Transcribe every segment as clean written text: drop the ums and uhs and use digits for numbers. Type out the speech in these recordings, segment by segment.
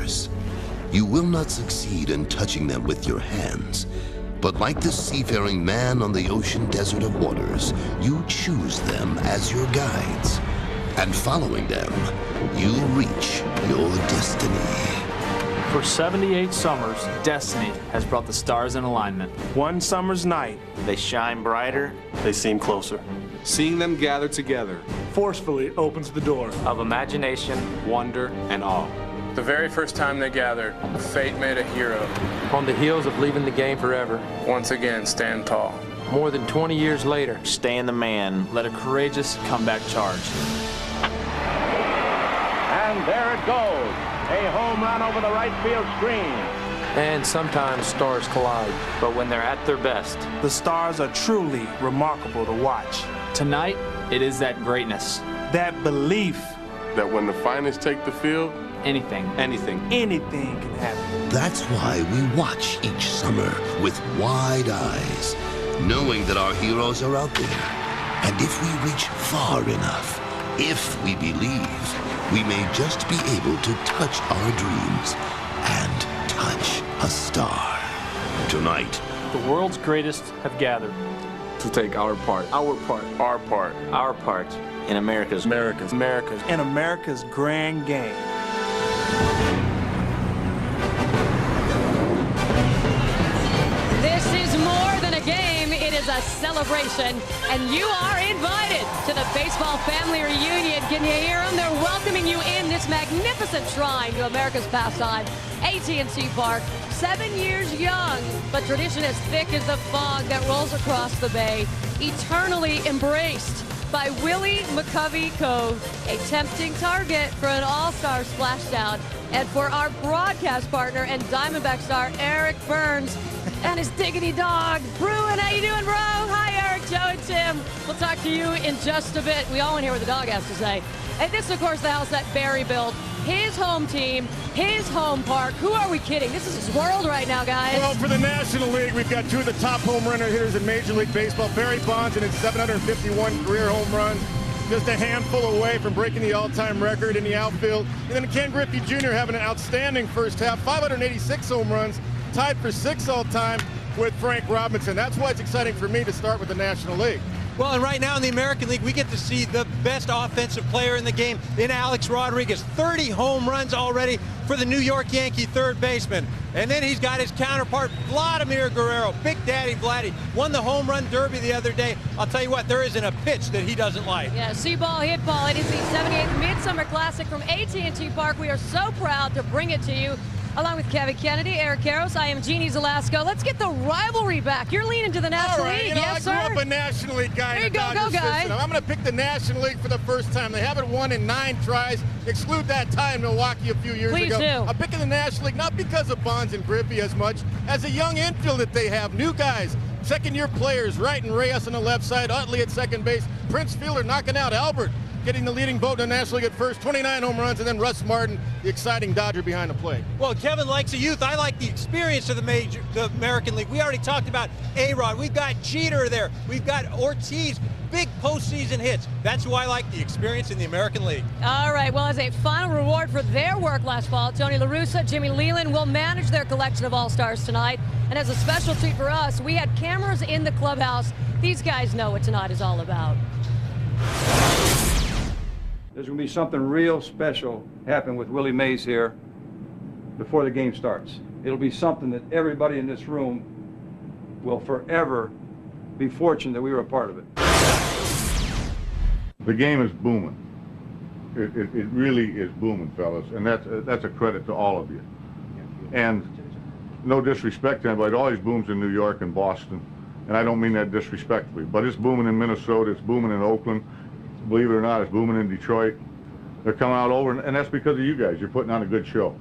stars. You will not succeed in touching them with your hands, but like the seafaring man on the ocean desert of waters, you choose them as your guides. And following them, you reach your destiny. For 78 summers, destiny has brought the stars in alignment. One summer's night, they shine brighter, they seem closer. Seeing them gather together Forcefully opens the door of imagination, wonder, and awe. The very first time they gathered, fate made a hero. On the heels of leaving the game forever, Once again, stand tall. more than 20 years later, staying the man. Led a courageous comeback charge. And there it goes. A home run over the right field screen. and sometimes stars collide. But when they're at their best, the stars are truly remarkable to watch. Tonight, it is that greatness. That belief That when the finest take the field, Anything anything can happen. That's why we watch each summer with wide eyes, knowing that our heroes are out there. And if we reach far enough, if we believe, we may just be able to touch our dreams and touch a star. Tonight, the world's greatest have gathered. To take our part. our part in America's In America's grand game. This is more than a game, it is a celebration, and you are invited to the baseball family reunion. Can you hear them? They're welcoming you in this magnificent shrine to America's pastime, AT&T Park. 7 years young, but tradition as thick as the fog that rolls across the bay, eternally embraced by Willie McCovey Cove, a tempting target for an all-star splashdown, and for our broadcast partner and Diamondback star Eric Burns and his diggity dog, Bruin. How you doing, bro? Hi, Eric, Joe, and Tim. We'll talk to you in just a bit. We all want to hear what the dog has to say. And this, of course, the house that Barry built. His home team, his home park. Who are we kidding? This is his world right now, guys. Well, for the National League, we've got two of the top home run hitters in Major League Baseball. Barry Bonds and his 751 career home runs, just a handful away from breaking the all-time record in the outfield. And then Ken Griffey Jr. having an outstanding first half, 586 home runs, tied for 6th all-time with Frank Robinson. That's why it's exciting for me to start with the National League. Well, and right now in the American League, we get to see the best offensive player in the game in Alex Rodriguez. 30 home runs already for the New York Yankee third baseman. And then he's got his counterpart, Vladimir Guerrero. Big Daddy Vladdy won the home run derby the other day. I'll tell you what, there isn't a pitch that he doesn't like. Yeah, see ball, hit ball. It is the 78th Midsummer Classic from AT&T Park. We are so proud to bring it to you. Along with Kevin Kennedy, Eric Karros, I am Jeannie Zelasco. Let's get the rivalry back. You're leaning to the National League, yes, sir? I grew up a National League guy. There you go, guy. I'm going to pick the National League for the first time. They haven't won in 9 tries. Exclude that tie in Milwaukee a few years ago. Please do. I'm picking the National League not because of Bonds and Griffey as much as a young infield that they have. New guys, second-year players, Wright and Reyes on the left side, Utley at second base, Prince Fielder knocking out Albert, getting the leading vote in the National League at first, 29 home runs, and then Russ Martin, the exciting Dodger behind the plate. Well, Kevin likes the youth. I like the experience of the American League. We already talked about A-Rod. We've got Jeter there. We've got Ortiz. Big postseason hits. That's who I like, the experience in the American League. All right, well, as a final reward for their work last fall, Tony La Russa, Jimmy Leland will manage their collection of all-stars tonight. And as a special treat for us, we had cameras in the clubhouse. These guys know what tonight is all about. There's going to be something real special happen with Willie Mays here before the game starts. It'll be something that everybody in this room will forever be fortunate that we were a part of it. The game is booming. It really is booming, fellas, and that's a credit to all of you. And no disrespect to anybody, it always booms in New York and Boston, and I don't mean that disrespectfully, but it's booming in Minnesota, it's booming in Oakland. Believe it or not, it's booming in Detroit. They're coming out over, and that's because of you guys. You're putting on a good show.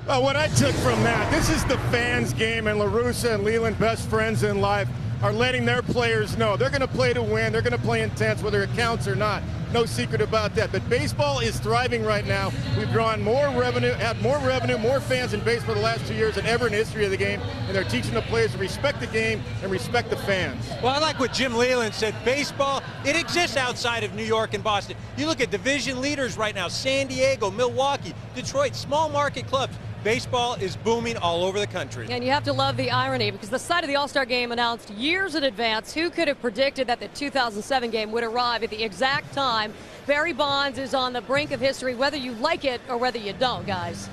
Well, what I took from that, this is the fans' game, and La Russa and Leland, best friends in life, are letting their players know they're going to play to win. They're going to play intense, whether it counts or not. No secret about that. But baseball is thriving right now. We've drawn more revenue, had more revenue, more fans in baseball the last 2 years than ever in the history of the game. And they're teaching the players to respect the game and respect the fans. Well, I like what Jim Leland said. Baseball, it exists outside of New York and Boston. You look at division leaders right now, San Diego, Milwaukee, Detroit, small market clubs. baseball is booming all over the country. And you have to love the irony, because the site of the All-Star Game announced years in advance. Who could have predicted that the 2007 game would arrive at the exact time? Barry Bonds is on the brink of history, whether you like it or whether you don't, guys.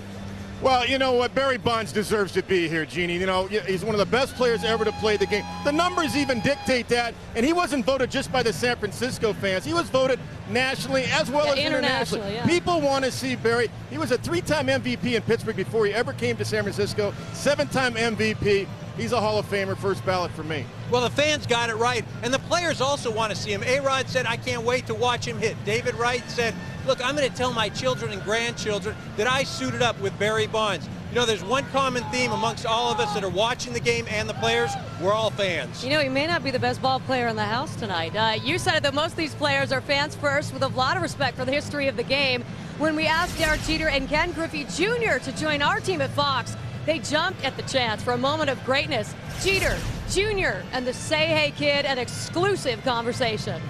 Well, you know what? Barry Bonds deserves to be here, Jeannie. You know, he's one of the best players ever to play the game. The numbers even dictate that. And he wasn't voted just by the San Francisco fans. He was voted nationally as well as internationally. Yeah. People want to see Barry. He was a 3-time MVP in Pittsburgh before he ever came to San Francisco. 7-time MVP. He's a Hall of Famer, first ballot for me. Well, the fans got it right, and the players also want to see him. A-Rod said, I can't wait to watch him hit. David Wright said, look, I'm going to tell my children and grandchildren that I suited up with Barry Bonds. You know, there's one common theme amongst all of us that are watching the game and the players. We're all fans. You know, he may not be the best ball player in the house tonight. You said that most of these players are fans first, with a lot of respect for the history of the game. When we asked Derek Jeter and Ken Griffey Jr. to join our team at Fox, they jumped at the chance for a moment of greatness. Jeter, Jr., and the Say Hey Kid, an exclusive conversation.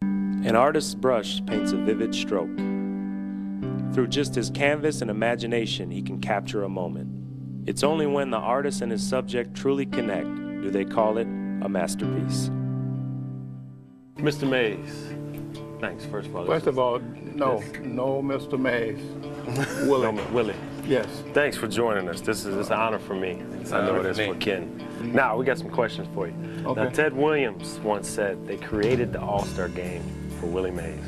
An artist's brush paints a vivid stroke. Through just his canvas and imagination, he can capture a moment. It's only when the artist and his subject truly connect do they call it a masterpiece. Mr. Mays, thanks, first of all. First of all, no, Mr. Mays. Willie. No, Willie. Yes. Thanks for joining us. This is an honor for me. I know it is for Ken. Now, we got some questions for you. Okay. Now, Ted Williams once said they created the All-Star game for Willie Mays.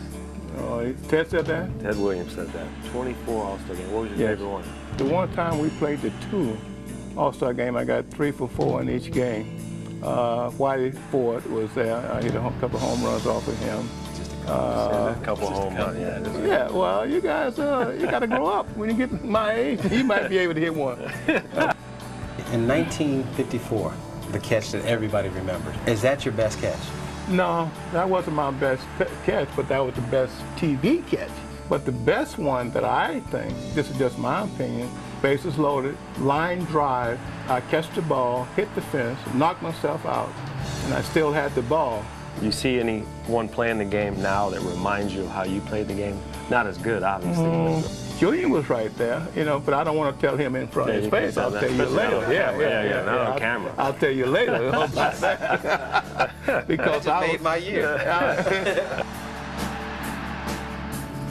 Ted said that? Ted Williams said that. 24 All-Star game. What was your favorite one? The one time we played the 2 All-Star game, I got 3 for 4 in each game. Whitey Ford was there. I hit a couple home runs off of him. A couple home runs, yeah, well, you guys, you got to grow up. When you get my age, you might be able to hit one. In 1954, the catch that everybody remembers, is that your best catch? No, that wasn't my best catch, but that was the best TV catch. But the best one that I think, this is just my opinion, bases loaded, line drive, I catch the ball, hit the fence, knock myself out, and I still had the ball. You see anyone playing the game now that reminds you of how you played the game? Not as good, obviously. Julian was right there, you know, but I don't want to tell him in front of his face. I'll tell you later. Yeah, not on camera. I'll tell you later about that. Because I made my year.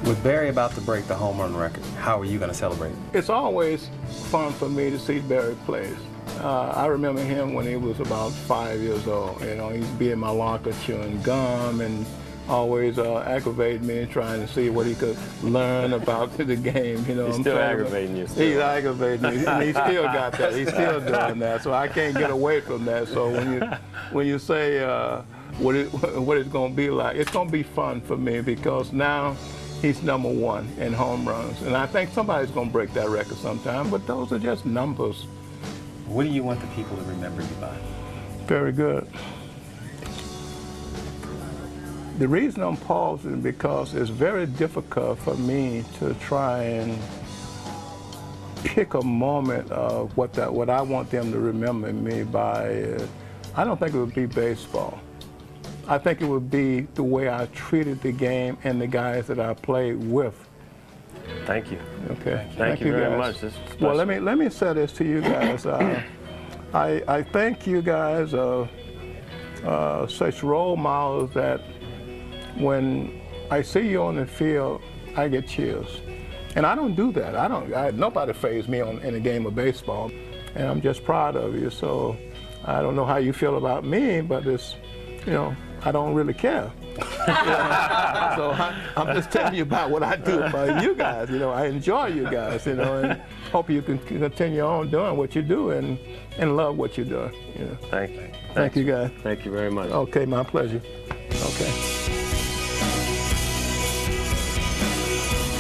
With Barry about to break the home run record, how are you going to celebrate? It's always fun for me to see Barry play. I remember him when he was about 5 years old. You know, he'd be in my locker chewing gum and always aggravating me, trying to see what he could learn about the game. You know, he's still aggravating you. He's aggravating me, and he still got that. He's still doing that. So I can't get away from that. So when you say what it's going to be like, it's going to be fun for me because now he's #1 in home runs, and I think somebody's going to break that record sometime. But those are just numbers. What do you want the people to remember you by? Very good. The reason I'm pausing because it's very difficult for me to try and pick a moment of what I want them to remember me by. I don't think it would be baseball. I think it would be the way I treated the game and the guys that I played with. Thank you. Okay. Thank you very guys. much. This is special. Well, let me say this to you guys. I think you guys are such role models that when I see you on the field, I get chills. And I don't do that. Nobody fazes me in a game of baseball. And I'm just proud of you. So I don't know how you feel about me, but it's, you know, I don't really care. So I'm just telling you about what I do for you guys. You know, I enjoy you guys, you know, and hope you can continue on doing what you do and love what you're doing. You know. Thank you. Thank you, guys. Thank you very much. Okay, my pleasure. Okay.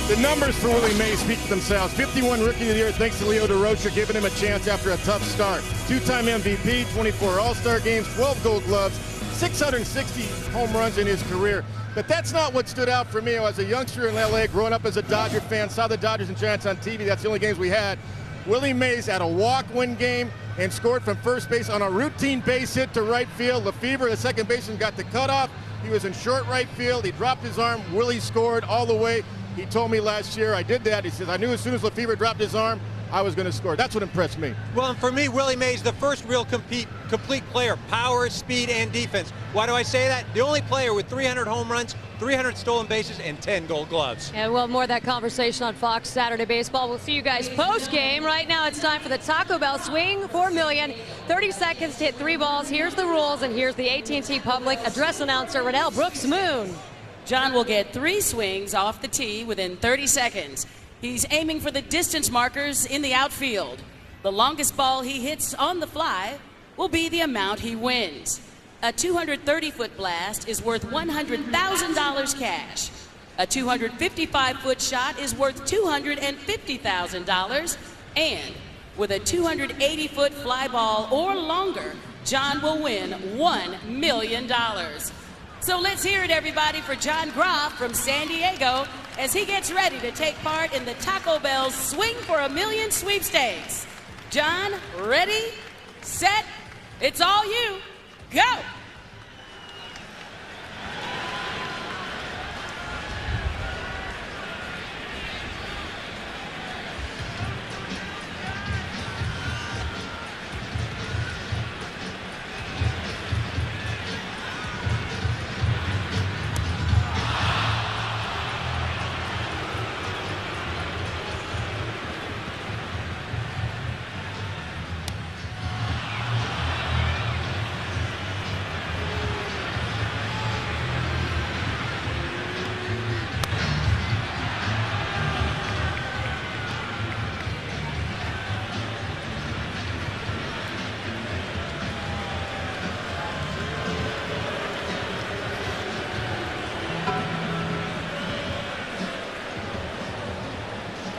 The numbers for Willie Mays speak for themselves. 51 Rookie of the Year thanks to Leo DeRocher giving him a chance after a tough start. 2-time MVP, 24 All-Star games, 12 Gold Gloves, 660 home runs in his career. But that's not what stood out for me. I was a youngster in LA, growing up as a Dodger fan, saw the Dodgers and Giants on TV. That's the only games we had. Willie Mays had a walk-win game and scored from first base on a routine base hit to right field. Lefevre, the second baseman, got the cutoff. He was in short right field. He dropped his arm. Willie scored all the way. He told me last year I did that. He says, I knew as soon as Lefebvre dropped his arm, I was going to score. That's what impressed me. Well, and for me, Willie Mays, the first real complete player, power, speed, and defense. Why do I say that? The only player with 300 home runs, 300 stolen bases, and 10 gold gloves. And we'll have more of that conversation on Fox Saturday Baseball. We'll see you guys post-game. Right now it's time for the Taco Bell swing, 4 million, 30 seconds to hit 3 balls. Here's the rules, and here's the AT&T Public Address announcer, Rennell Brooks Moon. John will get 3 swings off the tee within 30 seconds. He's aiming for the distance markers in the outfield. The longest ball he hits on the fly will be the amount he wins. A 230-foot blast is worth $100,000 cash. A 255-foot shot is worth $250,000. And with a 280-foot fly ball or longer, John will win $1 million. So let's hear it, everybody, for John Groff from San Diego as he gets ready to take part in the Taco Bell Swing for $1 Million sweepstakes. John, ready, set, it's all you. Go!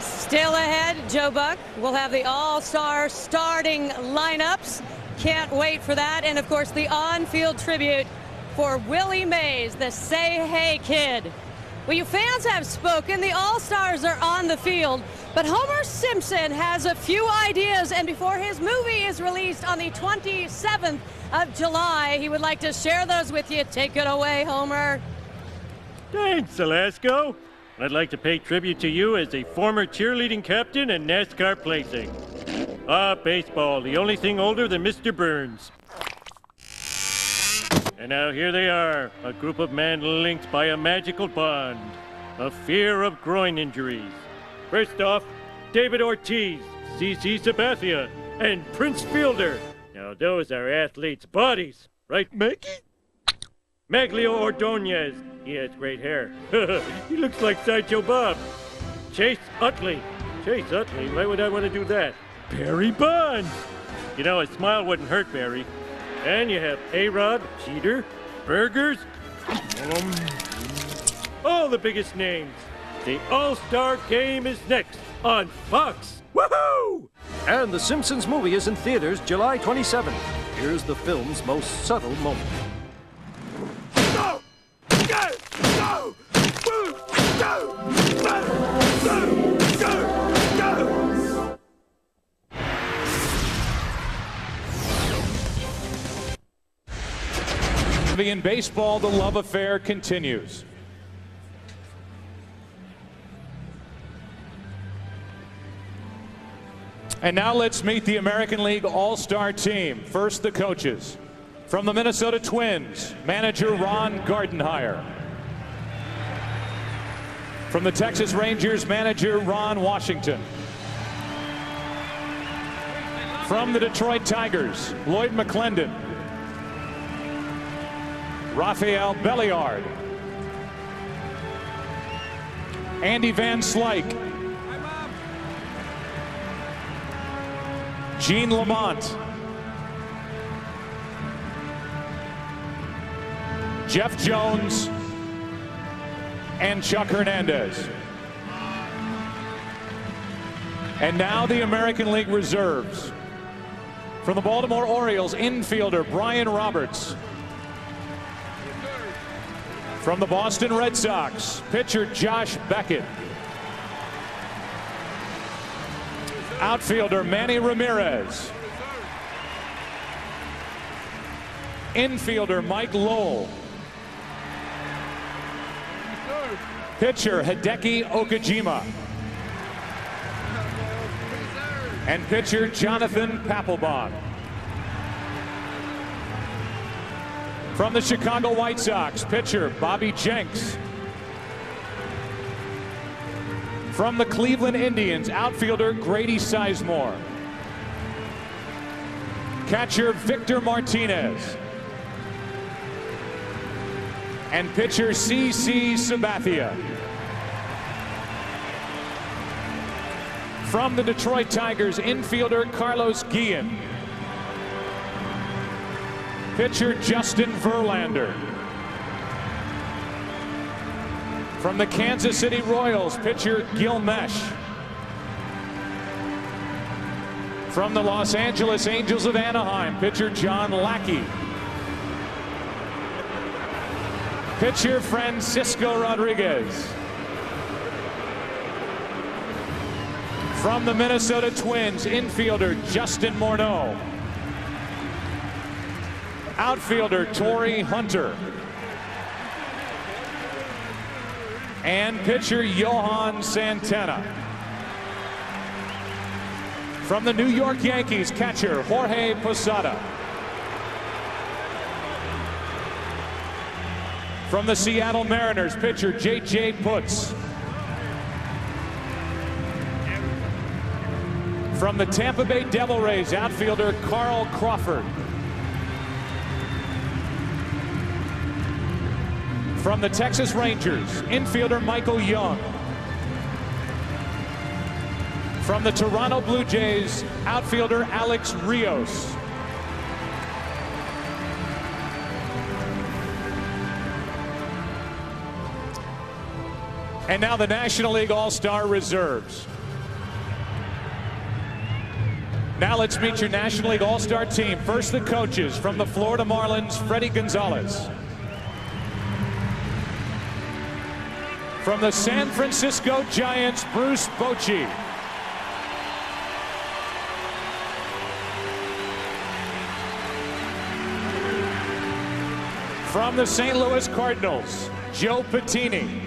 Still ahead, Joe Buck. We'll have the all-star starting lineups. Can't wait for that. And, of course, the on-field tribute for Willie Mays, the Say Hey Kid. Well, you fans have spoken. The All-Stars are on the field. But Homer Simpson has a few ideas, and before his movie is released on the 27th of July, he would like to share those with you. Take it away, Homer. Thanks, Alasko. I'd like to pay tribute to you as a former cheerleading captain and NASCAR placing. Baseball, the only thing older than Mr. Burns. And now here they are, a group of men linked by a magical bond, a fear of groin injuries. First off, David Ortiz, CC Sabathia, and Prince Fielder. Now those are athletes' bodies, right, Maggie? Maglio Ordonez. He has great hair. He looks like Sideshow Bob. Chase Utley. Chase Utley? Why would I want to do that? Barry Bonds. You know, a smile wouldn't hurt Barry. And you have A-Rod, Cheater, Burgers. All the biggest names. The All-Star Game is next on Fox. Woohoo! And The Simpsons movie is in theaters July 27th. Here's the film's most subtle moment. Go! Go! Go! Go! Go! Go! Go! In baseball, the love affair continues. And now let's meet the American League All-Star team. First, the coaches. From the Minnesota Twins, manager Ron Gardenhire. From the Texas Rangers, manager Ron Washington. From the Detroit Tigers, Lloyd McClendon. Rafael Belliard. Andy Van Slyke. Gene Lamont. Jeff Jones and Chuck Hernandez. And now the American League reserves. From the Baltimore Orioles, infielder Brian Roberts. From the Boston Red Sox, pitcher Josh Beckett. Outfielder Manny Ramirez. Infielder Mike Lowell. Pitcher Hideki Okajima. And pitcher Jonathan Papelbon. From the Chicago White Sox, pitcher Bobby Jenks. From the Cleveland Indians, outfielder Grady Sizemore. Catcher Victor Martinez. And pitcher CC Sabathia. From the Detroit Tigers, infielder Carlos Guillen. Pitcher Justin Verlander. From the Kansas City Royals, pitcher Gil Mesh. From the Los Angeles Angels of Anaheim, pitcher John Lackey. Pitcher Francisco Rodriguez. From the Minnesota Twins, infielder Justin Morneau. Outfielder Torrey Hunter. And pitcher Johan Santana. From the New York Yankees, catcher Jorge Posada. From the Seattle Mariners, pitcher J.J. Putz. From the Tampa Bay Devil Rays, outfielder Carl Crawford. From the Texas Rangers, infielder Michael Young. From the Toronto Blue Jays, outfielder Alex Rios. And now the National League All-Star Reserves. Now let's meet your National League All-Star team. First, the coaches. From the Florida Marlins, Freddie Gonzalez. From the San Francisco Giants, Bruce Bochy. From the St. Louis Cardinals, Joe Patini.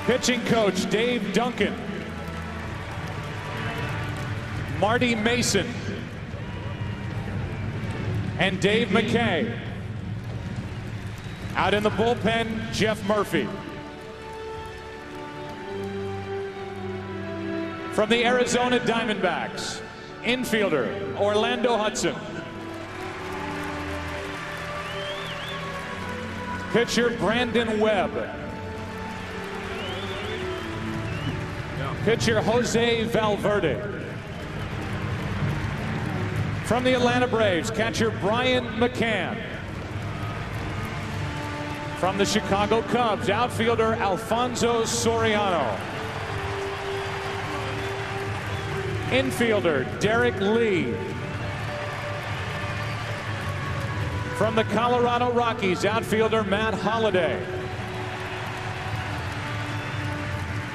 Pitching coach, Dave Duncan. Marty Mason. And Dave McKay. Out in the bullpen, Jeff Murphy. From the Arizona Diamondbacks, infielder Orlando Hudson. Pitcher Brandon Webb. Pitcher Jose Valverde. From the Atlanta Braves, catcher Brian McCann. From the Chicago Cubs, outfielder Alfonso Soriano. Infielder Derek Lee. From the Colorado Rockies, outfielder Matt Holliday.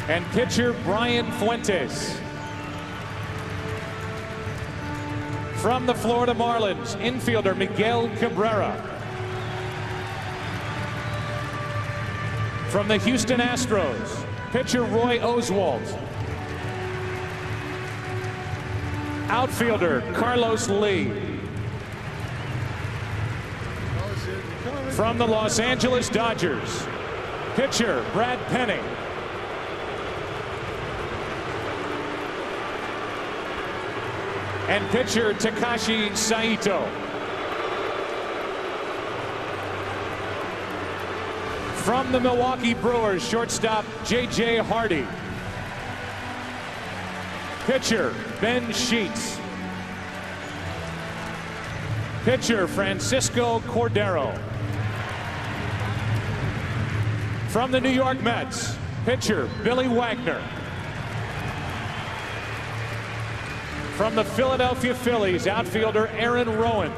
And pitcher Brian Fuentes. From the Florida Marlins, infielder Miguel Cabrera. From the Houston Astros, pitcher Roy Oswalt. Outfielder Carlos Lee. From the Los Angeles Dodgers, pitcher Brad Penny. And pitcher Takashi Saito. From the Milwaukee Brewers, shortstop J.J. Hardy. Pitcher Ben Sheets. Pitcher Francisco Cordero. From the New York Mets, pitcher Billy Wagner. From the Philadelphia Phillies, outfielder Aaron Rowan.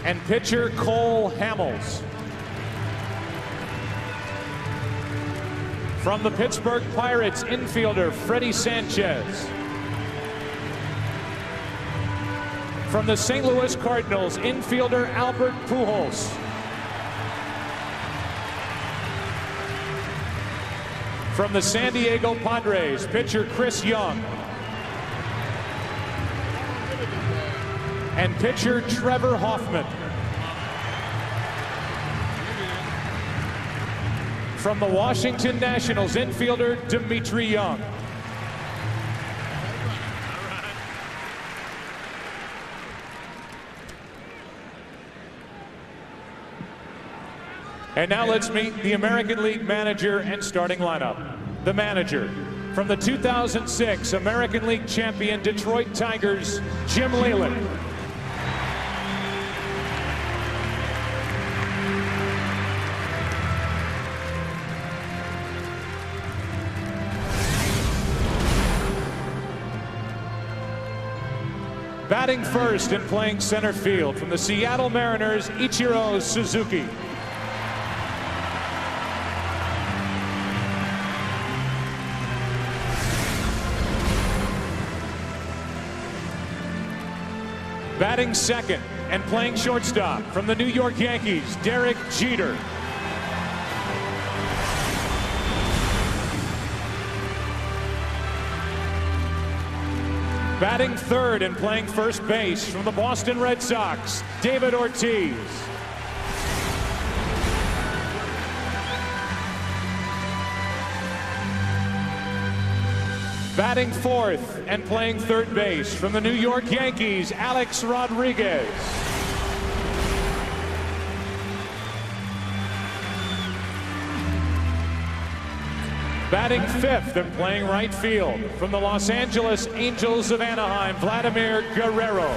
And pitcher Cole Hamels. From the Pittsburgh Pirates, infielder Freddie Sanchez. From the St. Louis Cardinals, infielder Albert Pujols. From the San Diego Padres, pitcher Chris Young. And pitcher Trevor Hoffman. From the Washington Nationals, infielder Dimitri Young. And now let's meet the American League manager and starting lineup. The manager, from the 2006 American League champion Detroit Tigers, Jim Leyland. Batting first and playing center field from the Seattle Mariners, Ichiro Suzuki. Batting second and playing shortstop from the New York Yankees, Derek Jeter. Batting third and playing first base from the Boston Red Sox, David Ortiz. Batting fourth and playing third base from the New York Yankees, Alex Rodriguez. Batting fifth and playing right field from the Los Angeles Angels of Anaheim, Vladimir Guerrero.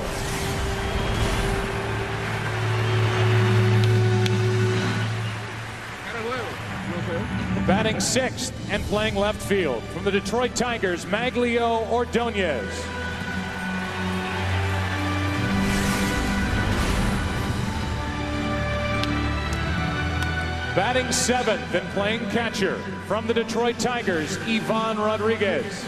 Batting sixth and playing left field from the Detroit Tigers, Maglio Ordonez. Batting seventh and playing catcher from the Detroit Tigers, Ivan Rodriguez.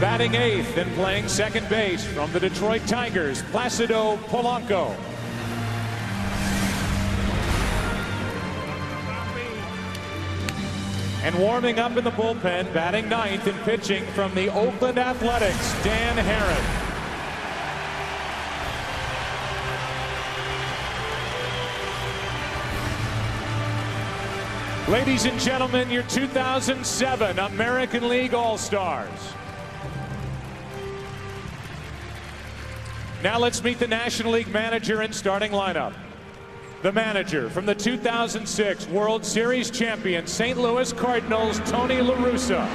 Batting eighth and playing second base from the Detroit Tigers, Placido Polanco. And warming up in the bullpen, batting ninth and pitching from the Oakland Athletics, Dan Herron. Ladies and gentlemen, your 2007 American League All-Stars. Now let's meet the National League manager and starting lineup. The manager from the 2006 World Series champion St. Louis Cardinals, Tony La Russa.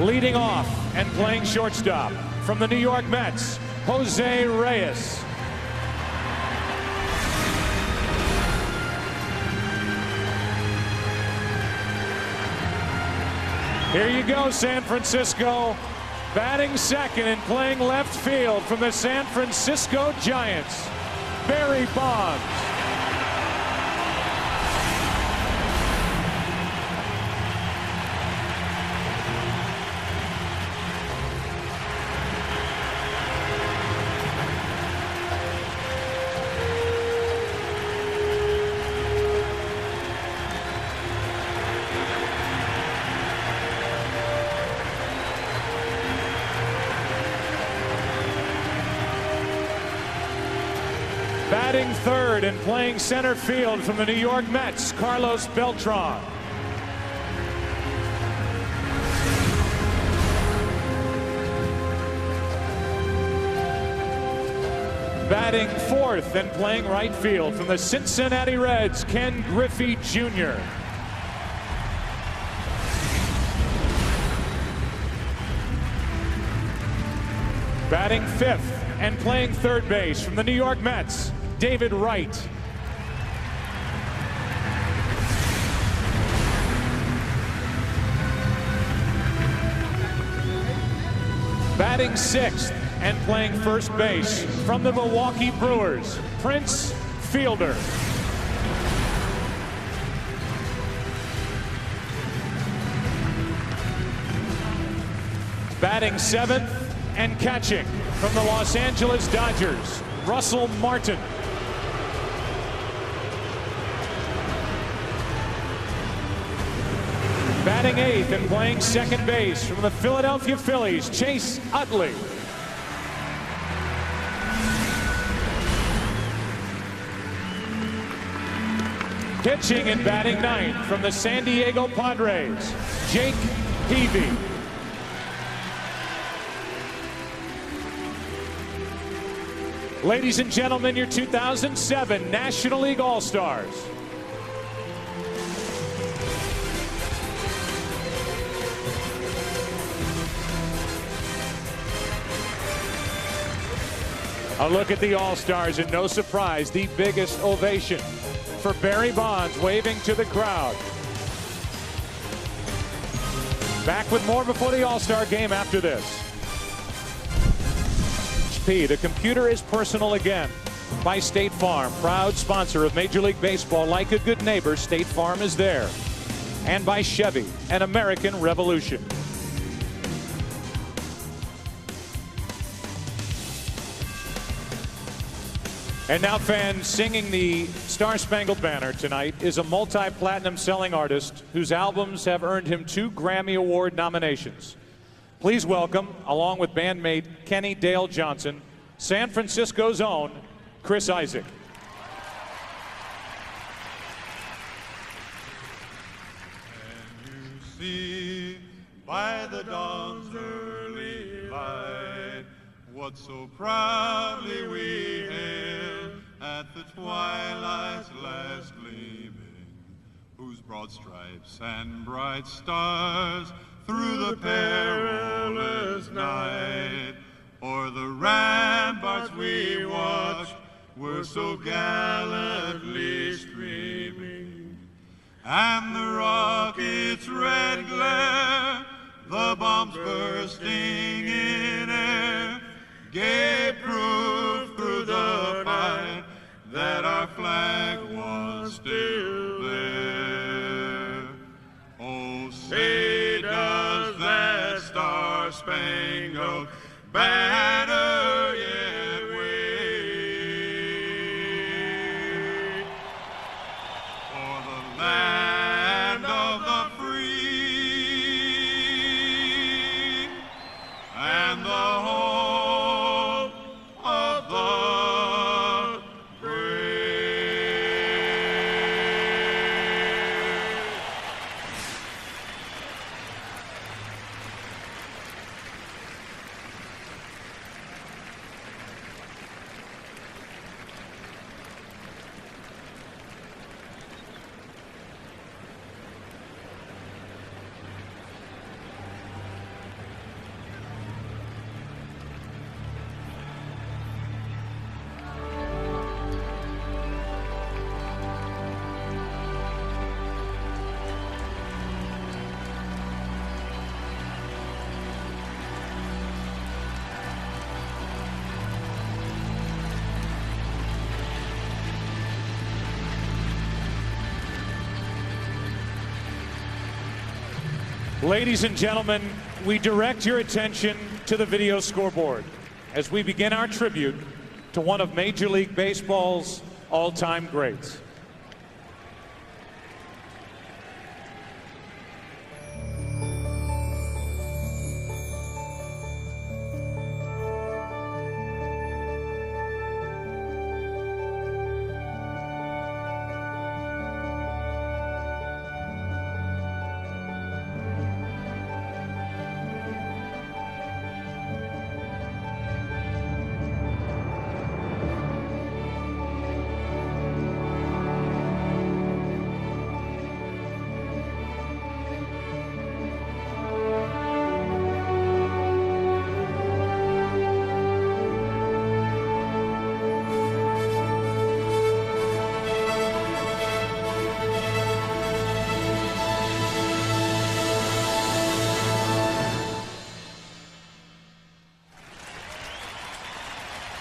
Leading off and playing shortstop from the New York Mets, Jose Reyes. Here you go, San Francisco. Batting second and playing left field from the San Francisco Giants, Barry Bonds. Batting third and playing center field from the New York Mets, Carlos Beltran. Batting fourth and playing right field from the Cincinnati Reds, Ken Griffey Jr. Batting fifth and playing third base from the New York Mets, David Wright. Batting sixth and playing first base from the Milwaukee Brewers, Prince Fielder. Batting seventh and catching from the Los Angeles Dodgers, Russell Martin. Batting eighth and playing second base from the Philadelphia Phillies, Chase Utley. Pitching and batting ninth from the San Diego Padres, Jake Peavy. Ladies and gentlemen, your 2007 National League All-Stars. A look at the All-Stars, and no surprise, the biggest ovation for Barry Bonds, waving to the crowd. Back with more before the All-Star game after this. The computer is personal again. By State Farm, proud sponsor of Major League Baseball. Like a good neighbor, State Farm is there. And by Chevy, an American Revolution. And now, fans, singing the Star-Spangled Banner tonight is a multi-platinum selling artist whose albums have earned him 2 Grammy Award nominations. Please welcome, along with bandmate Kenny Dale Johnson, San Francisco's own Chris Isaak. And you see by the dawn's early light what so proudly we hailed at the twilight's last gleaming, whose broad stripes and bright stars through the perilous night o'er the ramparts we watched were so gallantly streaming, and the rocket's red glare, the bombs bursting in air, gave proof through the fight that our flag was still there. Oh, say does that star-spangled banner yet wave for the land of the free and the home of the Ladies and gentlemen, we direct your attention to the video scoreboard as we begin our tribute to one of Major League Baseball's all-time greats.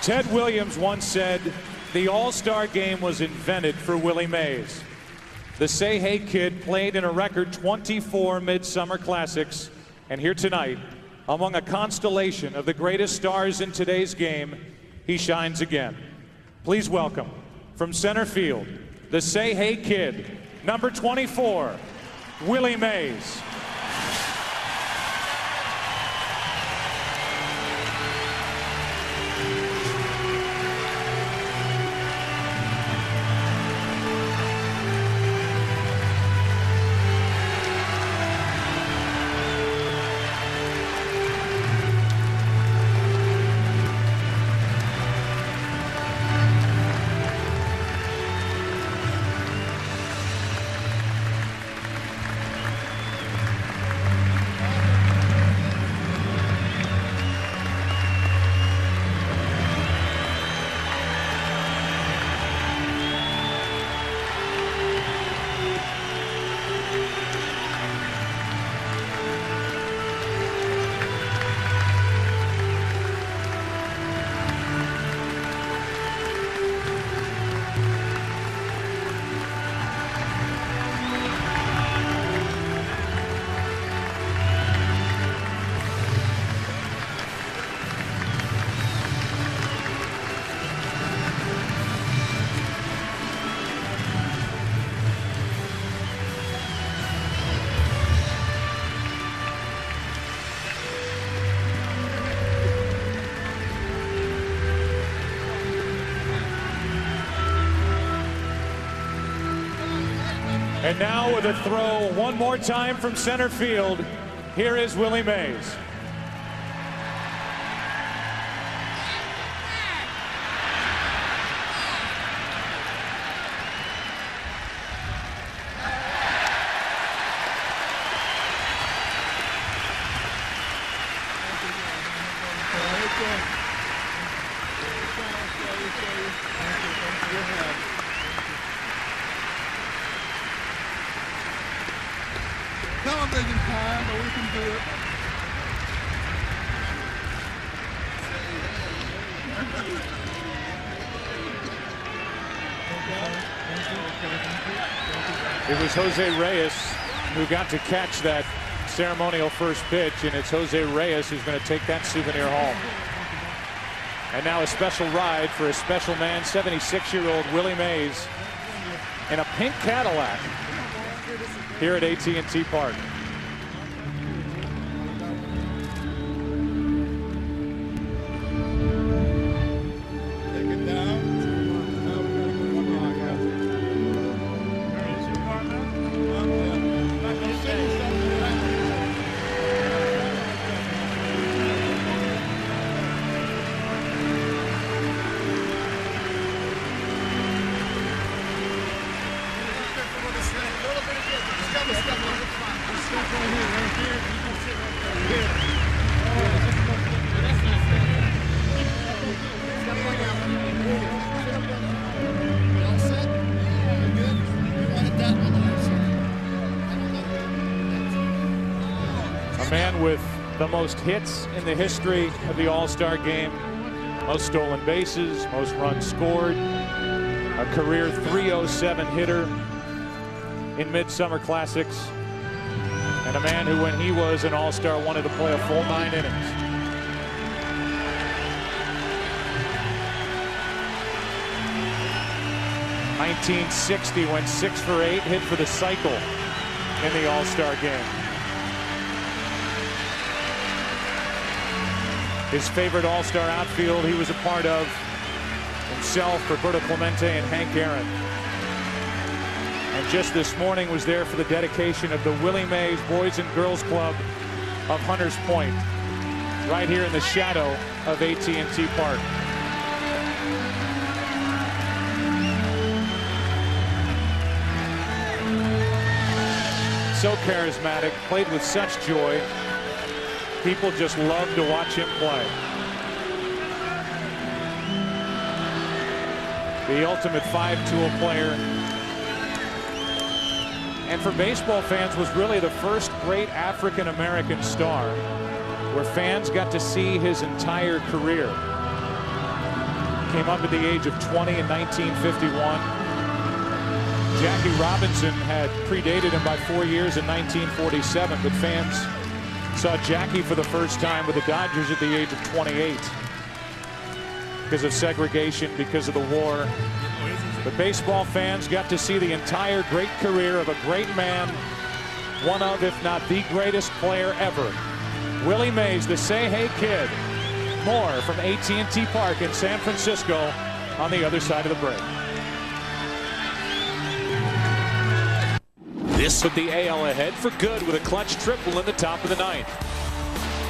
Ted Williams once said, the All-Star game was invented for Willie Mays. The Say Hey Kid played in a record 24 Midsummer Classics, and here tonight, Among a constellation of the greatest stars in today's game, he shines again. Please welcome, from center field, the Say Hey Kid, number 24, Willie Mays. And now with a throw one more time from center field, here is Willie Mays. Television time, but we can do it. It was Jose Reyes who got to catch that ceremonial first pitch, and it's Jose Reyes who's going to take that souvenir home. And now a special ride for a special man, 76-year-old Willie Mays, in a pink Cadillac here at AT&T Park. Man with the most hits in the history of the All-Star game, most stolen bases, most runs scored, a career .307 hitter in Midsummer Classics, and a man who, when he was an All-Star, wanted to play a full 9 innings. '60 went 6 for 8, hit for the cycle in the All-Star game. His favorite All-Star outfield he was a part of himself, Roberto Clemente and Hank Aaron. And just this morning was there for the dedication of the Willie Mays Boys and Girls Club of Hunters Point, right here in the shadow of AT&T Park. So charismatic, played with such joy. People just love to watch him play. The ultimate 5-tool player. And for baseball fans, was really the first great African-American star where fans got to see his entire career. Came up at the age of 20 in 1951. Jackie Robinson had predated him by 4 years in 1947, but fans Saw Jackie for the first time with the Dodgers at the age of 28 because of segregation, because of the war. But baseball fans got to see the entire great career of a great man, one of, if not the greatest player ever. Willie Mays, the Say Hey Kid. More from AT&T Park in San Francisco on the other side of the break. This put the AL ahead for good with a clutch triple in the top of the ninth.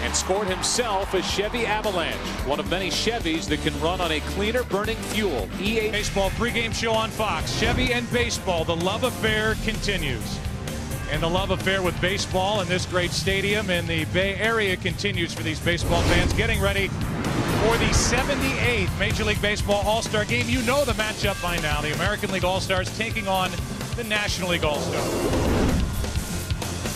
And scored himself a Chevy Avalanche, one of many Chevys that can run on a cleaner burning fuel. EA Baseball pregame show on Fox. Chevy and baseball, the love affair continues. And the love affair with baseball in this great stadium in the Bay Area continues for these baseball fans getting ready for the 78th Major League Baseball All-Star Game. You know the matchup by now. The American League All-Stars taking on the National League All-Stars.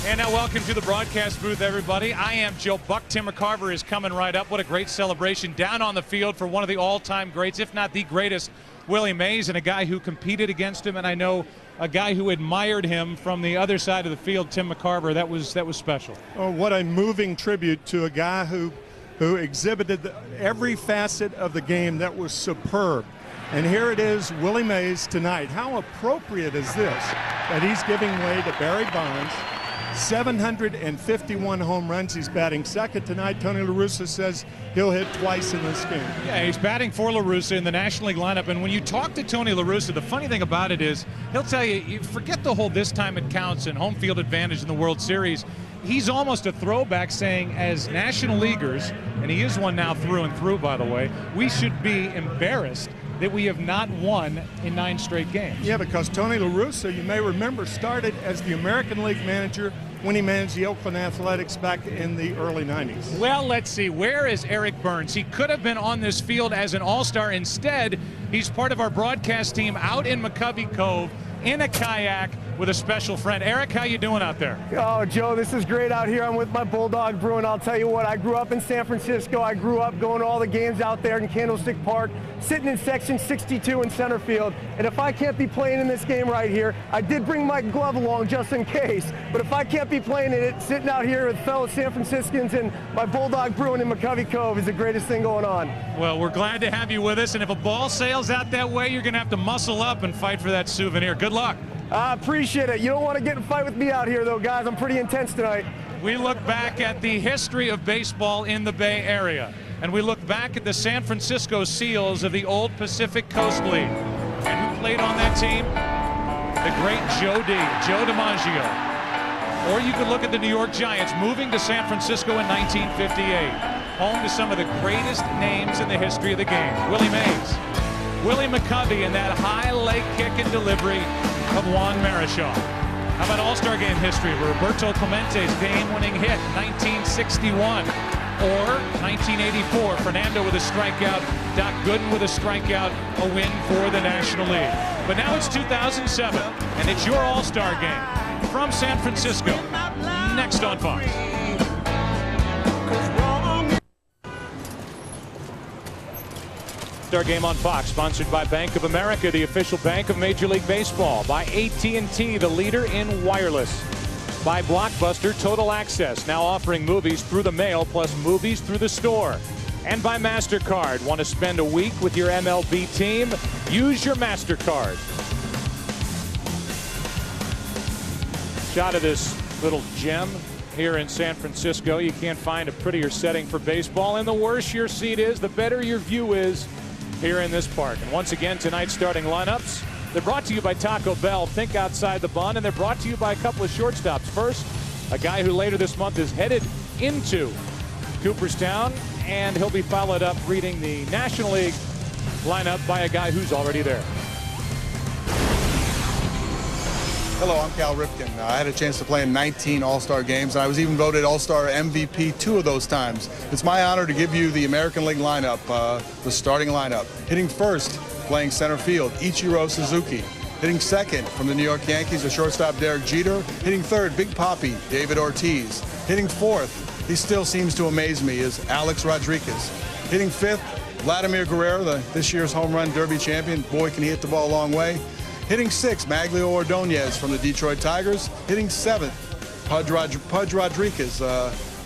And now welcome to the broadcast booth, everybody. I am Joe Buck. Tim McCarver is coming right up. What a great celebration down on the field for one of the all-time greats, if not the greatest, Willie Mays, and a guy who competed against him, and I know a guy who admired him from the other side of the field, Tim McCarver. That was special. Oh, what a moving tribute to a guy who exhibited every facet of the game that was superb. And here it is, Willie Mays tonight. How appropriate is this that he's giving way to Barry Bonds? 751 home runs. He's batting second tonight. Tony La Russa says he'll hit twice in this game. Yeah, he's batting for La Russa in the National League lineup. And when you talk to Tony La Russa, the funny thing about it is he'll tell you, you forget the whole this time it counts and home field advantage in the World Series. He's almost a throwback saying, as National Leaguers, and he is one now through and through, by the way, we should be embarrassed that we have not won in 9 straight games. Yeah, because Tony La Russa, you may remember, started as the American League manager when he managed the Oakland Athletics back in the early 90s. Well, let's see. Where is Eric Burns? He could have been on this field as an all-star. Instead, he's part of our broadcast team out in McCovey Cove in a kayak with a special friend. Eric, how you doing out there? Oh, Joe, this is great out here. I'm with my Bulldog Brew, and I'll tell you what, I grew up in San Francisco. I grew up going to all the games out there in Candlestick Park, sitting in section 62 in center field. And if I can't be playing in this game right here, I did bring my glove along just in case, but if I can't be playing in it, sitting out here with fellow San Franciscans and my Bulldog Brewing in McCovey Cove is the greatest thing going on. Well, we're glad to have you with us, and if a ball sails out that way, you're going to have to muscle up and fight for that souvenir. Good luck. I appreciate it. You don't want to get in a fight with me out here, though, guys. I'm pretty intense tonight. We look back at the history of baseball in the Bay Area, and we look back at the San Francisco Seals of the old Pacific Coast League. And who played on that team? The great Joe DiMaggio. Or you could look at the New York Giants moving to San Francisco in 1958, home to some of the greatest names in the history of the game. Willie Mays, Willie McCovey, and that high leg kick and delivery of Juan Marichal. How about All-Star Game history? Roberto Clemente's game-winning hit, 1961. Or 1984, Fernando with a strikeout, Doc Gooden with a strikeout, a win for the National League. But now it's 2007, and it's your All-Star Game from San Francisco, next on Fox. All-Star Game on Fox, sponsored by Bank of America, the official bank of Major League Baseball, by AT&T, the leader in wireless, by Blockbuster Total Access, now offering movies through the mail plus movies through the store, and by MasterCard. Want to spend a week with your MLB team? Use your MasterCard. Shot of this little gem here in San Francisco. You can't find a prettier setting for baseball, and the worse your seat is, the better your view is here in this park. And once again, tonight's starting lineups, they're brought to you by Taco Bell. Think outside the bun. And they're brought to you by a couple of shortstops. First, a guy who later this month is headed into Cooperstown, and he'll be followed up reading the National League lineup by a guy who's already there. Hello, I'm Cal Ripken. I had a chance to play in 19 All-Star games, and I was even voted All-Star MVP 2 of those times. It's my honor to give you the American League lineup, the starting lineup. Hitting first, playing center field, Ichiro Suzuki. Hitting second from the New York Yankees, the shortstop Derek Jeter. Hitting third, Big Papi, David Ortiz. Hitting fourth, he still seems to amaze me, is Alex Rodriguez. Hitting fifth, Vladimir Guerrero, this year's home run derby champion. Boy, can he hit the ball a long way. Hitting sixth, Maglio Ordonez from the Detroit Tigers. Hitting seventh, Pudge Rodriguez,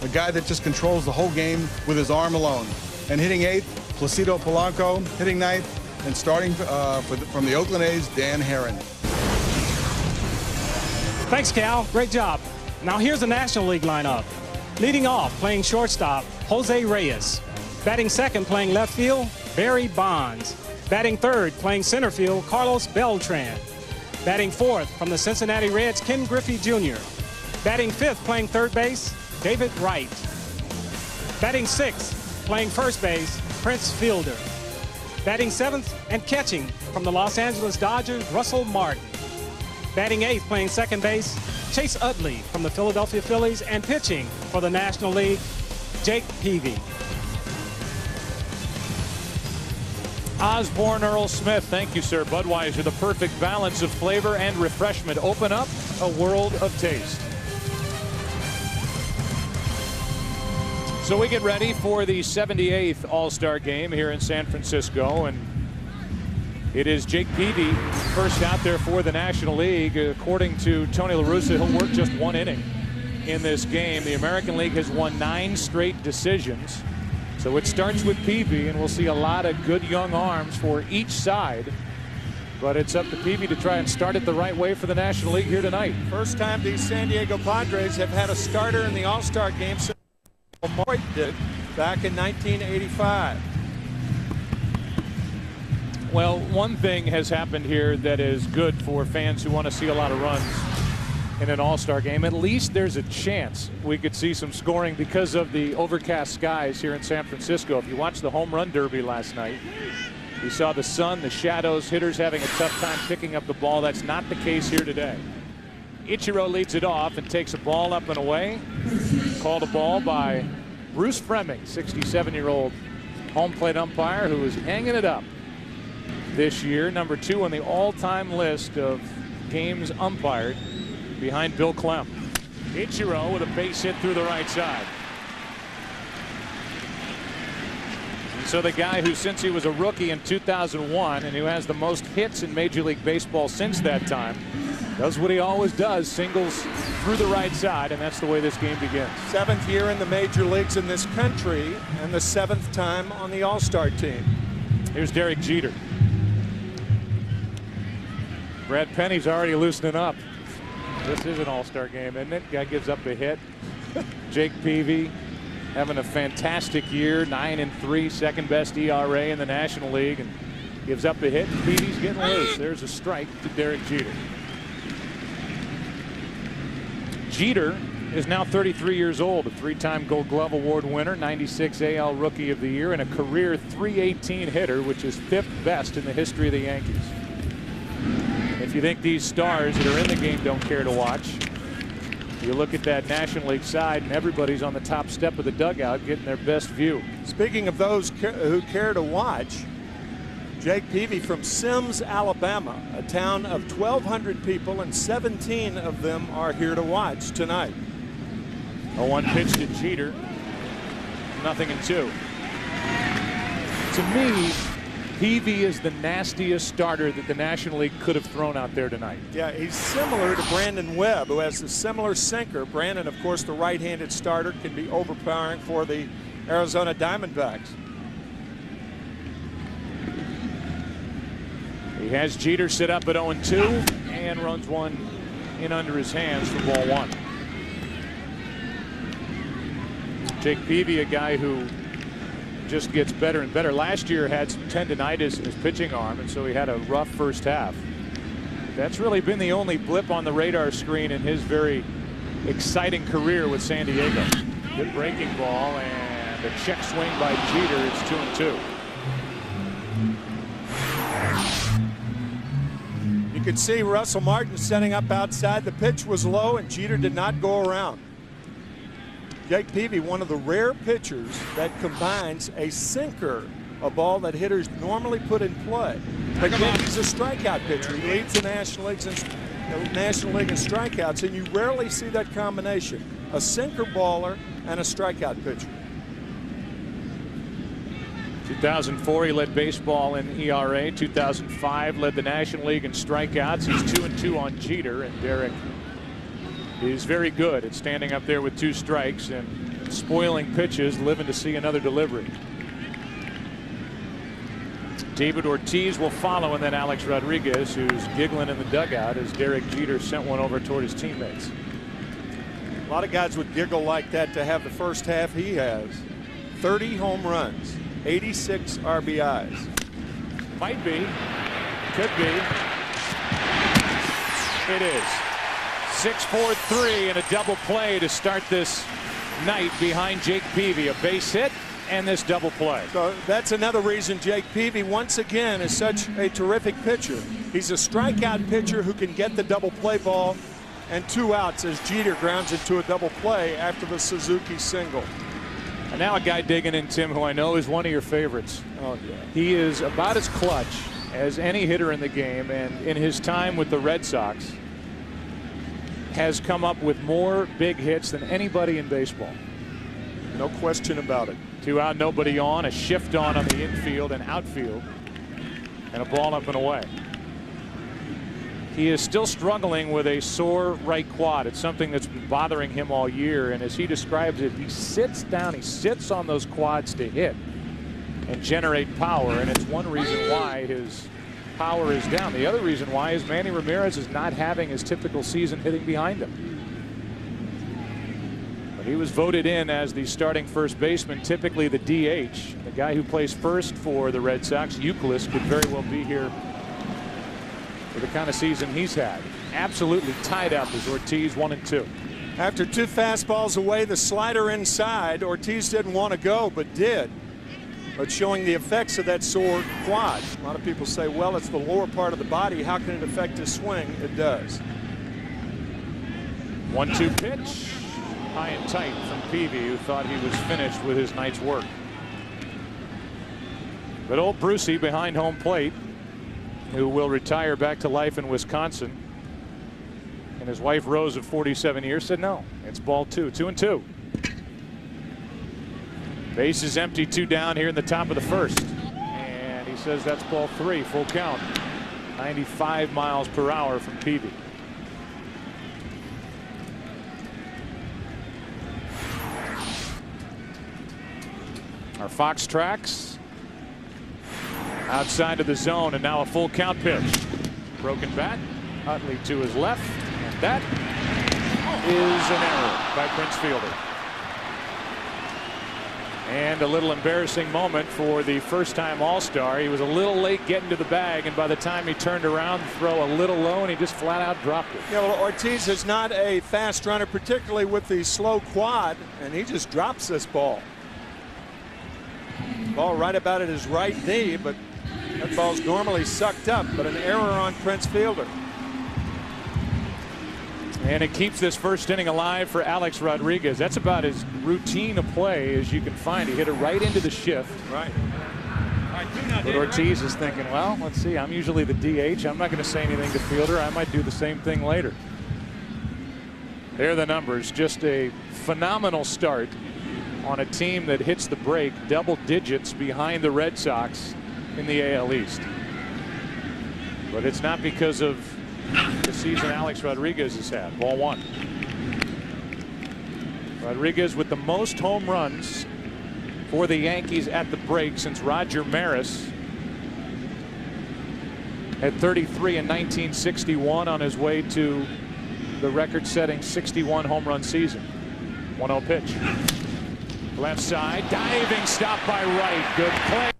a guy that just controls the whole game with his arm alone. And hitting 8th, Placido Polanco. Hitting 9th, and starting from the Oakland A's, Dan Herron. Thanks, Cal. Great job. Now here's the National League lineup. Leading off, playing shortstop, Jose Reyes. Batting second, playing left field, Barry Bonds. Batting third, playing center field, Carlos Beltran. Batting fourth, from the Cincinnati Reds, Ken Griffey Jr. Batting fifth, playing third base, David Wright. Batting sixth, playing first base, Prince Fielder. Batting seventh and catching from the Los Angeles Dodgers, Russell Martin. Batting eighth, playing second base, Chase Utley from the Philadelphia Phillies, and pitching for the National League, Jake Peavy. Osborne Earl Smith, thank you, sir. Budweiser, the perfect balance of flavor and refreshment. Open up a world of taste. So we get ready for the 78th All-Star Game here in San Francisco, and it is Jake Peavy first out there for the National League. According to Tony La Russa, he'll work just 1 inning in this game. The American League has won 9 straight decisions. So it starts with Peavy, and we'll see a lot of good young arms for each side. But it's up to Peavy to try and start it the right way for the National League here tonight. First time these San Diego Padres have had a starter in the All-Star game since Moy did back in 1985. Well, one thing has happened here that is good for fans who want to see a lot of runs in an All-Star game. At least there's a chance we could see some scoring because of the overcast skies here in San Francisco. If you watched the home run derby last night, you saw the sun, the shadows, hitters having a tough time picking up the ball. That's not the case here today. Ichiro leads it off and takes a ball up and away. Called a ball by Bruce Fremming, 67-year-old home plate umpire who is hanging it up this year. Number 2 on the all-time list of games umpired, behind Bill Clem. Ichiro with a base hit through the right side. And so the guy who, since he was a rookie in 2001 and who has the most hits in Major League Baseball since that time, does what he always does, singles through the right side, and that's the way this game begins. 7th year in the major leagues in this country, and the 7th time on the All-Star team. Here's Derek Jeter. Brad Penny's already loosening up. This is an All-Star game, isn't it? Guy gives up a hit. Jake Peavy having a fantastic year, 9-3, second best ERA in the National League, and gives up a hit. Peavy's getting loose. There's a strike to Derek Jeter. Jeter is now 33 years old, a 3-time Gold Glove Award winner, 96 AL Rookie of the Year, and a career .318 hitter, which is 5th best in the history of the Yankees. If you think these stars that are in the game don't care to watch, you look at that National League side and everybody's on the top step of the dugout getting their best view. Speaking of those who care to watch, Jake Peavy from Sims, Alabama, a town of 1,200 people, and 17 of them are here to watch tonight. A 1 pitch to Jeter, 0-2. To me, Peavy is the nastiest starter that the National League could have thrown out there tonight. Yeah, he's similar to Brandon Webb, who has a similar sinker. Brandon, of course, the right-handed starter, can be overpowering for the Arizona Diamondbacks. He has Jeter sit up at 0-2 and runs one in under his hands for ball 1. Jake Peavy, a guy who just gets better and better. Last year had some tendonitis in his pitching arm, and so he had a rough first half. That's really been the only blip on the radar screen in his very exciting career with San Diego. Good breaking ball and a check swing by Jeter. It's 2-2. You could see Russell Martin setting up outside. The pitch was low and Jeter did not go around. Jake Peavy, one of the rare pitchers that combines a sinker, a ball that hitters normally put in play. Again, he's a strikeout pitcher. He leads the National League in strikeouts, and you rarely see that combination. A sinker baller and a strikeout pitcher. 2004, he led baseball in ERA. 2005, led the National League in strikeouts. He's 2-2 on Jeter, and Derek is very good at standing up there with 2 strikes and spoiling pitches, living to see another delivery. David Ortiz will follow, and then Alex Rodriguez, who's giggling in the dugout as Derek Jeter sent one over toward his teammates. A lot of guys would giggle like that to have the first half he has. 30 home runs, 86 RBIs. Might be, could be. It is. 6-4-3 and a double play to start this night behind Jake Peavy. A base hit and this double play. So that's another reason Jake Peavy once again is such a terrific pitcher. He's a strikeout pitcher who can get the double play ball, and 2 outs as Jeter grounds into a double play after the Suzuki single. And now a guy digging in, Tim, who I know is one of your favorites. Oh yeah. He is about as clutch as any hitter in the game, and in his time with the Red Sox has come up with more big hits than anybody in baseball. No question about it. 2 out, nobody on, a shift on the infield and outfield, and a ball up and away. He is still struggling with a sore right quad. It's something that's been bothering him all year, and as he describes it, he sits down, he sits on those quads to hit and generate power, and it's one reason why his power is down. The other reason why is Manny Ramirez is not having his typical season hitting behind him. But he was voted in as the starting first baseman, typically the DH. The guy who plays first for the Red Sox, Euclid, could very well be here for the kind of season he's had. Absolutely tied up as Ortiz 1-2. After 2 fastballs away, the slider inside. Ortiz didn't want to go, but did. But showing the effects of that sore quad. A lot of people say, well, it's the lower part of the body. How can it affect his swing? It does. 1-2 pitch. High and tight from Peavy, who thought he was finished with his night's work. But old Brucey behind home plate, who will retire back to life in Wisconsin. And his wife Rose of 47 years said no, it's ball 2. 2-2. Base is empty, 2 down here in the top of the first. And he says that's ball 3, full count. 95 miles per hour from Peavy. Our Fox tracks outside of the zone, and now a full count pitch. Broken bat, Utley to his left, and that is an error by Prince Fielder. And a little embarrassing moment for the first-time All-Star. He was a little late getting to the bag, and by the time he turned around, throw a little low, and he just flat out dropped it. Yeah, well, Ortiz is not a fast runner, particularly with the slow quad, and he just drops this ball. Ball right about at his right knee, but that ball's normally sucked up, but an error on Prince Fielder. And it keeps this first inning alive for Alex Rodriguez. That's about as routine a play as you can find. He hit it right into the shift. Right. But Ortiz is thinking, well, let's see, I'm usually the DH. I'm not going to say anything to Fielder. I might do the same thing later. There are the numbers. Just a phenomenal start on a team that hits the break double digits behind the Red Sox in the AL East. But it's not because of the season Alex Rodriguez has had. Ball 1. Rodriguez with the most home runs for the Yankees at the break since Roger Maris had 33 in 1961 on his way to the record-setting 61 home run season. 1-0 pitch. Left side, diving stop by Wright. Good play.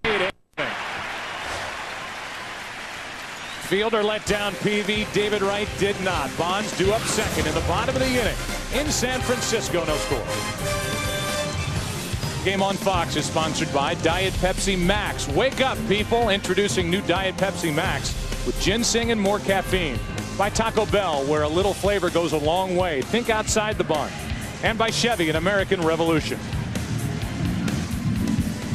Fielder let down Peavy. David Wright did not. Bonds due up second in the bottom of the inning. In San Francisco, no score. Game on Fox is sponsored by Diet Pepsi Max. Wake up, people. Introducing new Diet Pepsi Max with ginseng and more caffeine. By Taco Bell, where a little flavor goes a long way. Think outside the bun. And by Chevy, an American Revolution.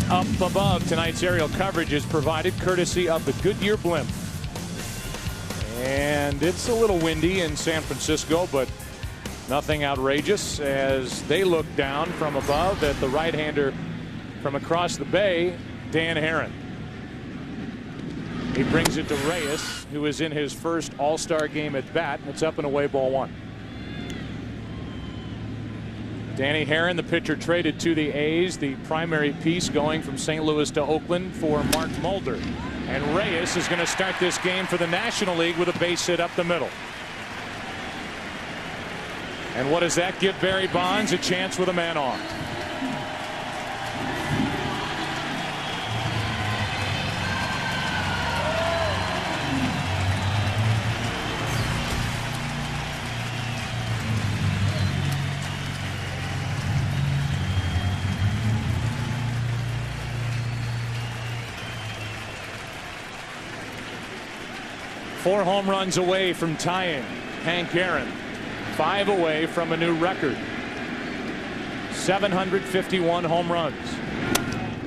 Up above, tonight's aerial coverage is provided courtesy of the Goodyear blimp. And it's a little windy in San Francisco, but nothing outrageous as they look down from above at the right-hander from across the bay, Dan Herron. He brings it to Reyes, who is in his first All-Star game at bat. It's up and away, ball 1. Danny Herron, the pitcher traded to the A's, the primary piece going from St. Louis to Oakland for Mark Mulder. And Reyes is going to start this game for the National League with a base hit up the middle. And what does that give Barry Bonds? A chance with a man on. Four home runs away from tying Hank Aaron. 5 away from a new record. 751 home runs.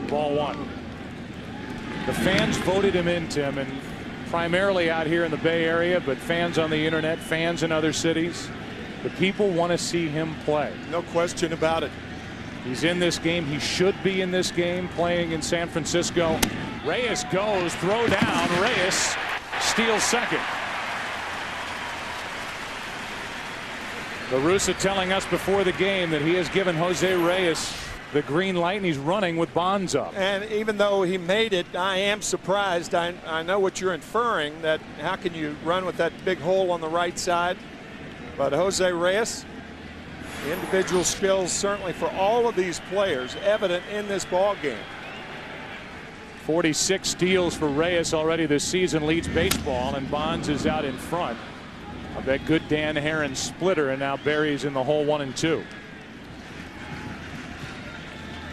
Ball 1. The fans voted him in, Tim, and primarily out here in the Bay Area, but fans on the internet, fans in other cities. The people want to see him play. No question about it. He's in this game. He should be in this game, playing in San Francisco. Reyes goes, throw down. Reyes steals second. La Russa telling us before the game that he has given Jose Reyes the green light, and he's running with Bonds up. And even though he made it, I am surprised. I know what you're inferring, that how can you run with that big hole on the right side? But Jose Reyes, the individual skills certainly for all of these players evident in this ball game. 46 steals for Reyes already this season, leads baseball, and Bonds is out in front of that good Dan Herron splitter, and now Barry's in the hole 1 and 2.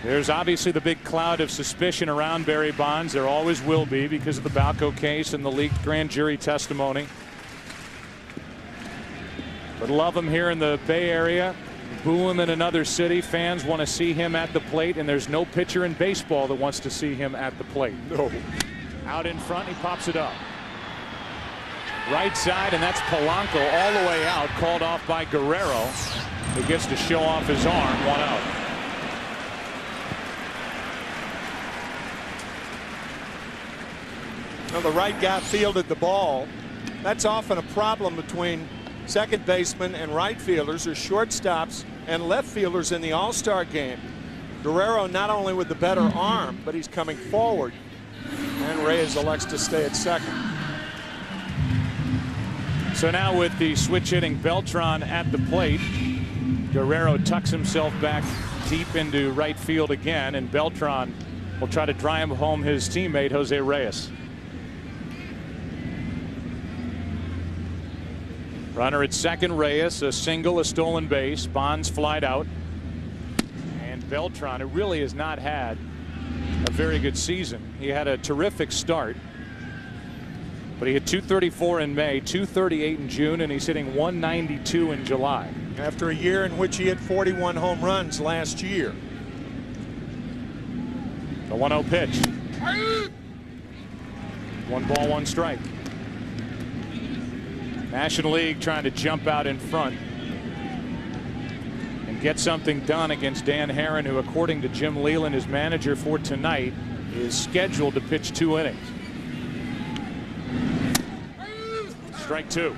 There's obviously the big cloud of suspicion around Barry Bonds. There always will be because of the Balco case and the leaked grand jury testimony. But love him here in the Bay Area. Boo him in another city. Fans want to see him at the plate, and there's no pitcher in baseball that wants to see him at the plate. No. Out in front, he pops it up. Right side, and that's Polanco all the way out, called off by Guerrero, who gets to show off his arm. 1 out. Well, the right guy fielded the ball. That's often a problem between second baseman and right fielders, or shortstops and left fielders in the All-Star game. Guerrero not only with the better arm, but he's coming forward, and Reyes elects to stay at second. So now with the switch hitting Beltran at the plate, Guerrero tucks himself back deep into right field again, and Beltran will try to drive home his teammate Jose Reyes. Runner at second, Reyes, a single, a stolen base. Bonds flied out. And Beltran, who really has not had a very good season. He had a terrific start, but he hit .234 in May, .238 in June, and he's hitting .192 in July. After a year in which he hit 41 home runs last year. The 1-0 pitch. 1 ball, 1 strike. National League trying to jump out in front and get something done against Dan Herron, who, according to Jim Leyland, his manager for tonight, is scheduled to pitch 2 innings. Strike 2.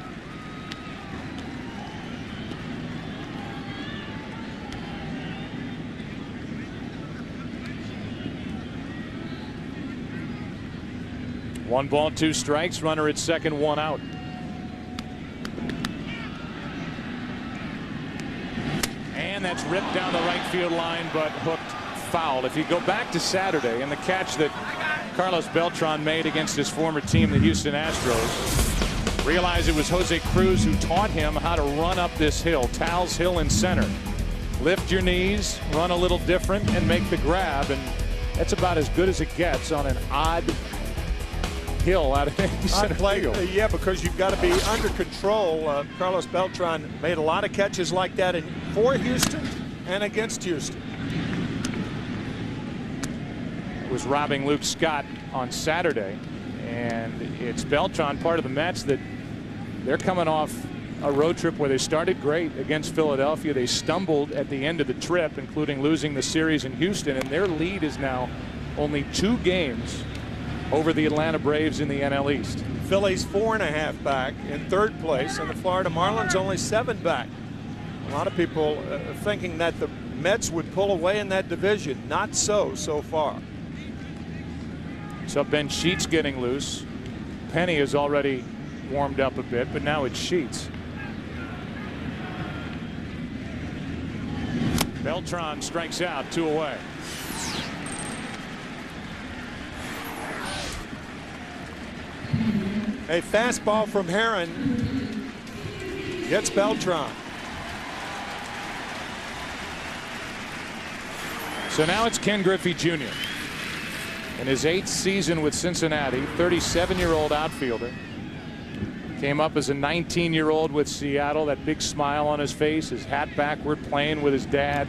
One ball, 2 strikes. Runner at second, 1 out. And that's ripped down the right field line, but hooked foul. If you go back to Saturday and the catch that Carlos Beltran made against his former team, the Houston Astros, realize it was Jose Cruz who taught him how to run up this hill, Tal's Hill in center. Lift your knees, run a little different, and make the grab, and that's about as good as it gets on an odd hill out of center field. Yeah, because you've got to be under control. Carlos Beltran made a lot of catches like that for Houston and against Houston. It was robbing Luke Scott on Saturday, and it's Beltran, part of the Mets, that they're coming off a road trip where they started great against Philadelphia. They stumbled at the end of the trip, including losing the series in Houston, and their lead is now only 2 games over the Atlanta Braves in the NL East. Phillies 4.5 back in third place, and the Florida Marlins only 7 back. A lot of people thinking that the Mets would pull away in that division. Not so far. So Ben Sheets getting loose. Penny has already warmed up a bit, but now it's Sheets. Beltran strikes out, 2 away. A fastball from Herron gets Beltran. So now it's Ken Griffey Jr. in his 8th season with Cincinnati, 37-year-old outfielder. Came up as a 19-year-old with Seattle, that big smile on his face, his hat backward, playing with his dad.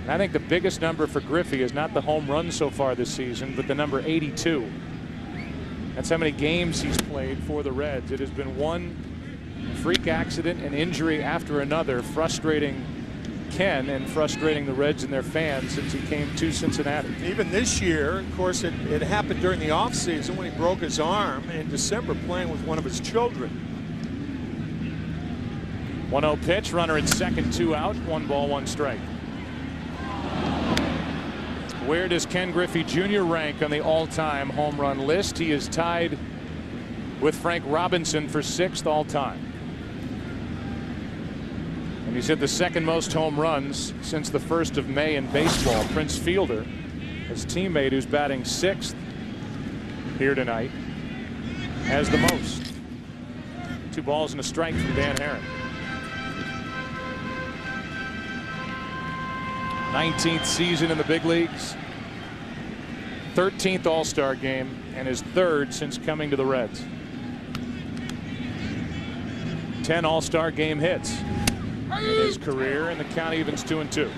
And I think the biggest number for Griffey is not the home runs so far this season, but the number 82. That's how many games he's played for the Reds. It has been one freak accident and injury after another, frustrating Ken and frustrating the Reds and their fans since he came to Cincinnati. Even this year, of course, it happened during the offseason when he broke his arm in December playing with one of his children. 1-0 pitch, runner at second, 2 out, 1 ball, 1 strike. Where does Ken Griffey Jr. rank on the all-time home run list? He is tied with Frank Robinson for 6th all-time. And he's hit the 2nd most home runs since the 1st of May in baseball. Prince Fielder, his teammate who's batting 6th here tonight, has the most. 2 balls and a strike from Dan Herron. 19th season in the big leagues, 13th All-Star game, and his 3rd since coming to the Reds. 10 All-Star game hits in his career, and the count evens 2-2.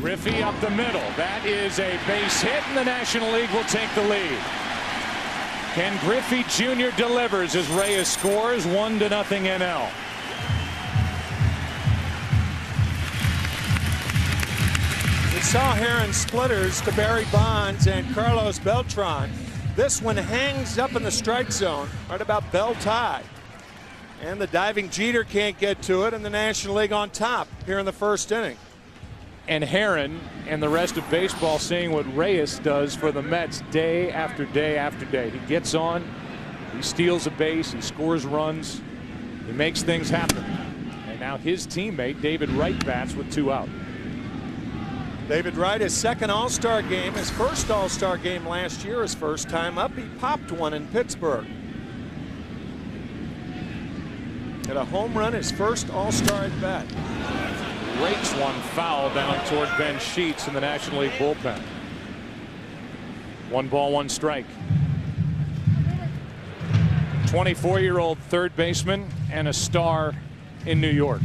Griffey up the middle. That is a base hit, and the National League will take the lead. Ken Griffey Jr. delivers as Reyes scores 1-0 NL. We saw Herron splitters to Barry Bonds and Carlos Beltran. This one hangs up in the strike zone right about bell tie. And the diving Jeter can't get to it, and the National League on top here in the 1st inning. And Herron and the rest of baseball seeing what Reyes does for the Mets day after day after day. He gets on, he steals a base, he scores runs, he makes things happen. And now his teammate David Wright bats with 2 out. David Wright, his 2nd All-Star game, his 1st All-Star game last year, his 1st time up. He popped one in Pittsburgh. Hit a home run, his 1st All-Star at bat. Rakes one foul down toward Ben Sheets in the National League bullpen. 1 ball, 1 strike. 24-year-old 3rd baseman and a star in New York.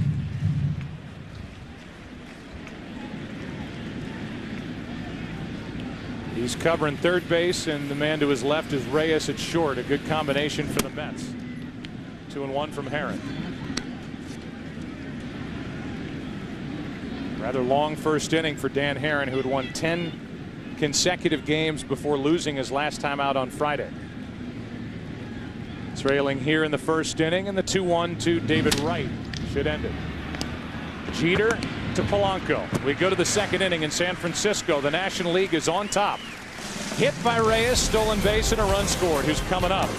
He's covering 3rd base, and the man to his left is Reyes at short. A good combination for the Mets. 2-1 from Herron. Rather long 1st inning for Dan Herron, who had won 10 consecutive games before losing his last time out on Friday. Trailing here in the 1st inning, and the 2-1 to David Wright should end it. Jeter to Polanco. We go to the 2nd inning in San Francisco. The National League is on top. Hit by Reyes, stolen base, and a run scored. Who's coming up?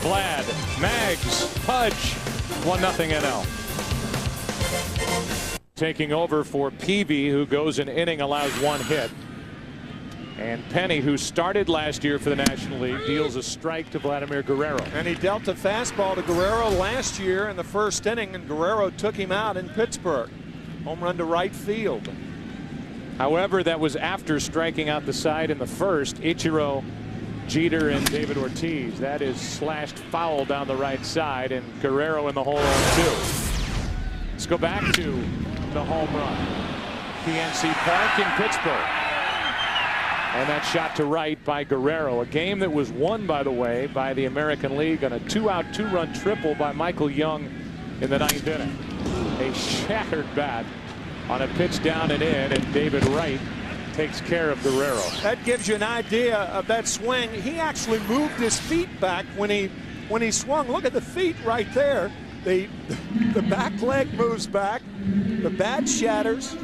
Vlad, Mags, Pudge. 1-0 NL. Taking over for Peavy, who goes an inning, allows 1 hit. And Penny, who started last year for the National League, deals a strike to Vladimir Guerrero. And he dealt a fastball to Guerrero last year in the 1st inning, and Guerrero took him out in Pittsburgh. Home run to right field. However, that was after striking out the side in the 1st. Ichiro, Jeter, and David Ortiz. That is slashed foul down the right side, and Guerrero in the hole on 2. Let's go back to the home run. PNC Park in Pittsburgh. And that shot to right by Guerrero. A game that was won, by the way, by the American League on a 2-out, 2-run triple by Michael Young in the 9th inning. a shattered bat on a pitch down and in, and David Wright takes care of Guerrero. That gives you an idea of that swing. He actually moved his feet back when he swung. Look at the feet right there. The back leg moves back. The bat shatters.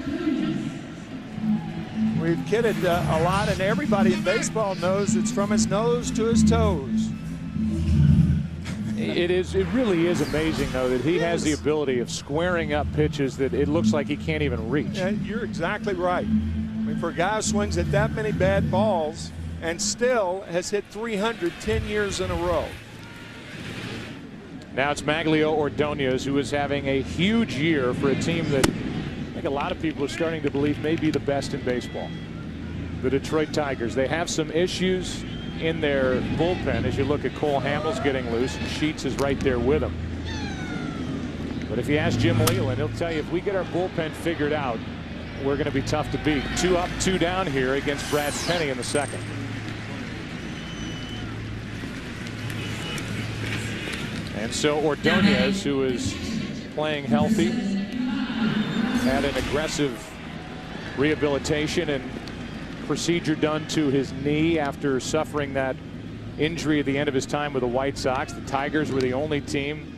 We've kidded a lot, and everybody in baseball knows it's from his nose to his toes. It really is amazing, though, that he has the ability of squaring up pitches that it looks like he can't even reach. Yeah, you're exactly right. I mean, for a guy who swings at that many bad balls and still has hit 300 10 years in a row. Now it's Maglio Ordonez, who is having a huge year for a team that I think a lot of people are starting to believe may be the best in baseball. The Detroit Tigers. They have some issues in their bullpen as you look at Cole Hamels getting loose, and Sheets is right there with him. But if you ask Jim Leyland, he'll tell you if we get our bullpen figured out, we're going to be tough to beat. 2 up, 2 down here against Brad Penny in the second. And so Ordonez, who is playing healthy, had an aggressive rehabilitation and procedure done to his knee after suffering that injury at the end of his time with the White Sox. The Tigers were the only team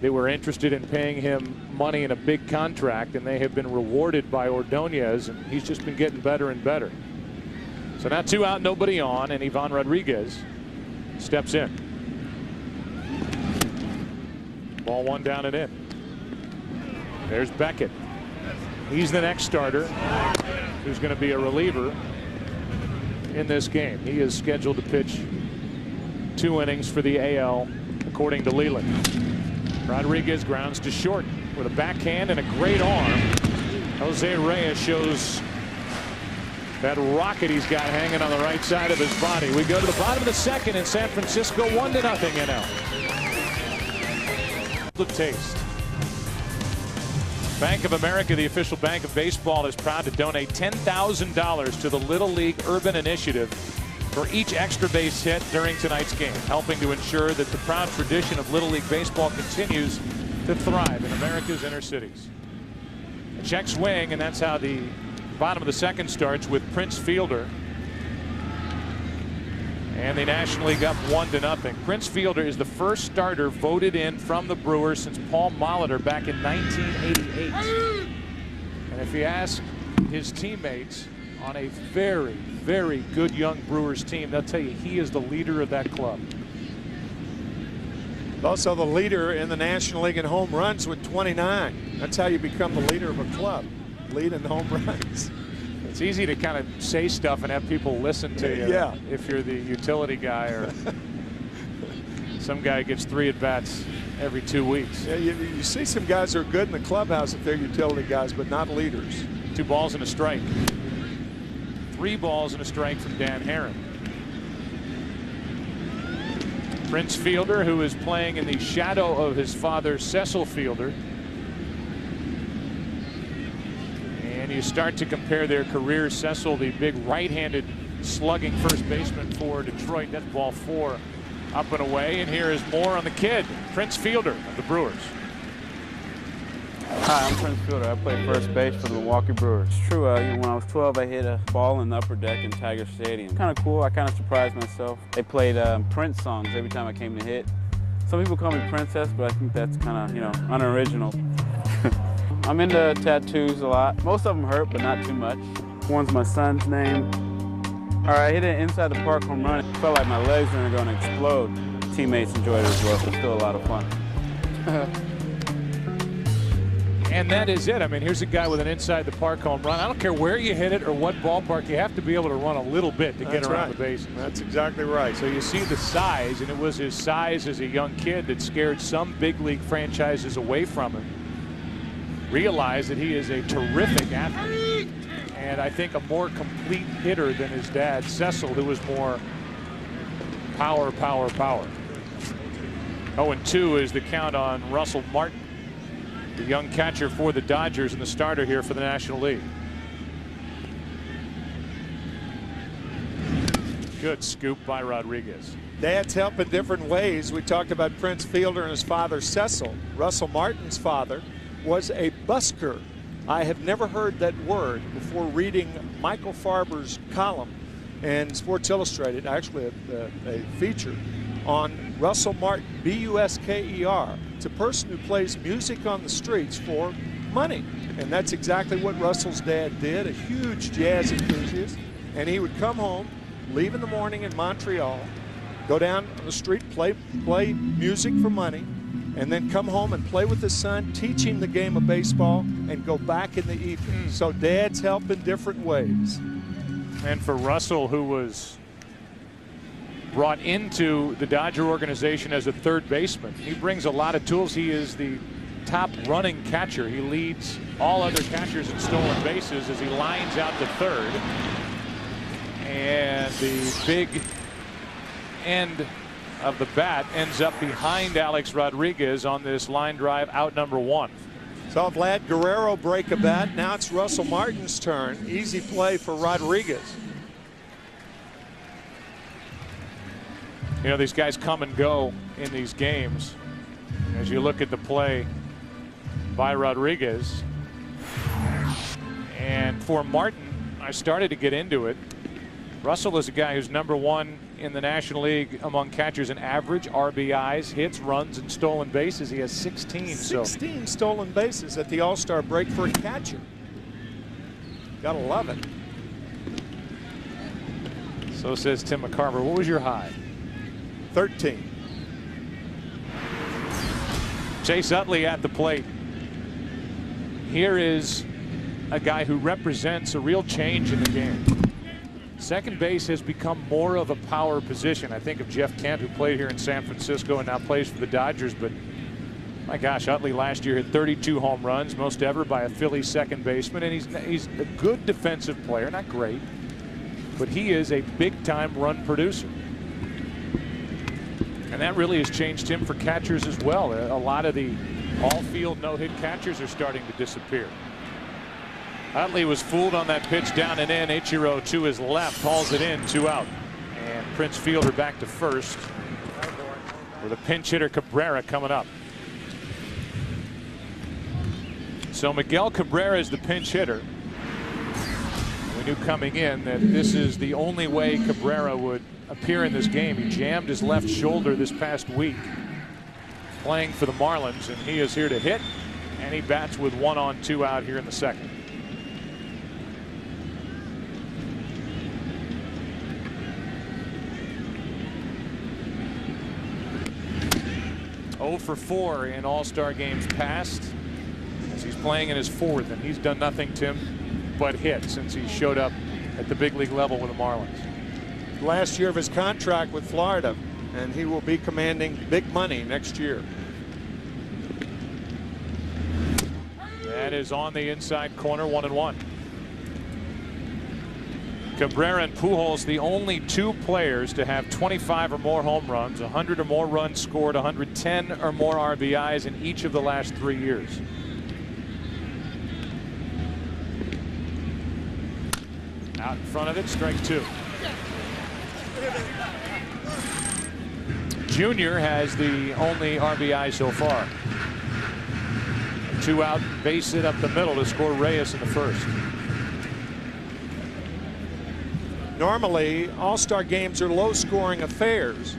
that were interested in paying him money in a big contract, and they have been rewarded by Ordonez, and he's just been getting better and better. So now 2 out, nobody on, and Ivan Rodriguez steps in. Ball 1 down and in. There's Beckett. He's the next starter who's going to be a reliever in this game. He is scheduled to pitch 2 innings for the AL, according to Leland. Rodriguez grounds to short with a backhand and a great arm. Jose Reyes shows that rocket he's got hanging on the right side of his body. We go to the bottom of the second in San Francisco, 1-0 NL. The taste. Bank of America, the official bank of baseball, is proud to donate $10,000 to the Little League Urban Initiative for each extra base hit during tonight's game, helping to ensure that the proud tradition of Little League baseball continues to thrive in America's inner cities. A check swing, and that's how the bottom of the second starts with Prince Fielder. And the National League up 1-0. Prince Fielder is the first starter voted in from the Brewers since Paul Molitor back in 1988. And if you ask his teammates on a very, very good young Brewers team, they'll tell you he is the leader of that club. Also the leader in the National League in home runs with 29. That's how you become the leader of a club. Lead in home runs. It's easy to kind of say stuff and have people listen to you. Yeah. If you're the utility guy or some guy gets 3 at-bats every 2 weeks. Yeah, you see some guys who are good in the clubhouse if they're utility guys, but not leaders. 2 balls and a strike. 3 balls and a strike from Dan Herron. Prince Fielder, who is playing in the shadow of his father, Cecil Fielder. And you start to compare their careers. Cecil, the big right-handed slugging first baseman for Detroit. That's ball 4 up and away. And here is more on the kid, Prince Fielder of the Brewers. Hi, I'm Prince Fielder. I play first base for the Milwaukee Brewers. It's true, when I was 12, I hit a ball in the upper deck in Tiger Stadium. Kind of cool. I kind of surprised myself. They played Prince songs every time I came to hit. Some people call me Princess, but I think that's kind of, unoriginal. I'm into tattoos a lot. Most of them hurt, but not too much. One's my son's name. All right, I hit it inside the park home run. It felt like my legs were going to explode. Teammates enjoyed it as well, so it's still a lot of fun. And that is it. I mean, here's a guy with an inside the park home run. I don't care where you hit it or what ballpark, you have to be able to run a little bit to get around the bases. That's exactly right. So you see the size, and it was his size as a young kid that scared some big league franchises away from him. Realize that he is a terrific athlete, and I think a more complete hitter than his dad, Cecil, who was more power. 0-2 is the count on Russell Martin, the young catcher for the Dodgers and the starter here for the National League. Good scoop by Rodriguez. Dads help in different ways. We talked about Prince Fielder and his father, Cecil. Russell Martin's father was a busker. I have never heard that word before reading Michael Farber's column in Sports Illustrated, actually a feature on Russell Martin, B-U-S-K-E-R. It's a person who plays music on the streets for money. And that's exactly what Russell's dad did, a huge jazz enthusiast. And he would come home, leave in the morning in Montreal, go down on the street, play music for money, and then come home and play with his son, teach him the game of baseball, and go back in the evening. So dads help in different ways. And for Russell, who was brought into the Dodger organization as a third baseman, he brings a lot of tools. He is the top running catcher. He leads all other catchers in stolen bases as he lines out to third. And the big end of the bat ends up behind Alex Rodriguez on this line drive out number 1. Saw Vlad Guerrero break a bat. Now it's Russell Martin's turn. Easy play for Rodriguez. You know, these guys come and go in these games. As you look at the play by Rodriguez. And for Martin, I started to get into it. Russell is a guy who's number 1 in the National League among catchers in average, RBIs, hits, runs, and stolen bases. He has 16. 16 stolen bases at the All-Star break for a catcher. Gotta love it. So says Tim McCarver. What was your high? 13. Chase Utley at the plate. Here is a guy who represents a real change in the game. Second base has become more of a power position. I think of Jeff Kent, who played here in San Francisco and now plays for the Dodgers. But my gosh, Utley last year hit 32 home runs, most ever by a Philly second baseman. And he's a good defensive player, not great, but he is a big-time run producer. And that really has changed him for catchers as well. A lot of the all-field no-hit catchers are starting to disappear. Utley was fooled on that pitch down and in. Ichiro to his left hauls it in, 2 out. And Prince Fielder back to first with a pinch hitter Cabrera coming up. So Miguel Cabrera is the pinch hitter. We knew coming in that this is the only way Cabrera would appear in this game. He jammed his left shoulder this past week playing for the Marlins, and he is here to hit, and he bats with 1 on, 2 out here in the second. For 4 in All-Star games past, as he's playing in his 4th, and he's done nothing, Tim, but hit since he showed up at the big league level with the Marlins. Last year of his contract with Florida, and he will be commanding big money next year. That is on the inside corner, 1-1. Cabrera and Pujols, the only 2 players to have 25 or more home runs, 100 or more runs scored, 110 or more RBIs in each of the last 3 years. Out in front of it, strike 2. Junior has the only RBI so far. A 2 out base hit up the middle to score Reyes in the first. Normally, All-Star games are low-scoring affairs.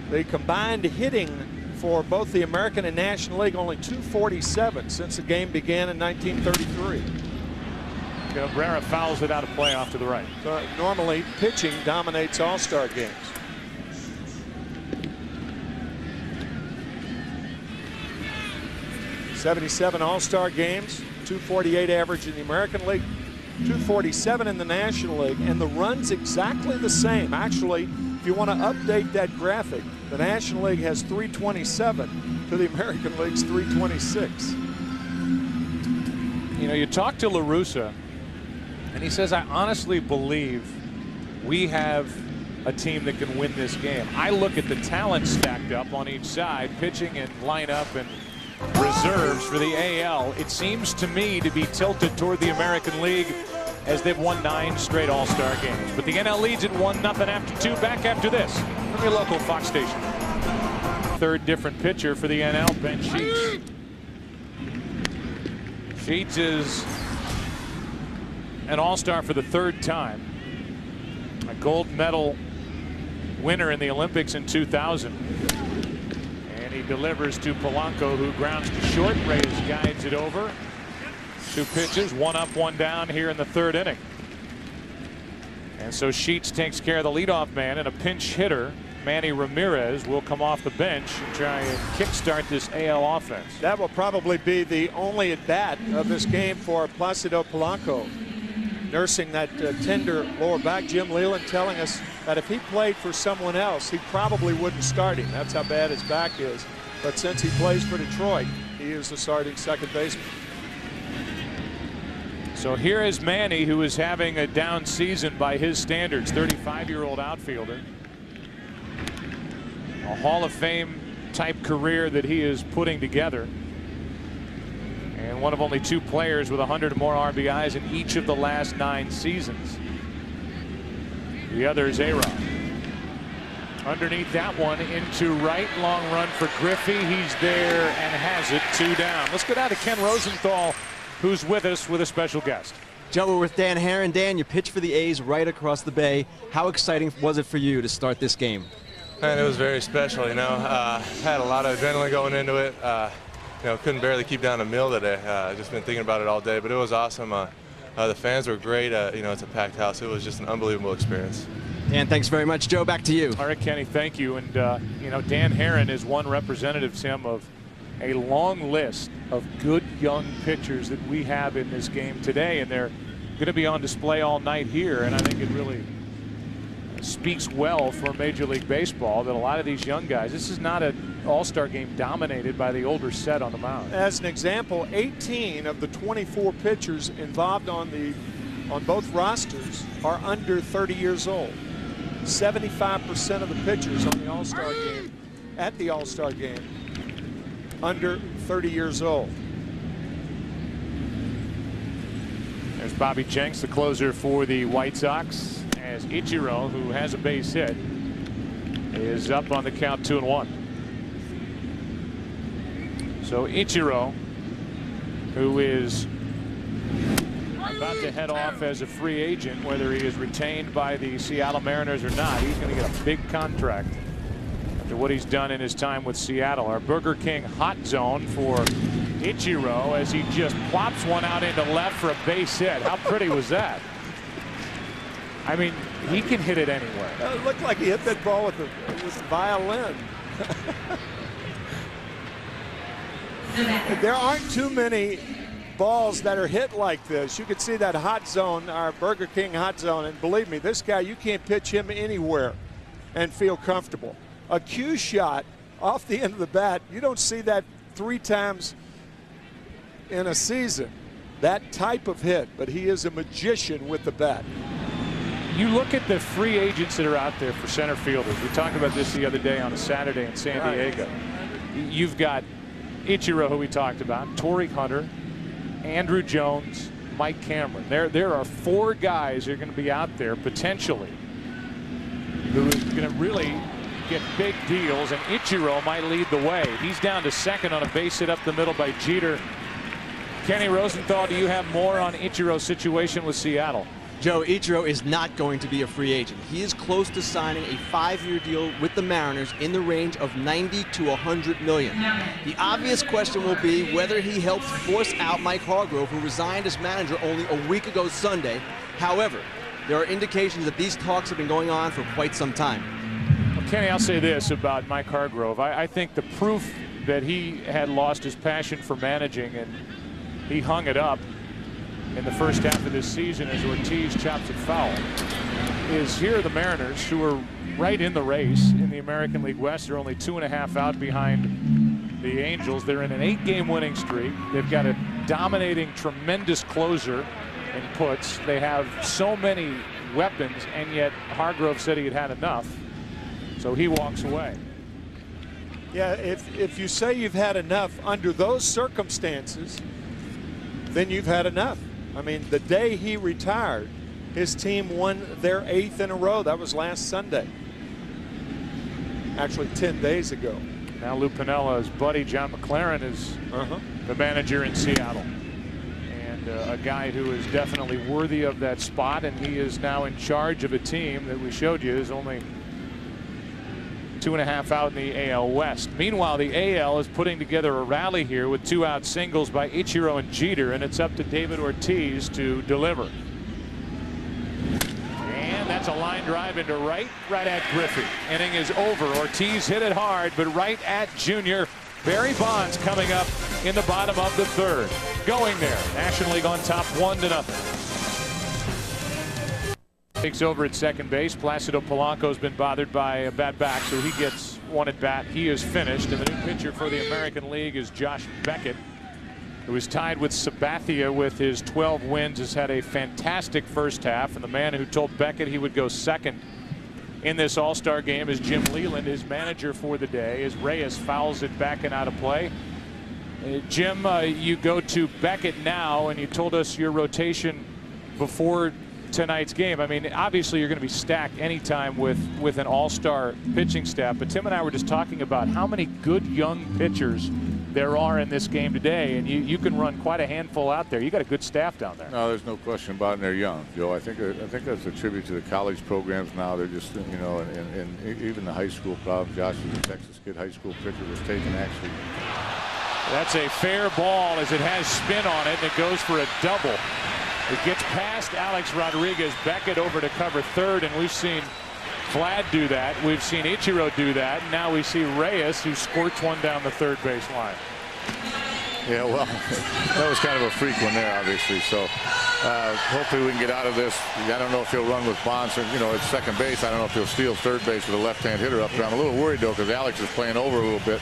The combined hitting for both the American and National League only 247 since the game began in 1933. Cabrera fouls it out of play off to the right. So normally, pitching dominates All-Star games. '77 All-Star games, 248 average in the American League, 247 in the National League, and the runs exactly the same. Actually, if you want to update that graphic, the National League has 327 to the American League's 326. You know, you talk to La Russa, and he says, I honestly believe we have a team that can win this game. I look at the talent stacked up on each side, pitching and lineup and reserves for the AL. It seems to me to be tilted toward the American League as they've won 9 straight All-Star games. But the NL leads at 1-0 after 2. Back after this from your local Fox station. Third different pitcher for the NL, Ben Sheets. Sheets is an all-star for the 3rd time. A gold medal winner in the Olympics in 2000. And he delivers to Polanco, who grounds to short. Reyes guides it over. 2 pitches, 1 up, 1 down here in the 3rd inning. And so Sheets takes care of the leadoff man, and a pinch hitter, Manny Ramirez, will come off the bench and try and kickstart this AL offense. That will probably be the only at bat of this game for Placido Polanco. Nursing that tender lower back. Jim Leland telling us that if he played for someone else, he probably wouldn't start him. That's how bad his back is. But since he plays for Detroit, he is the starting second baseman. So here is Manny, who is having a down season by his standards. 35-year-old outfielder. A Hall of Fame type career that he is putting together. And one of only 2 players with 100 or more RBIs in each of the last 9 seasons. The other is A-Rod. Underneath that one, into right, long run for Griffey. He's there and has it, 2 down. Let's go down to Ken Rosenthal, who's with us with a special guest. Joe, we're with Dan Herron. Dan, you pitched for the A's right across the bay. How exciting was it for you to start this game? Man, it was very special, you know. Had a lot of adrenaline going into it. You know, couldn't barely keep down a meal today. Just been thinking about it all day, but it was awesome. The fans were great. You know, it's a packed house. It was just an unbelievable experience. Dan, thanks very much. Joe, back to you. All right, Kenny, thank you. And, you know, Dan Herron is one representative, Tim, of a long list of good young pitchers that we have in this game today, and they're going to be on display all night here. And I think it really speaks well for Major League Baseball that a lot of these young guys, this is not an all-star game dominated by the older set on the mound. As an example, 18 of the 24 pitchers involved on both rosters are under 30 years old. 75% of the pitchers on the All-Star game, at the All-Star game, under 30 years old. There's Bobby Jenks, the closer for the White Sox, as Ichiro, who has a base hit, is up on the count 2-1. So Ichiro, who is about to head off as a free agent, whether he is retained by the Seattle Mariners or not, he's going to get a big contract after what he's done in his time with Seattle. Our Burger King hot zone for Ichiro as he just plops one out into left for a base hit. How pretty was that? I mean, he can hit it anywhere. It looked like he hit that ball with a violin. There aren't too many balls that are hit like this. You could see that hot zone, our Burger King hot zone, and believe me, this guy, you can't pitch him anywhere and feel comfortable. A cue shot off the end of the bat, you don't see that 3 times in a season, that type of hit, but he is a magician with the bat. You look at the free agents that are out there for center fielders. We talked about this the other day on a Saturday in San Diego. You've got Ichiro, who we talked about, Torrey Hunter, Andrew Jones, Mike Cameron. There are 4 guys who are going to be out there potentially who is going to really get big deals, and Ichiro might lead the way. He's down to second on a base hit up the middle by Jeter. Kenny Rosenthal, do you have more on Ichiro's situation with Seattle? Joe, Ichiro is not going to be a free agent. He is close to signing a 5-year deal with the Mariners in the range of $90 to $100 million. The obvious question will be whether he helps force out Mike Hargrove, who resigned as manager only a week ago Sunday. However, there are indications that these talks have been going on for quite some time. Well, Kenny, I'll say this about Mike Hargrove. I think the proof that he had lost his passion for managing and he hung it up in the first half of this season as Ortiz chops it foul is here are the Mariners, who are right in the race in the American League West. They're only 2.5 out behind the Angels. They're in an 8-game winning streak. They've got a dominating, tremendous closer in Puts. They have so many weapons, and yet Hargrove said he had had enough, so he walks away. Yeah, if you say you've had enough under those circumstances, then you've had enough. I mean, the day he retired, his team won their 8th in a row. That was last Sunday. Actually, 10 days ago. Now Lou Pinella's buddy John McLaren is the manager in Seattle. and a guy who is definitely worthy of that spot, and he is now in charge of a team that we showed you is only 2.5 out in the AL West. Meanwhile, the AL is putting together a rally here with 2-out singles by Ichiro and Jeter, and it's up to David Ortiz to deliver. And that's a line drive into right at Griffey. Inning is over. Ortiz hit it hard, but right at Junior. Barry Bonds coming up in the bottom of the third. Going there. National League on top 1-0. Takes over at second base. Placido Polanco's been bothered by a bad back, so he gets one at bat. He is finished, and the new pitcher for the American League is Josh Beckett, who is tied with Sabathia with his 12 wins, has had a fantastic first half, and the man who told Beckett he would go second in this All-Star game is Jim Leland, his manager for the day, as Reyes fouls it back and out of play. Jim, you go to Beckett now, and you told us your rotation before tonight's game. I mean, obviously you're going to be stacked anytime with an all-star pitching staff, but Tim and I were just talking about how many good young pitchers there are in this game today, and you can run quite a handful out there. You got a good staff down there. No, there's no question about it, and they're young, Joe. I think that's a tribute to the college programs now. They're just, you know, and even the high school problem. Josh is a Texas kid, high school pitcher, was taken actually. That's a fair ball as it has spin on it, and it goes for a double. It gets past Alex Rodriguez. Beckett over to cover third, and we've seen Vlad do that. We've seen Ichiro do that. And now we see Reyes, who squirts one down the third base line. Yeah, well, that was kind of a freak one there, obviously. So hopefully we can get out of this. I don't know if he'll run with Bonds, you know, at second base. I don't know if he'll steal third base with a left-hand hitter up there. I'm a little worried, though, because Alex is playing over a little bit.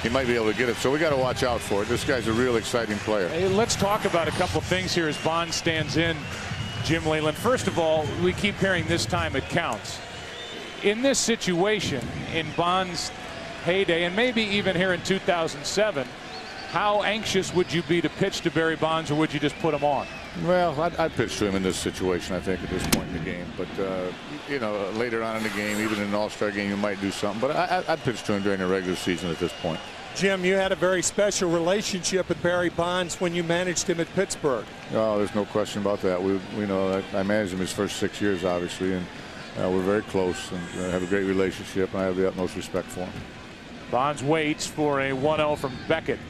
He might be able to get it, so we got to watch out for it. This guy's a real exciting player. Hey, let's talk about a couple things here as Bonds stands in, Jim Leyland. First of all, we keep hearing this time it counts. In this situation, in Bonds' heyday, and maybe even here in 2007, how anxious would you be to pitch to Barry Bonds, or would you just put him on? Well, I'd pitch to him in this situation, I think, at this point in the game. But, you know, later on in the game, even in an all-star game, you might do something. But I'd pitch to him during the regular season at this point. Jim, you had a very special relationship with Barry Bonds when you managed him at Pittsburgh. Oh, there's no question about that. We know I managed him his first 6 years, obviously, and we're very close and have a great relationship, and I have the utmost respect for him. Bonds waits for a 1-0 from Beckett,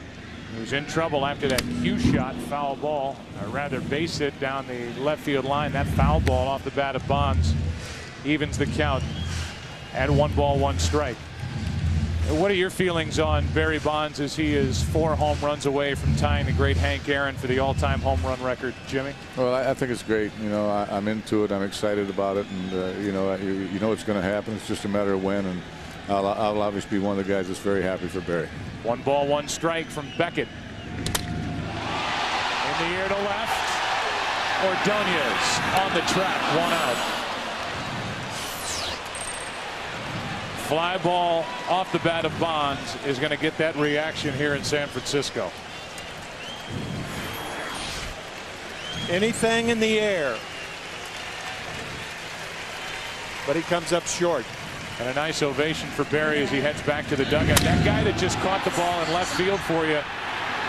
who's in trouble after that cue shot foul ball, or rather base hit down the left field line. That foul ball off the bat of Bonds evens the count at 1 ball, 1 strike. What are your feelings on Barry Bonds as he is 4 home runs away from tying the great Hank Aaron for the all-time home run record, Jimmy? Well, I think it's great. You know, I'm into it. I'm excited about it, and you know it's going to happen. It's just a matter of when, and I'll obviously be one of the guys that's very happy for Barry. 1 ball, 1 strike from Beckett. In the air to left. Ordonez on the track, 1 out. Fly ball off the bat of Bonds is going to get that reaction here in San Francisco. Anything in the air. But he comes up short. And a nice ovation for Barry as he heads back to the dugout. That guy that just caught the ball in left field for you,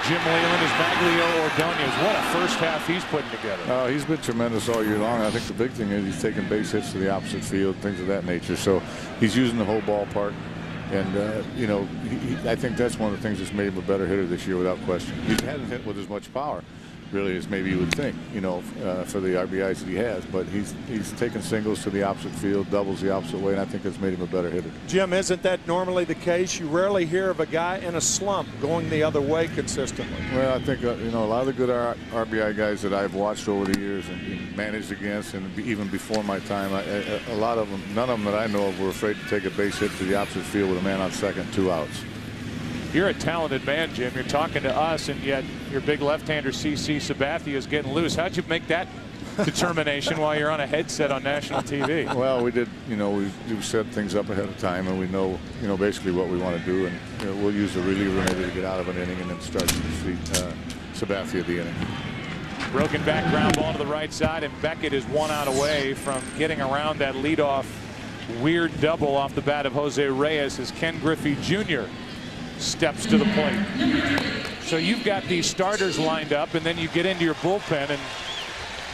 Jim Leyland, is Maglio Ordonez. What a first half he's putting together. Oh, he's been tremendous all year long. I think the big thing is he's taking base hits to the opposite field, things of that nature. So he's using the whole ballpark. And, you know, I think that's one of the things that's made him a better hitter this year without question. He hasn't hit with as much power, really, as maybe you would think, you know, for the RBIs that he has. But he's taken singles to the opposite field, doubles the opposite way, and I think that's made him a better hitter. Jim, isn't that normally the case? You rarely hear of a guy in a slump going the other way consistently. Well, I think, you know, a lot of the good RBI guys that I've watched over the years and managed against, and even before my time, a lot of them, none of them that I know of were afraid to take a base hit to the opposite field with a man on second, 2 outs. You're a talented man, Jim. You're talking to us, and yet your big left-hander CC Sabathia is getting loose. How'd you make that determination while you're on a headset on national TV? Well, we did, you know, we set things up ahead of time, and we know, you know, basically what we want to do, and you know, we'll use the reliever maybe to get out of an inning and then start to defeat Sabathia the inning. Broken back ground ball to the right side, and Beckett is 1 out away from getting around that leadoff weird double off the bat of Jose Reyes as Ken Griffey Jr. steps to the plate. So you've got these starters lined up, and then you get into your bullpen, and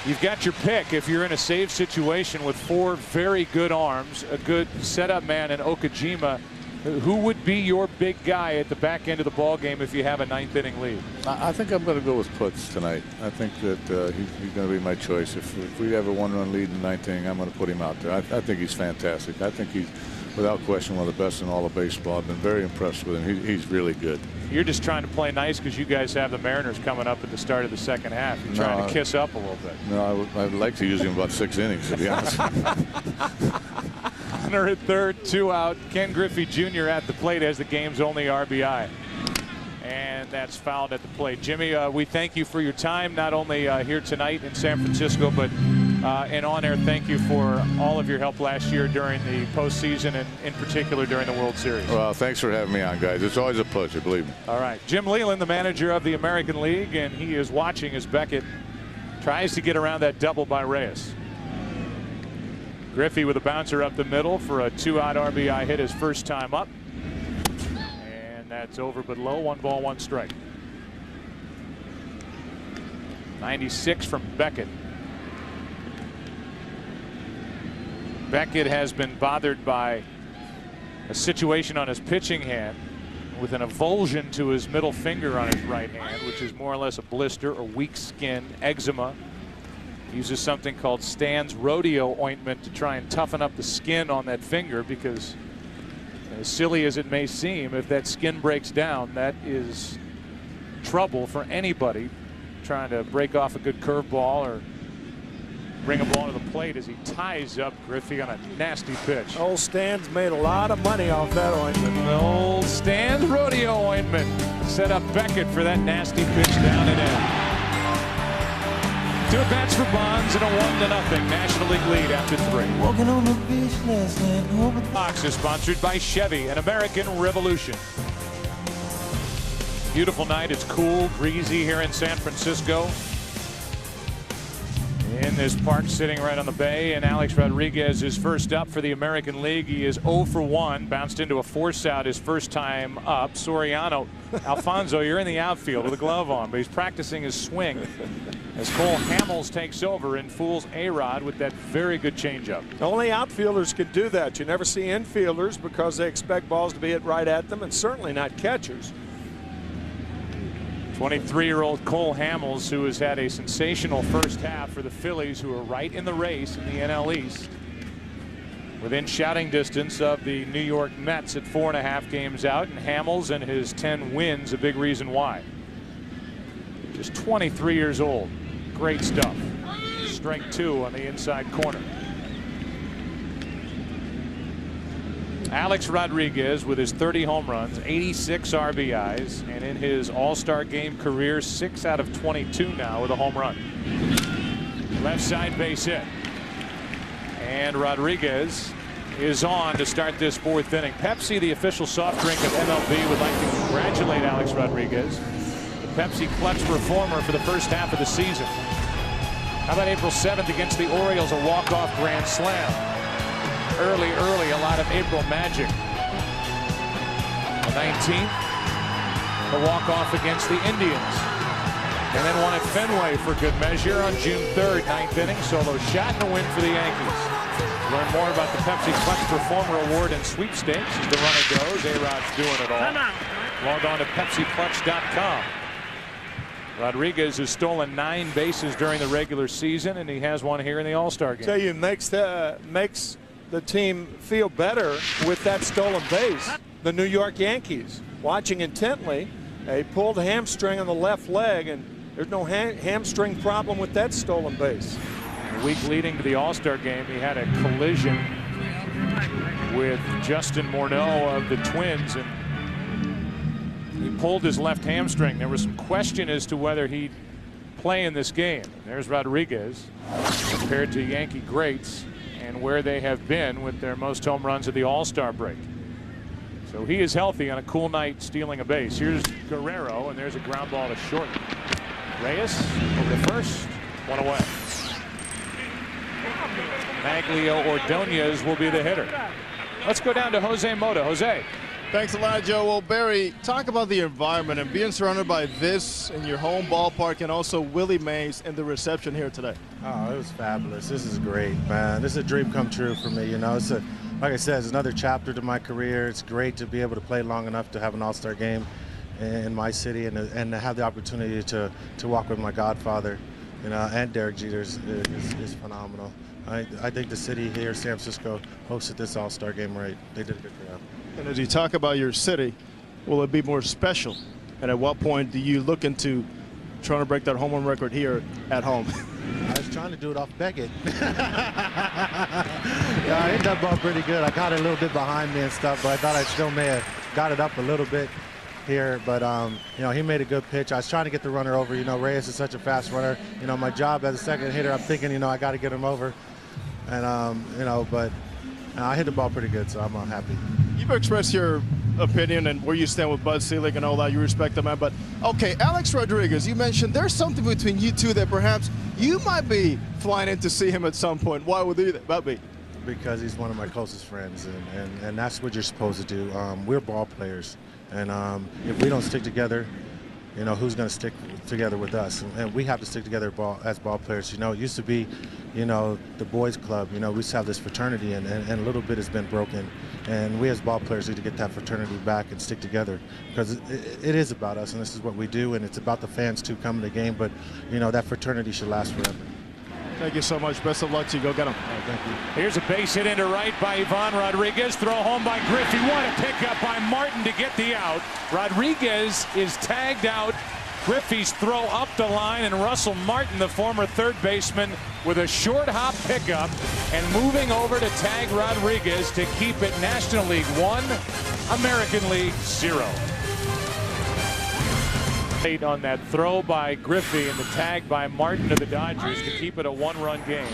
you've got your pick. If you're in a save situation with 4 very good arms, a good setup man in Okajima, who would be your big guy at the back end of the ball game if you have a 9th inning lead? I think I'm going to go with Putz tonight. I think that he's going to be my choice. If we have a 1-run lead in the 9th inning, I'm going to put him out there. I think he's fantastic. I think he's, without question, one of the best in all of baseball. I've been very impressed with him. He's really good. You're just trying to play nice because you guys have the Mariners coming up at the start of the second half. You're trying to kiss up a little bit. No, I'd like to use him about 6 innings, to be honest. Runner at third, 2 out. Ken Griffey Jr. at the plate as the game's only RBI. And that's fouled at the plate. Jimmy, we thank you for your time, not only here tonight in San Francisco, but and on air, thank you for all of your help last year during the postseason and in particular during the World Series. Well, thanks for having me on, guys. It's always a pleasure, believe me. All right. Jim Leyland, the manager of the American League, and he is watching as Beckett tries to get around that double by Reyes. Griffey with a bouncer up the middle for a 2-out RBI hit his first time up. And that's over but low. 1 ball, 1 strike. 96 from Beckett. Beckett has been bothered by a situation on his pitching hand with an avulsion to his middle finger on his right hand, which is more or less a blister or weak skin, eczema. Uses something called Stan's rodeo ointment to try and toughen up the skin on that finger, because as silly as it may seem, if that skin breaks down, that is trouble for anybody trying to break off a good curveball or bring a ball to the plate as he ties up Griffey on a nasty pitch. Old Stan's made a lot of money off that ointment. Old Stan's rodeo ointment set up Beckett for that nasty pitch down and in. 2 at-bats for Bonds and a 1-0 National League lead after 3. Walking on the beach last night. Fox is sponsored by Chevy and American Revolution. Beautiful night. It's cool, breezy here in San Francisco. In this park sitting right on the bay, and Alex Rodriguez is first up for the American League. He is 0 for 1, bounced into a force out his first time up. Soriano, Alfonso, you're in the outfield with a glove on, but he's practicing his swing as Cole Hamels takes over and fools A-Rod with that very good changeup. Only outfielders could do that. You never see infielders because they expect balls to be hit right at them, and certainly not catchers. 23-year-old Cole Hamels, who has had a sensational first half for the Phillies, who are right in the race in the NL East, within shouting distance of the New York Mets at 4.5 games out, and Hamels and his 10 wins a big reason why. Just 23 years old. Great stuff. Strike 2 on the inside corner. Alex Rodriguez with his 30 home runs, 86 RBIs, and in his All-Star game career, 6 out of 22 now with a home run. Left side base hit. And Rodriguez is on to start this 4th inning. Pepsi, the official soft drink of MLB, would like to congratulate Alex Rodriguez, the Pepsi clutch performer for the first half of the season. How about April 7th against the Orioles, a walk-off grand slam? Early, a lot of April magic. The 19th, the walk-off against the Indians. And then one at Fenway for good measure on June 3rd, 9th inning. Solo shot and a win for the Yankees. Learn more about the Pepsi Clutch Performer Award and sweepstakes as the runner goes. A-Rod's doing it all. Log on to PepsiClutch.com. Rodriguez has stolen 9 bases during the regular season, and he has one here in the All-Star game. Tell you, makes the team feel better with that stolen base. The New York Yankees, watching intently, a pulled hamstring on the left leg, and there's no hamstring problem with that stolen base. The week leading to the All-Star game, he had a collision with Justin Morneau of the Twins, and he pulled his left hamstring. There was some question as to whether he'd play in this game. And there's Rodriguez compared to Yankee greats and where they have been with their most home runs at the All-Star break. So he is healthy on a cool night, stealing a base. Here's Guerrero, and there's a ground ball to short. Reyes over to first, 1 away. Maglio Ordonez will be the hitter. Let's go down to Jose Mota. Jose. Thanks a lot, Joe. Well, Barry, talk about the environment and being surrounded by this in your home ballpark, and also Willie Mays and the reception here today. Oh, it was fabulous. This is great, man. This is a dream come true for me. You know, like I said, it's another chapter to my career. It's great to be able to play long enough to have an all-star game in my city, and to have the opportunity to walk with my godfather, you know, and Derek Jeter is phenomenal. I think the city here, San Francisco, hosted this all-star game right. They did a good job. And as you talk about your city, will it be more special? And at what point do you look into trying to break that home run record here at home? I was trying to do it off Beckett. Yeah, I hit that ball pretty good. I got it a little bit behind me and stuff, but I thought I still may have got it up a little bit here. But, you know, he made a good pitch. I was trying to get the runner over. You know, Reyes is such a fast runner. You know, my job as a second hitter, I'm thinking, you know, I got to get him over. And, you know, but I hit the ball pretty good, so I'm happy. You've expressed your opinion and where you stand with Bud Selig and all that. You respect the man. But, okay, Alex Rodriguez, you mentioned there's something between you two that perhaps you might be flying in to see him at some point. Why would that be? Because he's one of my closest friends, and that's what you're supposed to do. We're ball players, and if we don't stick together, you know, who's going to stick together with us? And we have to stick together as ball players. You know, it used to be, you know, the boys club. You know, we used to have this fraternity, and a little bit has been broken. And we as ball players need to get that fraternity back and stick together, because it is about us, and this is what we do, and it's about the fans too coming to the game. But, you know, that fraternity should last forever. Thank you so much. Best of luck to you. Go get him. Thank you. Here's a base hit into right by Ivan Rodriguez. Throw home by Griffey. What a pickup by Martin to get the out. Rodriguez is tagged out. Griffey's throw up the line, and Russell Martin, the former third baseman, with a short hop pickup and moving over to tag Rodriguez to keep it National League 1, American League 0. On that throw by Griffey and the tag by Martin to the Dodgers to keep it a one-run game.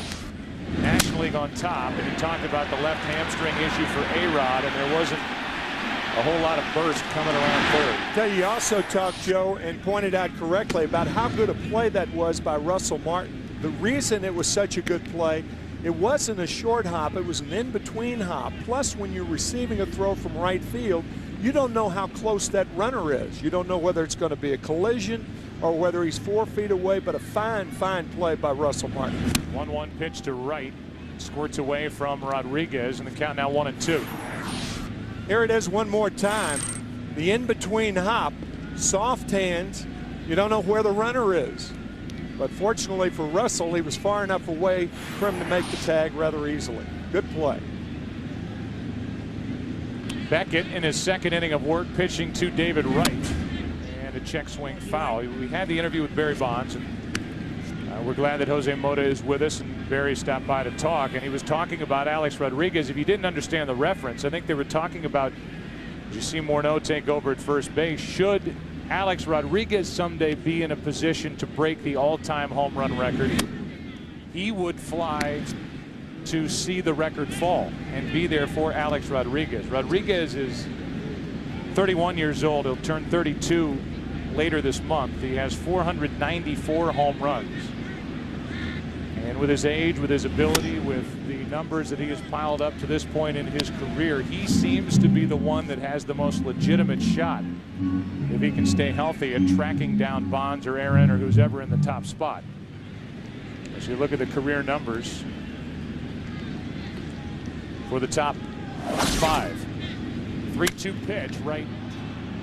National League on top, and he talked about the left hamstring issue for A-Rod, and there wasn't a whole lot of burst coming around third. Tell you, also talked, Joe, and pointed out correctly about how good a play that was by Russell Martin. The reason it was such a good play, it wasn't a short hop, it was an in-between hop. Plus, when you're receiving a throw from right field, you don't know how close that runner is. You don't know whether it's going to be a collision or whether he's 4 feet away, but a fine, fine play by Russell Martin. 1-1 pitch to right, squirts away from Rodriguez, and the count now 1-2. Here it is one more time. The in-between hop, soft hands. You don't know where the runner is. But fortunately for Russell, he was far enough away for him to make the tag rather easily. Good play. Beckett in his second inning of work pitching to David Wright. And a check swing foul. We had the interview with Barry Bonds, and we're glad that Jose Mota is with us, and Barry stopped by to talk, and he was talking about Alex Rodriguez. If you didn't understand the reference, I think they were talking about, did you see Morneau take over at first base? Should Alex Rodriguez someday be in a position to break the all-time home run record, he would fly to see the record fall and be there for Alex Rodriguez. Rodriguez is 31 years old. He'll turn 32 later this month. He has 494 home runs. And with his age, with his ability, with the numbers that he has piled up to this point in his career, he seems to be the one that has the most legitimate shot, if he can stay healthy, at tracking down Bonds or Aaron or who's ever in the top spot. As you look at the career numbers for the top 5. 3-2 pitch, right,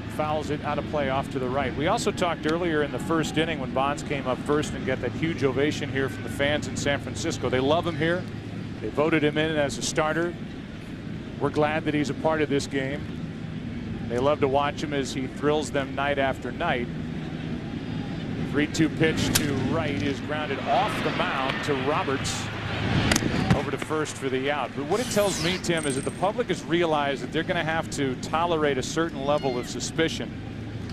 fouls it out of play off to the right. We also talked earlier in the first inning when Bonds came up first and got that huge ovation here from the fans in San Francisco. They love him here. They voted him in as a starter. We're glad that he's a part of this game. They love to watch him as he thrills them night after night. 3-2 pitch to right is grounded off the mound to Roberts. Over to first for the out. But what it tells me, Tim, is that the public has realized that they're going to have to tolerate a certain level of suspicion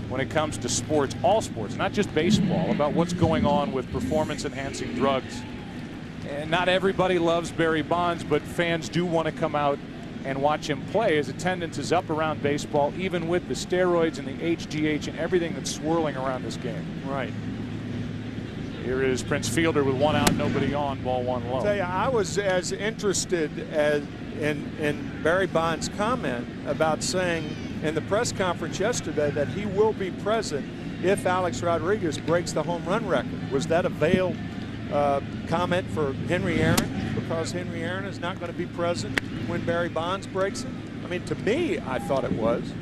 when it comes to sports, all sports, not just baseball, about what's going on with performance-enhancing drugs. And not everybody loves Barry Bonds, but fans do want to come out and watch him play, as attendance is up around baseball, even with the steroids and the HGH and everything that's swirling around this game. Right. Here is Prince Fielder with 1 out, nobody on, ball 1 low. I tell you, I was as interested as in Barry Bonds' comment about saying in the press conference yesterday that he will be present if Alex Rodriguez breaks the home run record. Was that a veiled comment for Henry Aaron, because Henry Aaron is not going to be present when Barry Bonds breaks it? I mean, to me, I thought it was.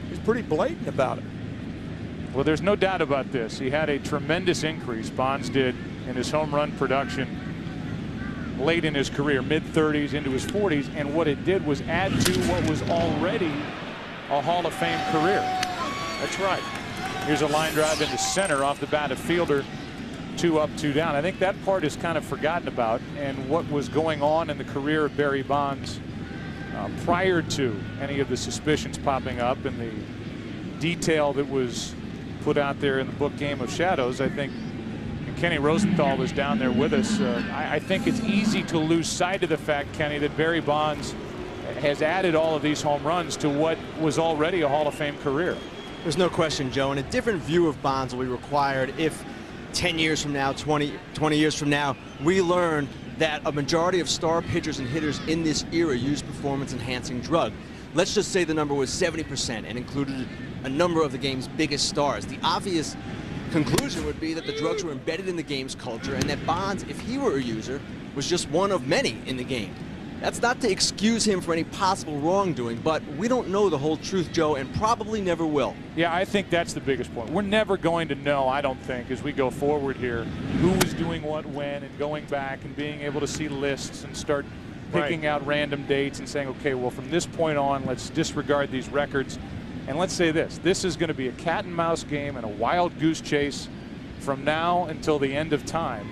He's pretty blatant about it. Well, there's no doubt about this. He had a tremendous increase, Bonds did, in his home run production late in his career, mid-30s into his 40s, and what it did was add to what was already a Hall of Fame career. That's right. Here's a line drive into center off the bat of fielder. 2 up, 2 down. I think that part is kind of forgotten about, and what was going on in the career of Barry Bonds prior to any of the suspicions popping up and the detail that was put out there in the book Game of Shadows. I think, and Kenny Rosenthal is down there with us, I think it's easy to lose sight of the fact, Kenny, that Barry Bonds has added all of these home runs to what was already a Hall of Fame career. There's no question, Joe, and a different view of Bonds will be required if 10 years from now, 20 years from now, we learn that a majority of star pitchers and hitters in this era use performance-enhancing drug. Let's just say the number was 70% and included a number of the game's biggest stars. The obvious conclusion would be that the drugs were embedded in the game's culture and that Bonds, if he were a user, was just one of many in the game. That's not to excuse him for any possible wrongdoing, but we don't know the whole truth, Joe, and probably never will. Yeah, I think that's the biggest point. We're never going to know, I don't think, as we go forward here, who was doing what when, and going back and being able to see lists and start picking out random dates and saying, okay, well, from this point on, let's disregard these records. And let's say this is going to be a cat and mouse game and a wild goose chase from now until the end of time,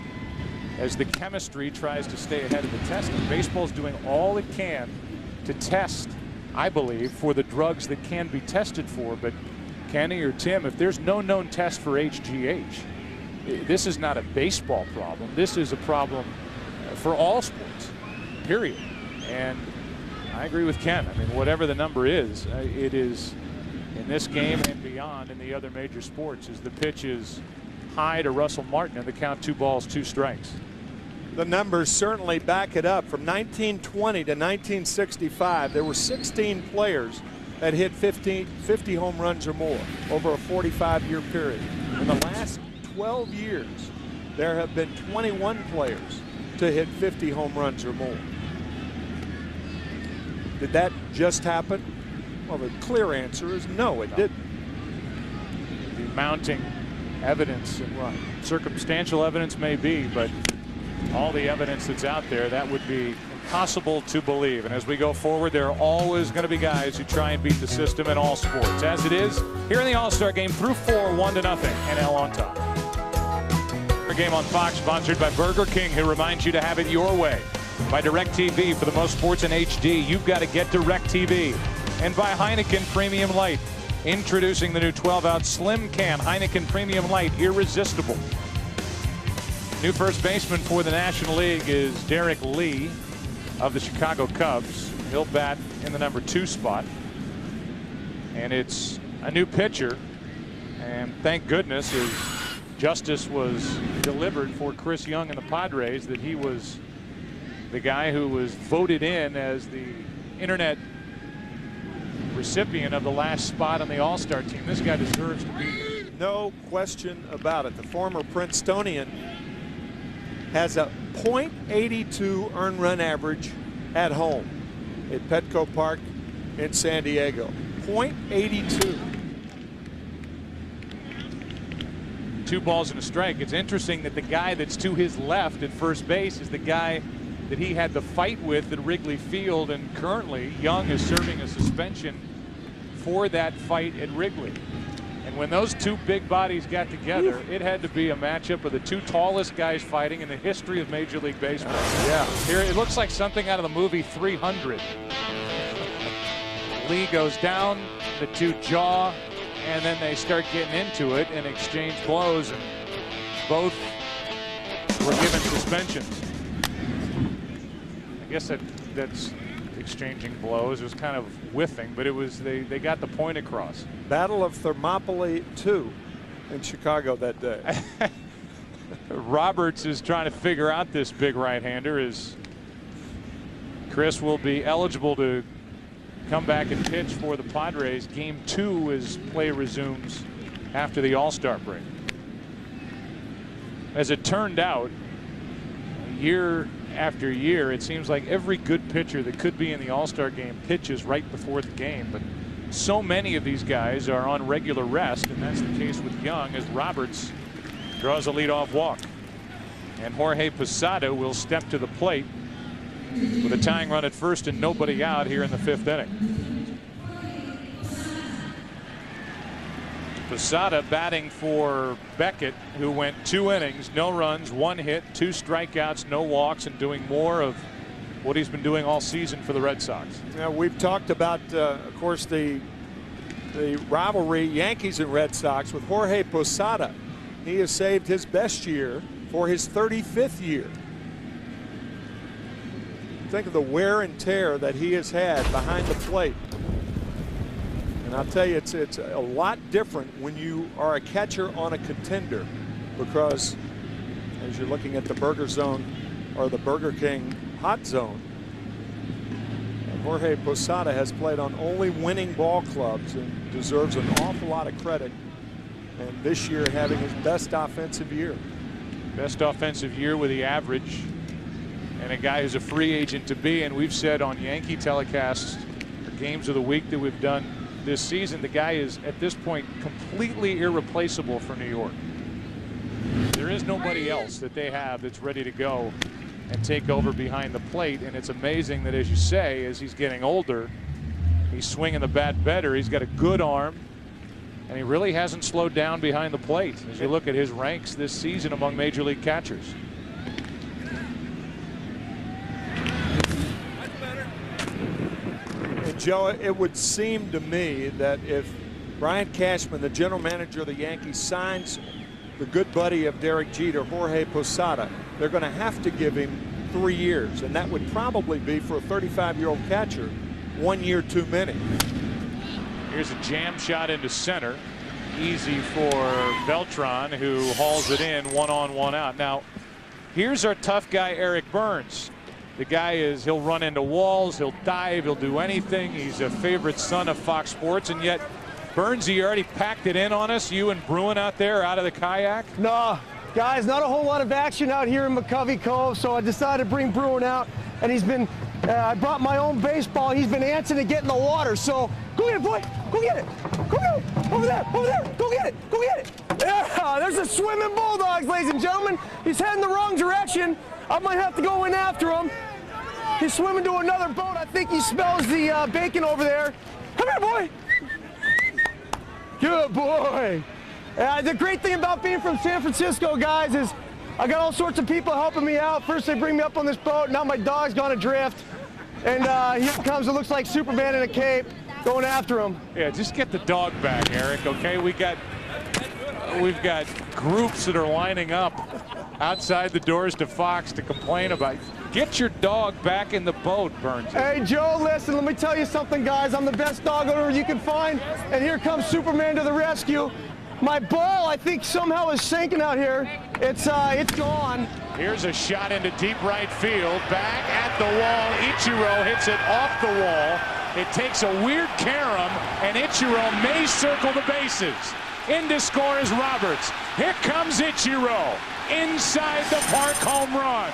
as the chemistry tries to stay ahead of the testing. Baseball's doing all it can to test, I believe, for the drugs that can be tested for. But Kenny or Tim, if there's no known test for HGH, this is not a baseball problem. This is a problem for all sports, period. And I agree with Ken. I mean, whatever the number is, it is in this game and beyond in the other major sports, as the pitch is high to Russell Martin and the count 2 balls, 2 strikes. The numbers certainly back it up. From 1920 to 1965, there were 16 players that hit 50 home runs or more over a 45-year period. In the last 12 years, there have been 21 players to hit 50 home runs or more. Did that just happen? Well, the clear answer is no, it didn't. The mounting evidence, well, circumstantial evidence may be, but all the evidence that's out there, that would be impossible to believe. And as we go forward, there are always going to be guys who try and beat the system in all sports. As it is here in the All-Star game, through 4, 1-0, NL on top. Our game on Fox, sponsored by Burger King, who reminds you to have it your way. By DirecTV, for the most sports in HD, you've got to get DirecTV. And by Heineken Premium Light, introducing the new 12-ounce slim can Heineken Premium Light, irresistible. New first baseman for the National League is Derek Lee of the Chicago Cubs. He'll bat in the number 2 spot. And it's a new pitcher. And thank goodness, as justice was delivered for Chris Young and the Padres, that he was the guy who was voted in as the internet recipient of the last spot on the All-Star team. This guy deserves to be here. No question about it. The former Princetonian has a .82 earned run average at home at Petco Park in San Diego. .82. 2 balls and a strike. It's interesting that the guy that's to his left at first base is the guy that he had the fight with at Wrigley Field, and currently Young is serving a suspension for that fight at Wrigley. And when those 2 big bodies got together, it had to be a matchup of the 2 tallest guys fighting in the history of Major League Baseball. Yeah. Here it looks like something out of the movie 300. Lee goes down, the 2 jaw, and then they start getting into it and exchange blows, and both were given suspensions. I guess that's exchanging blows. It was kind of whiffing, but it was they got the point across. Battle of Thermopylae 2 in Chicago that day. Roberts is trying to figure out this big right-hander, as Chris will be eligible to come back and pitch for the Padres. Game 2 as play resumes after the All-Star break. As it turned out, year after year, it seems like every good pitcher that could be in the All-Star game pitches right before the game. But so many of these guys are on regular rest, and that's the case with Young as Roberts draws a leadoff walk. And Jorge Posada will step to the plate with a tying run at first and nobody out here in the 5th inning. Posada batting for Beckett, who went 2 innings, no runs, 1 hit, 2 strikeouts, no walks, and doing more of what he's been doing all season for the Red Sox. Now, we've talked about, of course, the rivalry Yankees and Red Sox with Jorge Posada. He has saved his best year for his 35th year. Think of the wear and tear that he has had behind the plate. And I'll tell you, it's a lot different when you are a catcher on a contender, because as you're looking at the Burger Zone or the Burger King hot zone, Jorge Posada has played on only winning ball clubs and deserves an awful lot of credit. And this year having his best offensive year. Best offensive year with the average, and a guy who's a free agent to be. And we've said on Yankee telecasts, the games of the week that we've done this season, the guy is at this point completely irreplaceable for New York. There is nobody else that they have that's ready to go and take over behind the plate. And it's amazing that, as you say, as he's getting older, he's swinging the bat better. He's got a good arm, and he really hasn't slowed down behind the plate as you look at his ranks this season among major league catchers. And Joe, it would seem to me that if Brian Cashman, the general manager of the Yankees, signs the good buddy of Derek Jeter, Jorge Posada, they're going to have to give him 3 years, and that would probably be, for a 35-year-old catcher, 1 year too many. Here's a jam shot into center. Easy for Beltran, who hauls it in, 1 on 1 out. Now, here's our tough guy, Eric Burns. The guy he'll run into walls, he'll dive, he'll do anything. He's a favorite son of Fox Sports, and yet, Burns, you already packed it in on us. You and Bruin out there out of the kayak? No, guys, not a whole lot of action out here in McCovey Cove, so I decided to bring Bruin out, and he's been, I brought my own baseball. He's been antsing to get in the water, so go get it, boy. Go get it. Go get it. Over there. Over there. Go get it. Go get it. Yeah, there's a swimming bulldogs, ladies and gentlemen. He's heading the wrong direction. I might have to go in after him. He's swimming to another boat. I think he smells the bacon over there. Come here, boy. Good boy. The great thing about being from San Francisco, guys, is I got all sorts of people helping me out. First, they bring me up on this boat. Now my dog's gone adrift. And here comes, it looks like Superman in a cape, going after him. Yeah, just get the dog back, Eric, okay? We've got groups that are lining up outside the doors to Fox to complain about. Get your dog back in the boat, Burns. Hey, Joe, listen, let me tell you something, guys. I'm the best dog owner you can find, and here comes Superman to the rescue. My ball, I think, somehow is sinking out here. It's gone. Here's a shot into deep right field. Back at the wall. Ichiro hits it off the wall. It takes a weird carom, and Ichiro may circle the bases. In to score is Roberts. Here comes Ichiro. Inside the park home run.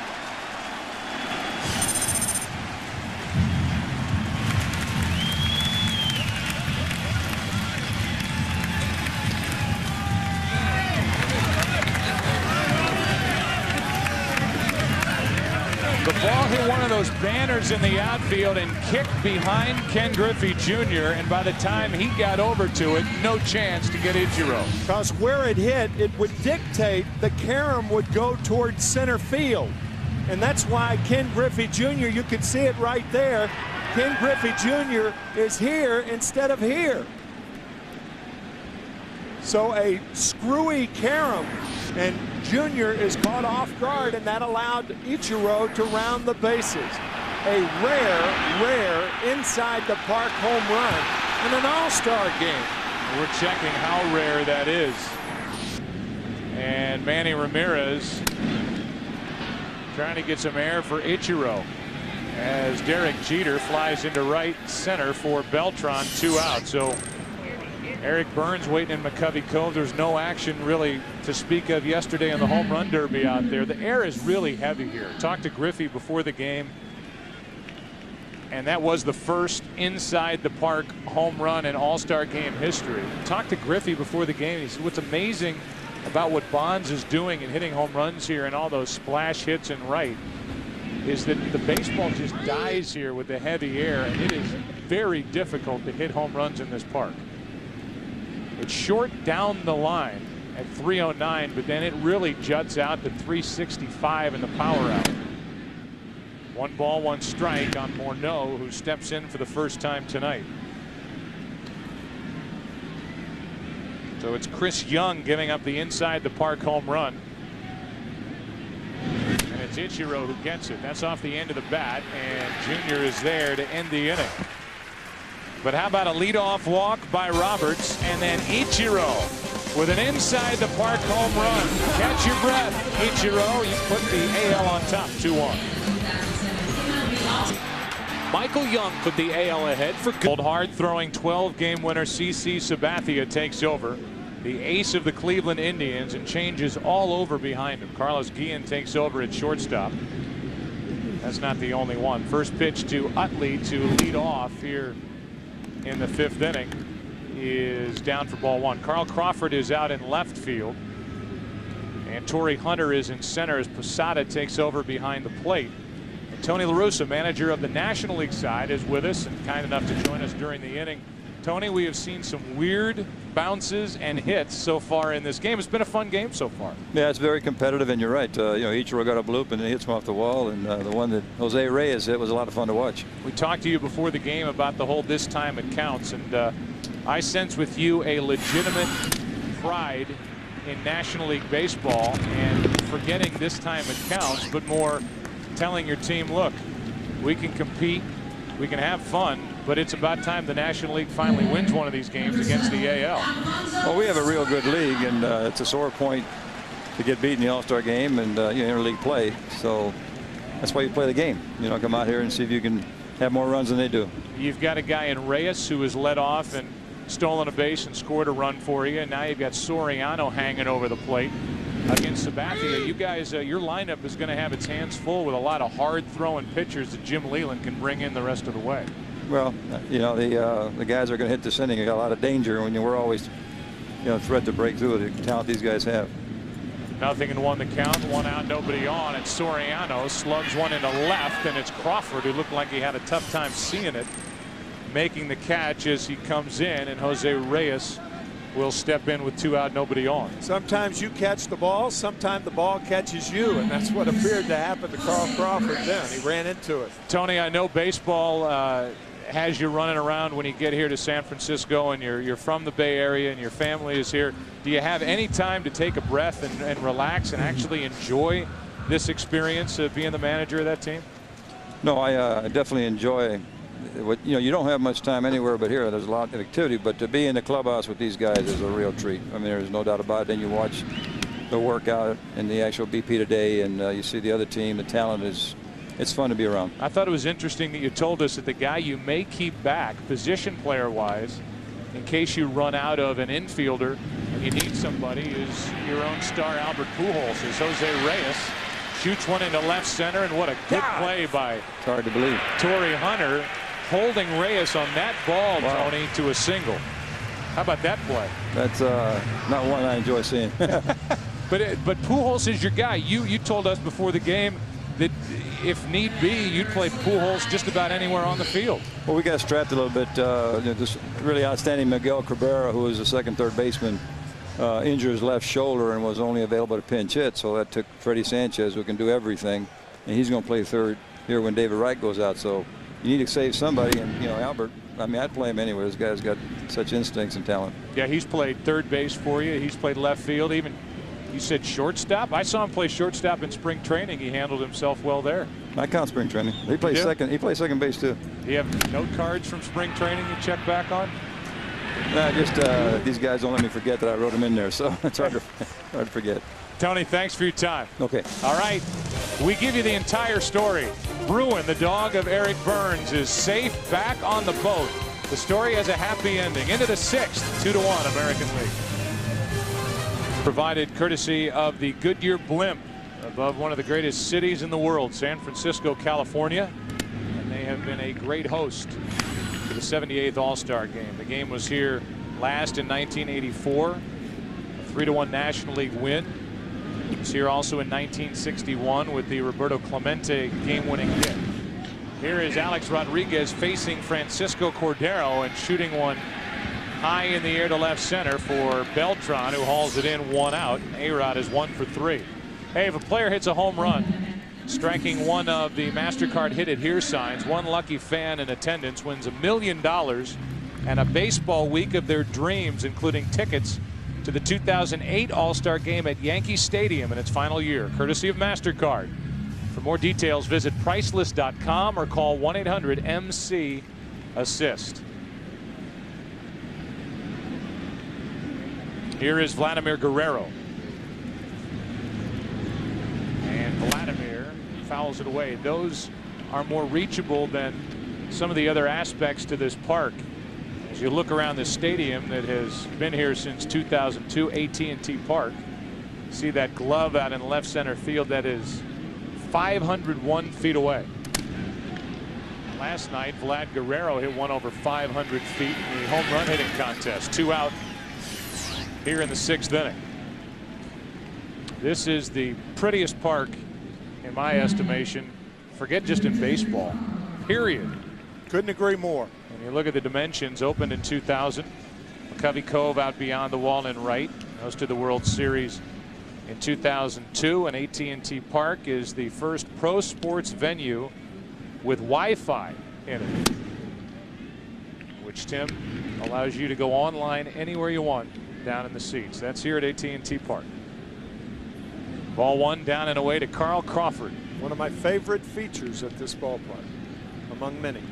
The ball hit one of those banners in the outfield and kicked behind Ken Griffey Jr. And by the time he got over to it, no chance to get Ichiro. Because where it hit, it would dictate the carom would go towards center field. And that's why Ken Griffey Jr., you can see it right there, Ken Griffey Jr. is here instead of here. So a screwy carom, and Junior is caught off guard, and that allowed Ichiro to round the bases. A rare inside the park home run in an all-star game. We're checking how rare that is. And Manny Ramirez trying to get some air for Ichiro. as Derek Jeter flies into right center for Beltran, 2 out. So Eric Burns waiting in McCovey Cove. There's no action really to speak of yesterday in the home run derby out there. The air is really heavy here. Talked to Griffey before the game, and that was the first inside the park home run in All-Star game history. Talked to Griffey before the game. He said what's amazing about what Bonds is doing and hitting home runs here and all those splash hits in right is that the baseball just dies here with the heavy air, and it is very difficult to hit home runs in this park. It's short down the line at 309, but then it really juts out to 365 in the power out. 1 ball, 1 strike on Morneau, who steps in for the first time tonight. So it's Chris Young giving up the inside the park home run. And it's Ichiro who gets it. That's off the end of the bat, and Junior is there to end the inning. But how about a leadoff walk by Roberts, and then Ichiro with an inside the park home run. Catch your breath, Ichiro. You put the AL on top, 2-1. Michael Young put the AL ahead for good. Hard throwing 12-game winner CC Sabathia takes over, the ace of the Cleveland Indians, and changes all over behind him. Carlos Guillen takes over at shortstop. That's not the only one. First pitch to Utley to lead off here in the 5th inning is down for ball 1. Carl Crawford is out in left field, and Torrey Hunter is in center as Posada takes over behind the plate. And Tony La Russa, manager of the National League side, is with us and kind enough to join us during the inning. Tony, we have seen some weird bounces and hits so far in this game. It's been a fun game so far. Yeah, it's very competitive, and you're right. Ichiro got a bloop and it hits him off the wall, and the one that Jose Reyes hit was a lot of fun to watch. We talked to you before the game about the whole "this time it counts," and I sense with you a legitimate pride in National League Baseball and forgetting this time it counts, but more telling your team, look, we can compete, we can have fun, but it's about time the National League finally wins one of these games against the AL. Well, we have a real good league, and it's a sore point to get beat in the All-Star game and interleague play. So that's why you play the game. Come out here and see if you can have more runs than they do. You've got a guy in Reyes who has led off and stolen a base and scored a run for you, and now you've got Soriano hanging over the plate against Sabathia. You guys, your lineup is going to have its hands full with a lot of hard-throwing pitchers that Jim Leland can bring in the rest of the way. Well, the guys are going to hit this inning. You got a lot of danger when we're always, threat to break through the talent these guys have. 0-1 the count, 1 out, nobody on, and Soriano slugs one into left, and it's Crawford, who looked like he had a tough time seeing it, making the catch as he comes in, and Jose Reyes will step in with 2 out, nobody on. Sometimes you catch the ball, sometimes the ball catches you, and that's what appeared to happen to Carl Crawford then. He ran into it. Tony, I know baseball has you running around when you get here to San Francisco, and you're from the Bay Area and your family is here. Do you have any time to take a breath and relax and actually enjoy this experience of being the manager of that team? No, I definitely enjoy what, you don't have much time anywhere but here. There's a lot of activity, but to be in the clubhouse with these guys is a real treat. I mean, there's no doubt about it. Then you watch the workout and the actual BP today, and you see the other team. The talent is, it's fun to be around. I thought it was interesting that you told us that the guy you may keep back position player wise in case you run out of an infielder and you need somebody is your own star Albert Pujols. As Jose Reyes shoots one into left center, and what a good play by, it's hard to believe, Torrey Hunter, holding Reyes on that ball, wow, Tony, to a single. How about that play? That's not one I enjoy seeing. But Pujols is your guy. You told us before the game that if need be, you'd play Pujols just about anywhere on the field. Well, we got strapped a little bit. This really outstanding Miguel Cabrera, who was a second, third baseman, injured his left shoulder and was only available to pinch hit. So that took Freddie Sanchez, who can do everything, and he's going to play third here when David Wright goes out. So you need to save somebody, and Albert, I mean, I'd play him anywhere. This guy's got such instincts and talent. Yeah, he's played third base for you. He's played left field. Even you said shortstop. I saw him play shortstop in spring training. He handled himself well there. I count spring training. He plays second. He plays second base too. Do you have note cards from spring training you check back on? Nah, just these guys don't let me forget that I wrote them in there, so it's hard to forget. Tony, thanks for your time. Okay. All right. We give you the entire story. Bruin, the dog of Eric Burns, is safe back on the boat. The story has a happy ending. Into the 6th, 2-1 American League. Provided courtesy of the Goodyear blimp above one of the greatest cities in the world, San Francisco, California. And they have been a great host to the 78th All-Star game. The game was here last in 1984, a 3-1 National League win. It was here also in 1961 with the Roberto Clemente game-winning hit. Here is Alex Rodriguez facing Francisco Cordero and shooting one high in the air to left center for Beltran, who hauls it in, 1 out. A-Rod is 1 for 3. Hey, if a player hits a home run, striking one of the MasterCard Hit It Here signs, one lucky fan in attendance wins $1 million and a baseball week of their dreams, including tickets to the 2008 All-Star Game at Yankee Stadium in its final year, courtesy of MasterCard. For more details, visit Priceless.com or call 1-800-MC-ASSIST. Here is Vladimir Guerrero. And Vladimir fouls it away. Those are more reachable than some of the other aspects to this park. As you look around this stadium that has been here since 2002, AT&T Park, see that glove out in left center field that is 501 feet away. Last night, Vlad Guerrero hit one over 500 feet in the home run hitting contest. 2 out here in the 6th inning. This is the prettiest park, in my estimation, forget just in baseball, period. Couldn't agree more. And you look at the dimensions, opened in 2000. McCovey Cove out beyond the wall and right, hosted the World Series in 2002, and AT&T Park is the first pro sports venue with Wi-Fi in it, which, Tim, allows you to go online anywhere you want down in the seats. That's here at AT&T Park. Ball 1 down and away to Carl Crawford. One of my favorite features at this ballpark, among many.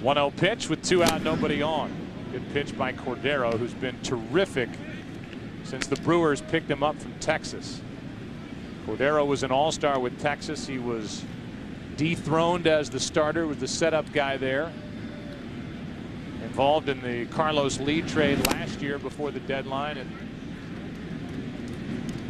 1-0 pitch with 2 out, nobody on. Good pitch by Cordero, who's been terrific since the Brewers picked him up from Texas. Cordero was an all-star with Texas. He was dethroned as the starter, was the setup guy there. Involved in the Carlos Lee trade last year before the deadline, and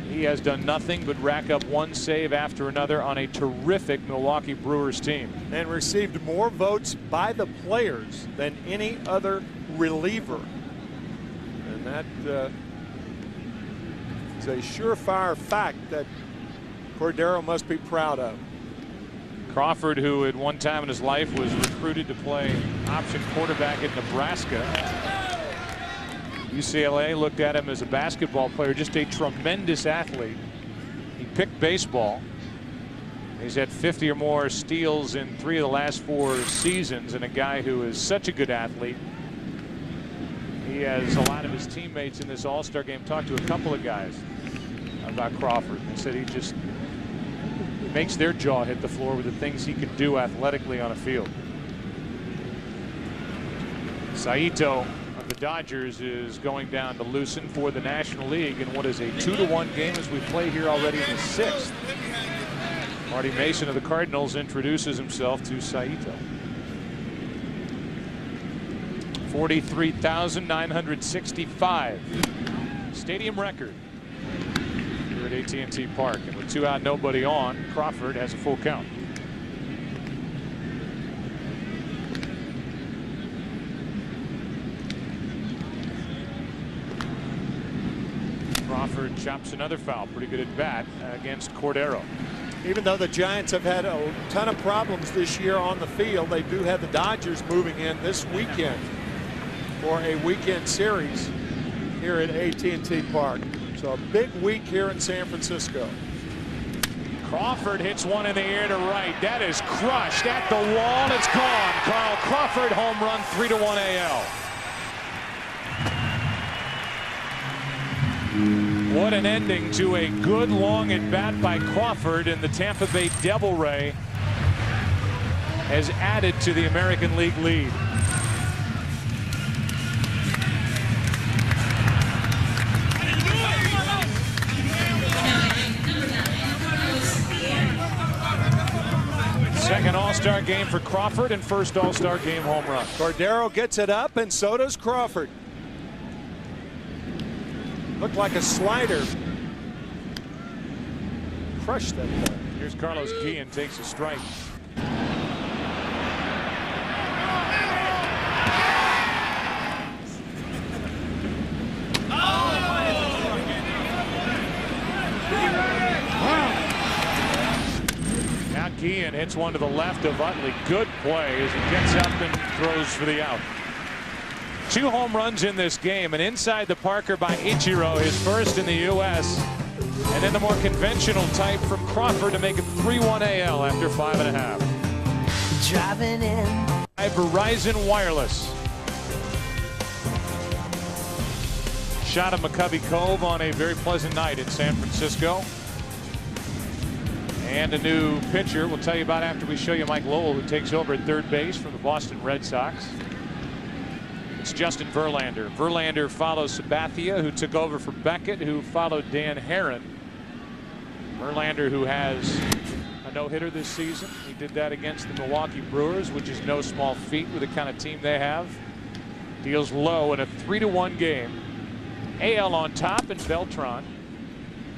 he has done nothing but rack up one save after another on a terrific Milwaukee Brewers team. And received more votes by the players than any other reliever. And that is a surefire fact that Cordero must be proud of. Crawford, who at one time in his life was recruited to play option quarterback at Nebraska. UCLA looked at him as a basketball player, just a tremendous athlete. He picked baseball. He's had 50 or more steals in 3 of the last 4 seasons, and a guy who is such a good athlete. He has a lot of his teammates in this All-Star game talked to a couple of guys about Crawford. They said he just makes their jaw hit the floor with the things he can do athletically on a field. Saito of the Dodgers is going down to loosen for the National League in what is a 2-1 game as we play here already in the 6th. Marty Mason of the Cardinals introduces himself to Saito. 43,965 stadium record here at AT&T Park, and with 2 out, nobody on, Crawford has a full count. Crawford chops another foul, pretty good at bat against Cordero. Even though the Giants have had a ton of problems this year on the field, they do have the Dodgers moving in this weekend for a weekend series here at AT&T Park. So a big week here in San Francisco. Crawford hits one in the air to right. That is crushed at the wall. It's gone. Carl Crawford home run, 3-1 AL. What an ending to a good long at bat by Crawford, and the Tampa Bay Devil Ray has added to the American League lead. Second All-Star game for Crawford and first All-Star game home run. Cordero gets it up, and so does Crawford. Looked like a slider. Crushed that ball. Here's Carlos Guillen, takes a strike. Now Guillen hits one to the left of Utley. Good play as he gets up and throws for the out. 2 home runs in this game, and inside the Parker by Ichiro, his first in the U.S. And then the more conventional type from Crawford to make it 3-1 AL after 5.5. Driving in. Verizon Wireless. Shot of McCovey Cove on a very pleasant night in San Francisco. And a new pitcher we'll tell you about after we show you Mike Lowell, who takes over at third base from the Boston Red Sox. It's Justin Verlander. Verlander follows Sabathia, who took over for Beckett, who followed Dan Herron. Verlander, who has a no-hitter this season. He did that against the Milwaukee Brewers, which is no small feat with the kind of team they have. Deals low in a 3-1 game. AL on top, and Beltran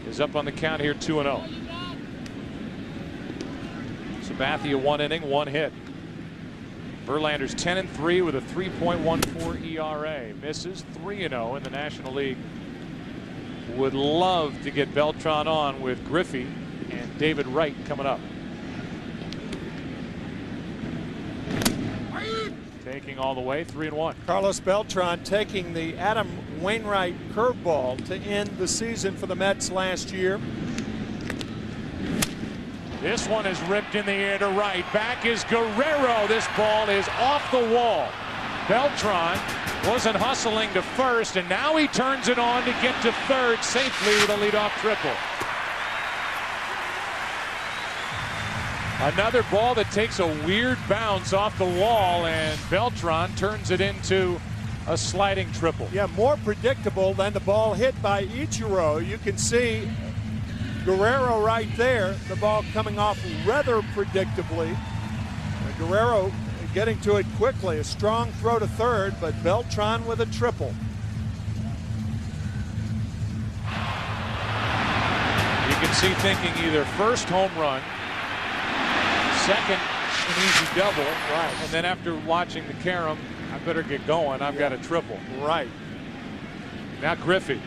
is up on the count here 2-0. Sabathia 1 inning, 1 hit. Verlander's 10-3 with a 3.14 ERA. Misses 3-0 in the National League. Would love to get Beltran on with Griffey and David Wright coming up. Taking all the way, 3-1. Carlos Beltran taking the Adam Wainwright curveball to end the season for the Mets last year. This one is ripped in the air to right. Back is Guerrero. This ball is off the wall. Beltran wasn't hustling to first, and now he turns it on to get to third safely with a leadoff triple. Another ball that takes a weird bounce off the wall, and Beltran turns it into a sliding triple. Yeah, more predictable than the ball hit by Ichiro. You can see Guerrero right there, the ball coming off rather predictably. Guerrero getting to it quickly, a strong throw to third, but Beltran with a triple. You can see thinking either first home run, second an easy double, right, and then after watching the carom, I better get going. I've got a triple. Right. Now Griffey.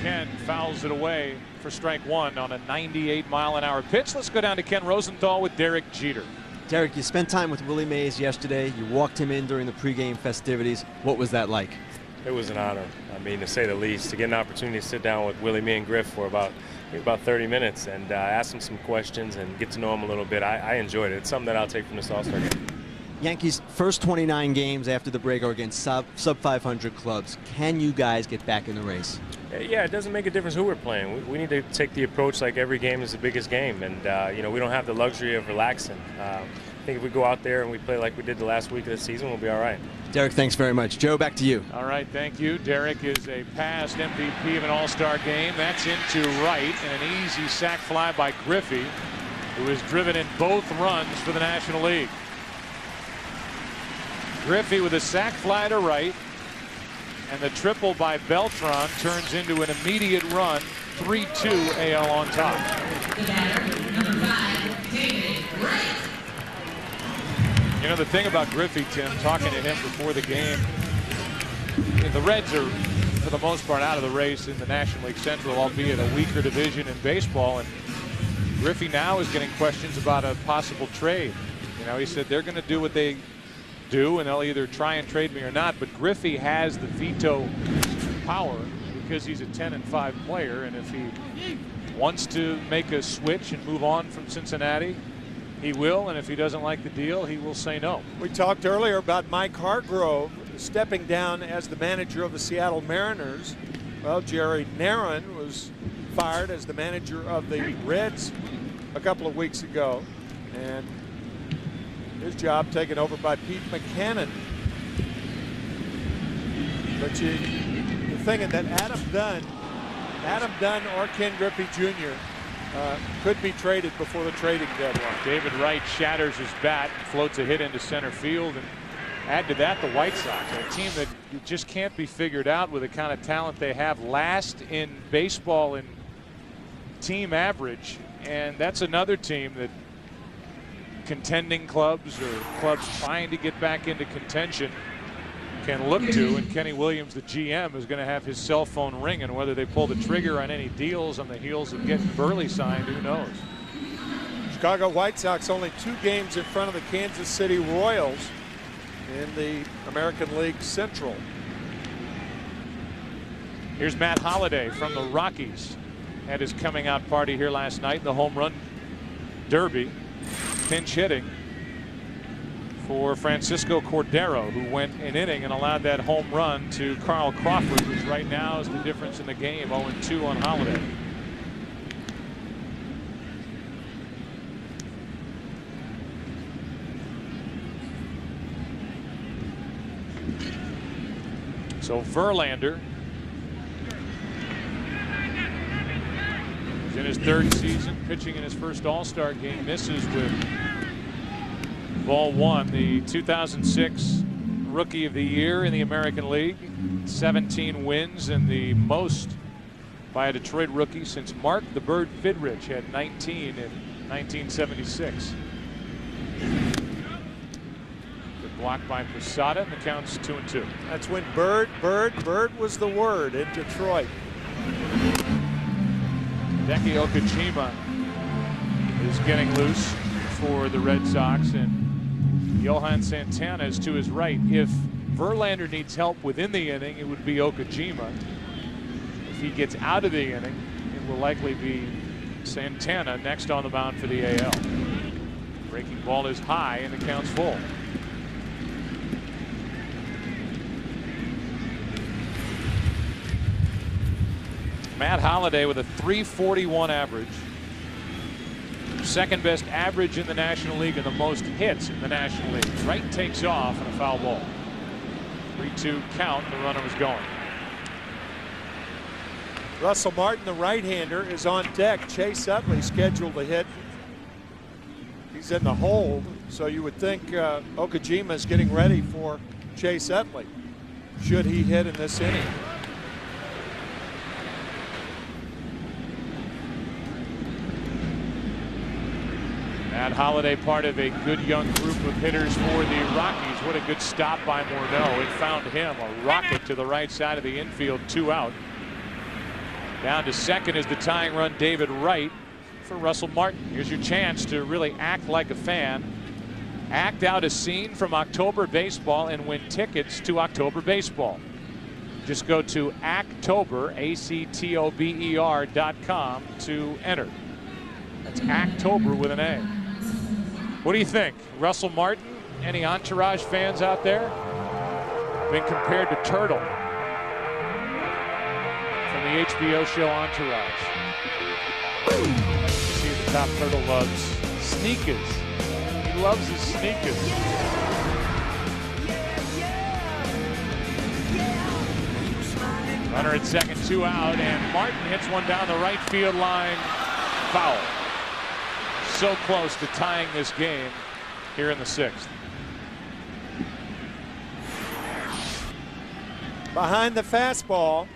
Ken fouls it away for strike 1 on a 98-mile-an-hour pitch. Let's go down to Ken Rosenthal with Derek Jeter. Derek, you spent time with Willie Mays yesterday. You walked him in during the pregame festivities. What was that like? It was an honor. I mean, to say the least, to get an opportunity to sit down with Willie, me, and Griff for about 30 minutes and ask him some questions and get to know him a little bit. I enjoyed it. It's something that I'll take from this All-Star game. Yankees' first 29 games after the break are against sub-500 clubs. Can you guys get back in the race? Yeah, it doesn't make a difference who we're playing. We need to take the approach like every game is the biggest game, and you know, we don't have the luxury of relaxing. I think if we go out there and we play like we did the last week of the season, we'll be all right. Derek, thanks very much. Joe, back to you. All right, thank you. Derek is a past MVP of an All-Star game. That's into right, and an easy sac fly by Griffey, who has driven in both runs for the National League. Griffey with a sac fly to right, and the triple by Beltran turns into an immediate run. 3-2 AL on top. You know, the thing about Griffey, Tim, talking to him before the game, the Reds are, for the most part, out of the race in the National League Central, albeit a weaker division in baseball. And Griffey now is getting questions about a possible trade. You know, he said they're going to do what they do, and they'll either try and trade me or not. But Griffey has the veto power because he's a 10-5 player, and if he wants to make a switch and move on from Cincinnati, he will, and if he doesn't like the deal, he will say no. We talked earlier about Mike Hargrove stepping down as the manager of the Seattle Mariners. Well, Jerry Narron was fired as the manager of the Reds a couple of weeks ago, and his job taken over by Pete McCannon. But you're thinking that Adam Dunn or Ken Griffey Jr. could be traded before the trading deadline. David Wright shatters his bat, floats a hit into center field, and add to that the White Sox, a team that just can't be figured out with the kind of talent they have. Last in baseball in team average, and that's another team that contending clubs or clubs trying to get back into contention can look to, and Kenny Williams, the GM, is going to have his cell phone ringing. Whether they pull the trigger on any deals on the heels of getting Burley signed, who knows. Chicago White Sox only 2 games in front of the Kansas City Royals in the American League Central. Here's Matt Holliday from the Rockies. Had his coming out party here last night in the home run derby. Pinch hitting for Francisco Cordero, who went an inning and allowed that home run to Carl Crawford, which right now is the difference in the game, 0-2 on Holliday. So Verlander is in his 3rd season, pitching in his first All-Star game, misses with ball 1. The 2006 Rookie of the Year in the American League, 17 wins, and the most by a Detroit rookie since Mark the Bird Fidrich had 19 in 1976. Blocked by Posada, and the count's 2-2. That's when Bird was the word in Detroit. Hideki Okajima is getting loose for the Red Sox, and Johan Santana is to his right. If Verlander needs help within the inning, it would be Okajima. If he gets out of the inning, it will likely be Santana next on the mound for the AL. Breaking ball is high, and the count's full. Matt Holliday with a .341 average. 2nd best average in the National League and the most hits in the National League. Wright takes off and a foul ball. 3-2 count, and the runner was going. Russell Martin, the right-hander, is on deck. Chase Utley scheduled to hit. He's in the hold, so you would think Okajima is getting ready for Chase Utley, should he hit in this inning. Matt Holliday, part of a good young group of hitters for the Rockies. What a good stop by Morneau. It found him a rocket to the right side of the infield, 2 out. Down to second is the tying run, David Wright, for Russell Martin. Here's your chance to really act like a fan. Act out a scene from October baseball and win tickets to October baseball. Just go to Actober, ACTOBER.com to enter. That's Actober with an A. What do you think? Russell Martin? Any Entourage fans out there? Been compared to Turtle from the HBO show Entourage. You see the top Turtle loves sneakers. He loves his sneakers. Runner at second, 2 out, and Martin hits one down the right field line. Foul. So close to tying this game here in the 6th. Behind the fastball.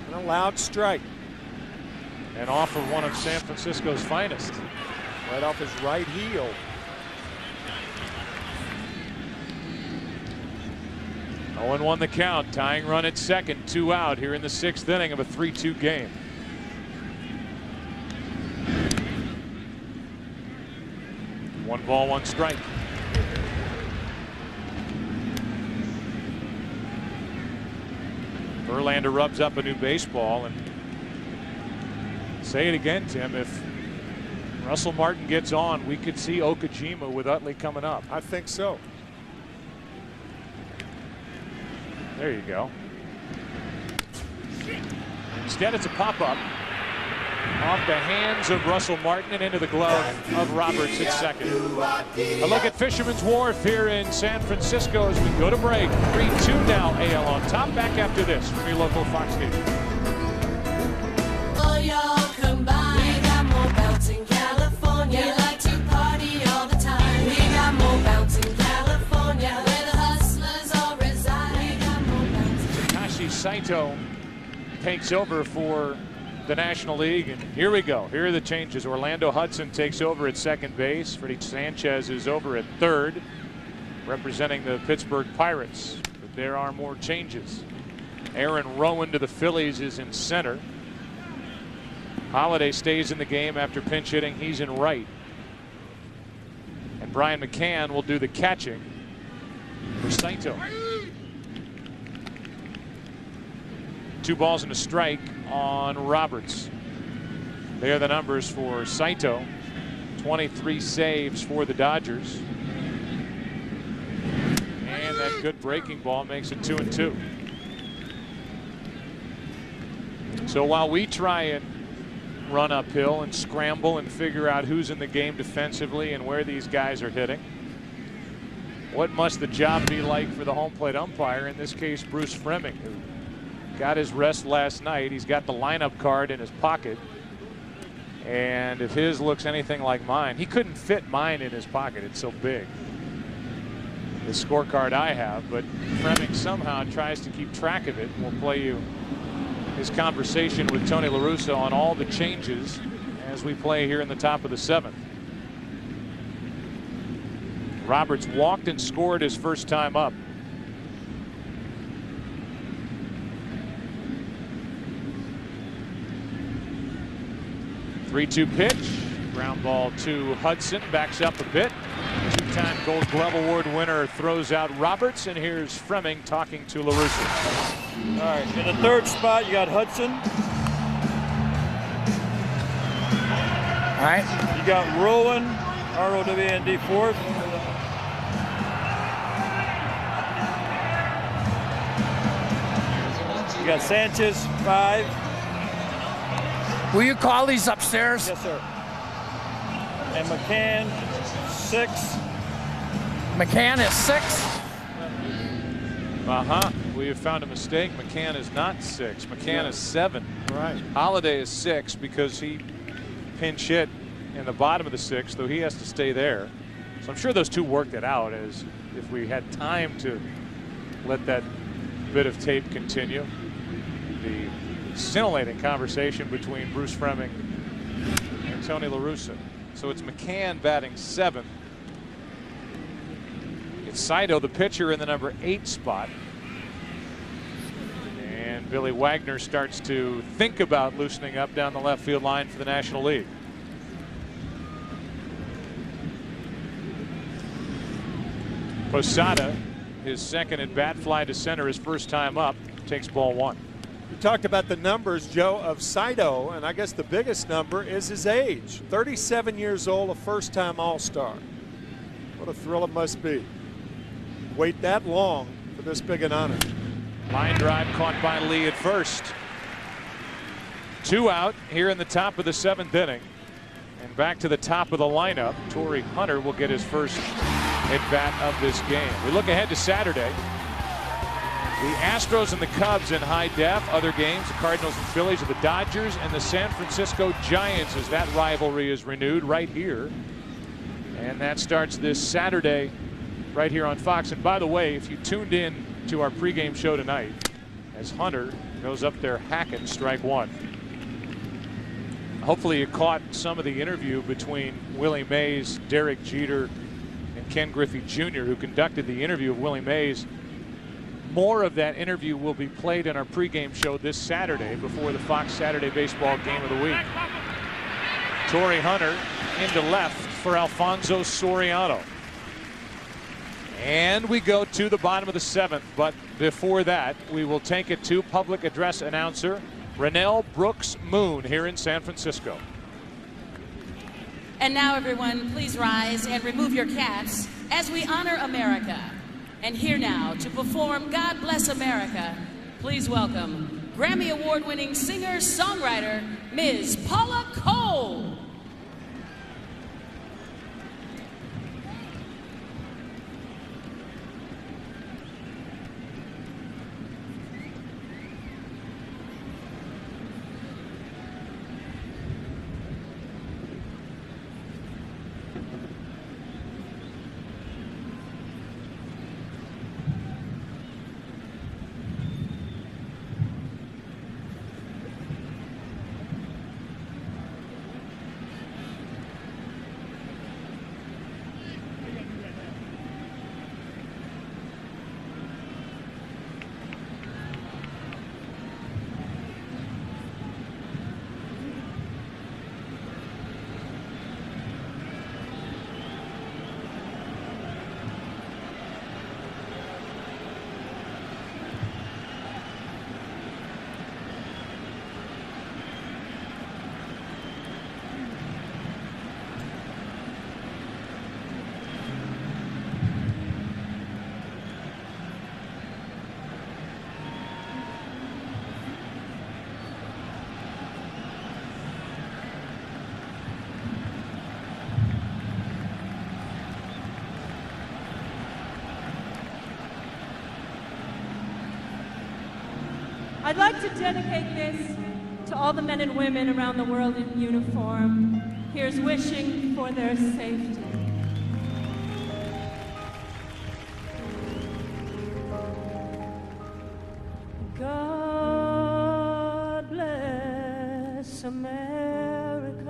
And a loud strike. And off of one of San Francisco's finest. Right off his right heel. Owen won the count. Tying run at second, 2 out here in the 6th inning of a 3-2 game. One ball, 1 strike. Verlander rubs up a new baseball, and say it again, Tim, if Russell Martin gets on, we could see Okajima with Utley coming up. I think so. There you go. Instead, it's a pop-up off the hands of Russell Martin and into the glove of Roberts at second. A look at Fisherman's Wharf here in San Francisco as we go to break. 3-2 now, AL on top. Back after this from your local Fox News. Saito takes over for the National League, and here we go. Here are the changes. Orlando Hudson takes over at second base. Freddie Sanchez is over at third, representing the Pittsburgh Pirates. But there are more changes. Aaron Rowan to the Phillies is in center. Holiday stays in the game after pinch hitting. He's in right. And Brian McCann will do the catching for Saito. 2 balls and a strike on Roberts. There are the numbers for Saito. 23 saves for the Dodgers. And that good breaking ball makes it 2-2. So while we try and run uphill and scramble and figure out who's in the game defensively and where these guys are hitting, what must the job be like for the home plate umpire, in this case Bruce Fremming, who got his rest last night. He's got the lineup card in his pocket, and if his looks anything like mine, he couldn't fit mine in his pocket, it's so big, the scorecard I have, but Fremming somehow tries to keep track of it. We'll play you his conversation with Tony La Russa on all the changes as we play here in the top of the 7th. Roberts walked and scored his first time up. Three-two pitch, ground ball to Hudson, backs up a bit. 2-time Gold Glove Award winner throws out Roberts, and here's Fremming talking to La Russa. All right, in the third spot, you got Hudson. All right. You got Rowan, R-O-W-N-D, fourth. You got Sanchez, 5. Will you call these upstairs? Yes, sir. And McCann, 6. McCann is 6. We have found a mistake. McCann is not 6. McCann is 7. Right. Holiday is 6 because he pinch hit in the bottom of the 6th, though he has to stay there. So I'm sure those two worked it out, as if we had time to let that bit of tape continue. The scintillating conversation between Bruce Fremming and Tony La Russa. So it's McCann batting 7th. It's Saito, the pitcher, in the number 8 spot. And Billy Wagner starts to think about loosening up down the left field line for the National League. Posada, his second at bat, fly to center, his first time up, takes ball 1. You talked about the numbers, Joe, of Saito, and I guess the biggest number is his age. 37 years old, a first-time All-Star. What a thrill it must be. Wait that long for this big an honor. Line drive caught by Lee at first. 2 out here in the top of the 7th inning. And back to the top of the lineup, Torrey Hunter will get his first at-bat of this game. We look ahead to Saturday. The Astros and the Cubs in high def. Other games, the Cardinals and Phillies, of the Dodgers and the San Francisco Giants, as that rivalry is renewed right here. And that starts this Saturday right here on Fox. And by the way, if you tuned in to our pregame show tonight, as Hunter goes up there hacking strike 1. Hopefully you caught some of the interview between Willie Mays, Derek Jeter, and Ken Griffey Jr., who conducted the interview of Willie Mays. More of that interview will be played in our pregame show this Saturday before the Fox Saturday Baseball Game of the Week. Torrey Hunter into left for Alfonso Soriano. And we go to the bottom of the 7th, but before that, we will take it to public address announcer Rennell Brooks Moon here in San Francisco. And now, everyone, please rise and remove your caps as we honor America. And here now to perform God Bless America, please welcome Grammy Award-winning singer-songwriter, Ms. Paula Cole. I'd like to dedicate this to all the men and women around the world in uniform. Here's wishing for their safety. God bless America,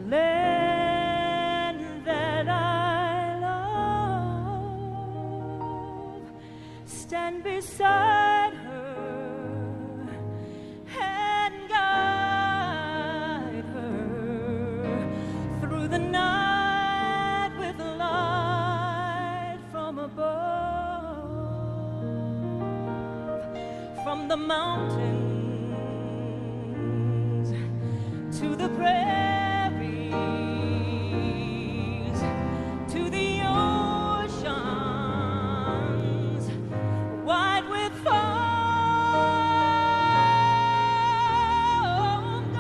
land that I love. Stand beside her and guide her through the night with light from above. From the mountains to the prairies to the oceans wide with foam. God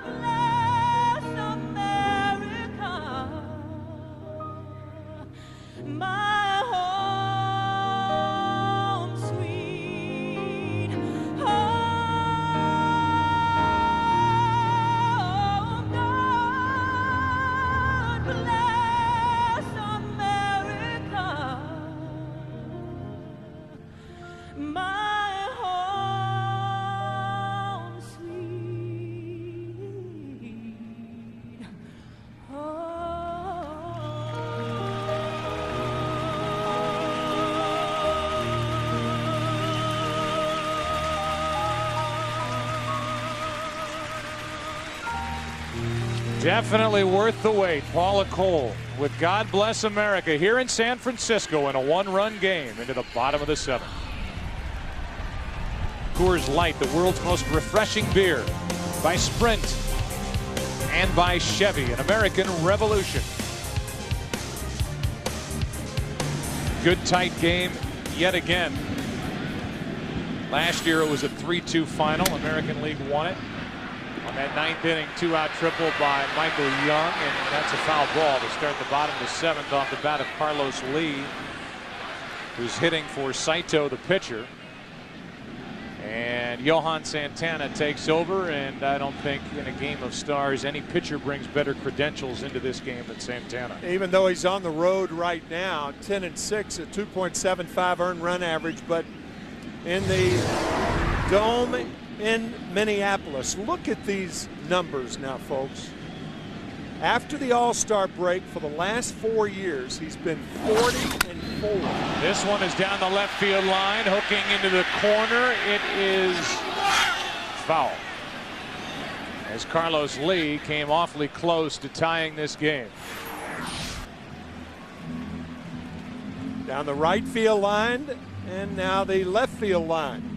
bless America, my home sweet home. God bless America, my home sweet Definitely worth the wait. Paula Cole with God Bless America here in San Francisco in a one-run game into the bottom of the seventh. Coors Light, the world's most refreshing beer, by Sprint and by Chevy, an American revolution. Good tight game yet again. Last year it was a 3-2 final. American League won it. On that ninth inning, two-out triple by Michael Young, and that's a foul ball to start the bottom of the seventh off the bat of Carlos Lee, who's hitting for Saito, the pitcher. And Johan Santana takes over, and I don't think in a game of stars any pitcher brings better credentials into this game than Santana. Even though he's on the road right now, 10-6 at 2.75 earned run average, but in the Dome in Minneapolis. Look at these numbers now, folks. After the All-Star break for the last 4 years, he's been 40-4. This one is down the left field line, hooking into the corner. It is foul, as Carlos Lee came awfully close to tying this game. Down the right field line, and now the left field line.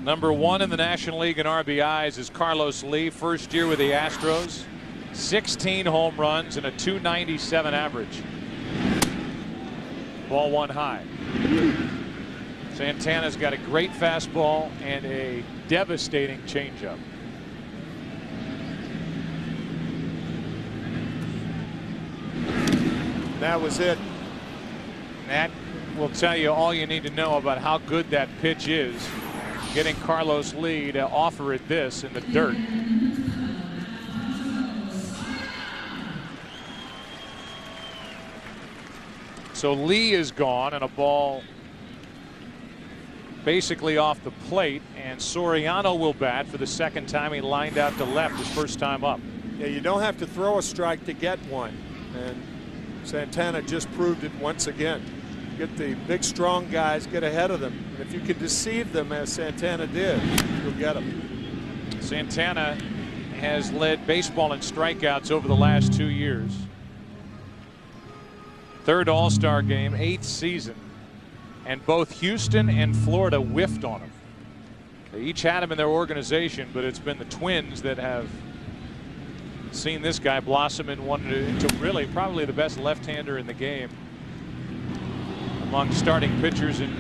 Number one in the National League in RBIs is Carlos Lee, first year with the Astros. 16 home runs and a .297 average. Ball one high. Santana's got a great fastball and a devastating changeup. That was it. That will tell you all you need to know about how good that pitch is. Getting Carlos Lee to offer it this in the dirt. So Lee is gone, and a ball basically off the plate, and Soriano will bat for the second time. He lined out to left his first time up. Yeah, you don't have to throw a strike to get one, and Santana just proved it once again. Get the big, strong guys, get ahead of them. And if you can deceive them, as Santana did, you'll get them. Santana has led baseball in strikeouts over the last 2 years. Third All-Star game, 8th season. And both Houston and Florida whiffed on him. They each had him in their organization, but it's been the Twins that have seen this guy blossom into really probably the best left-hander in the game among starting pitchers, and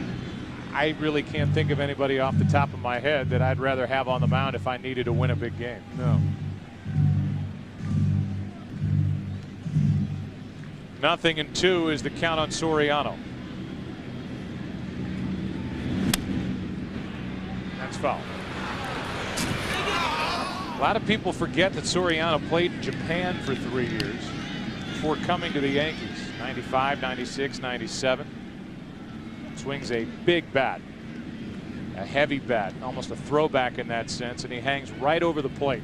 I really can't think of anybody off the top of my head that I'd rather have on the mound if I needed to win a big game. No. 0-2 is the count on Soriano. That's foul. A lot of people forget that Soriano played in Japan for 3 years before coming to the Yankees. 95, 96, 97. Swings a big bat. A heavy bat, almost a throwback in that sense, and he hangs right over the plate.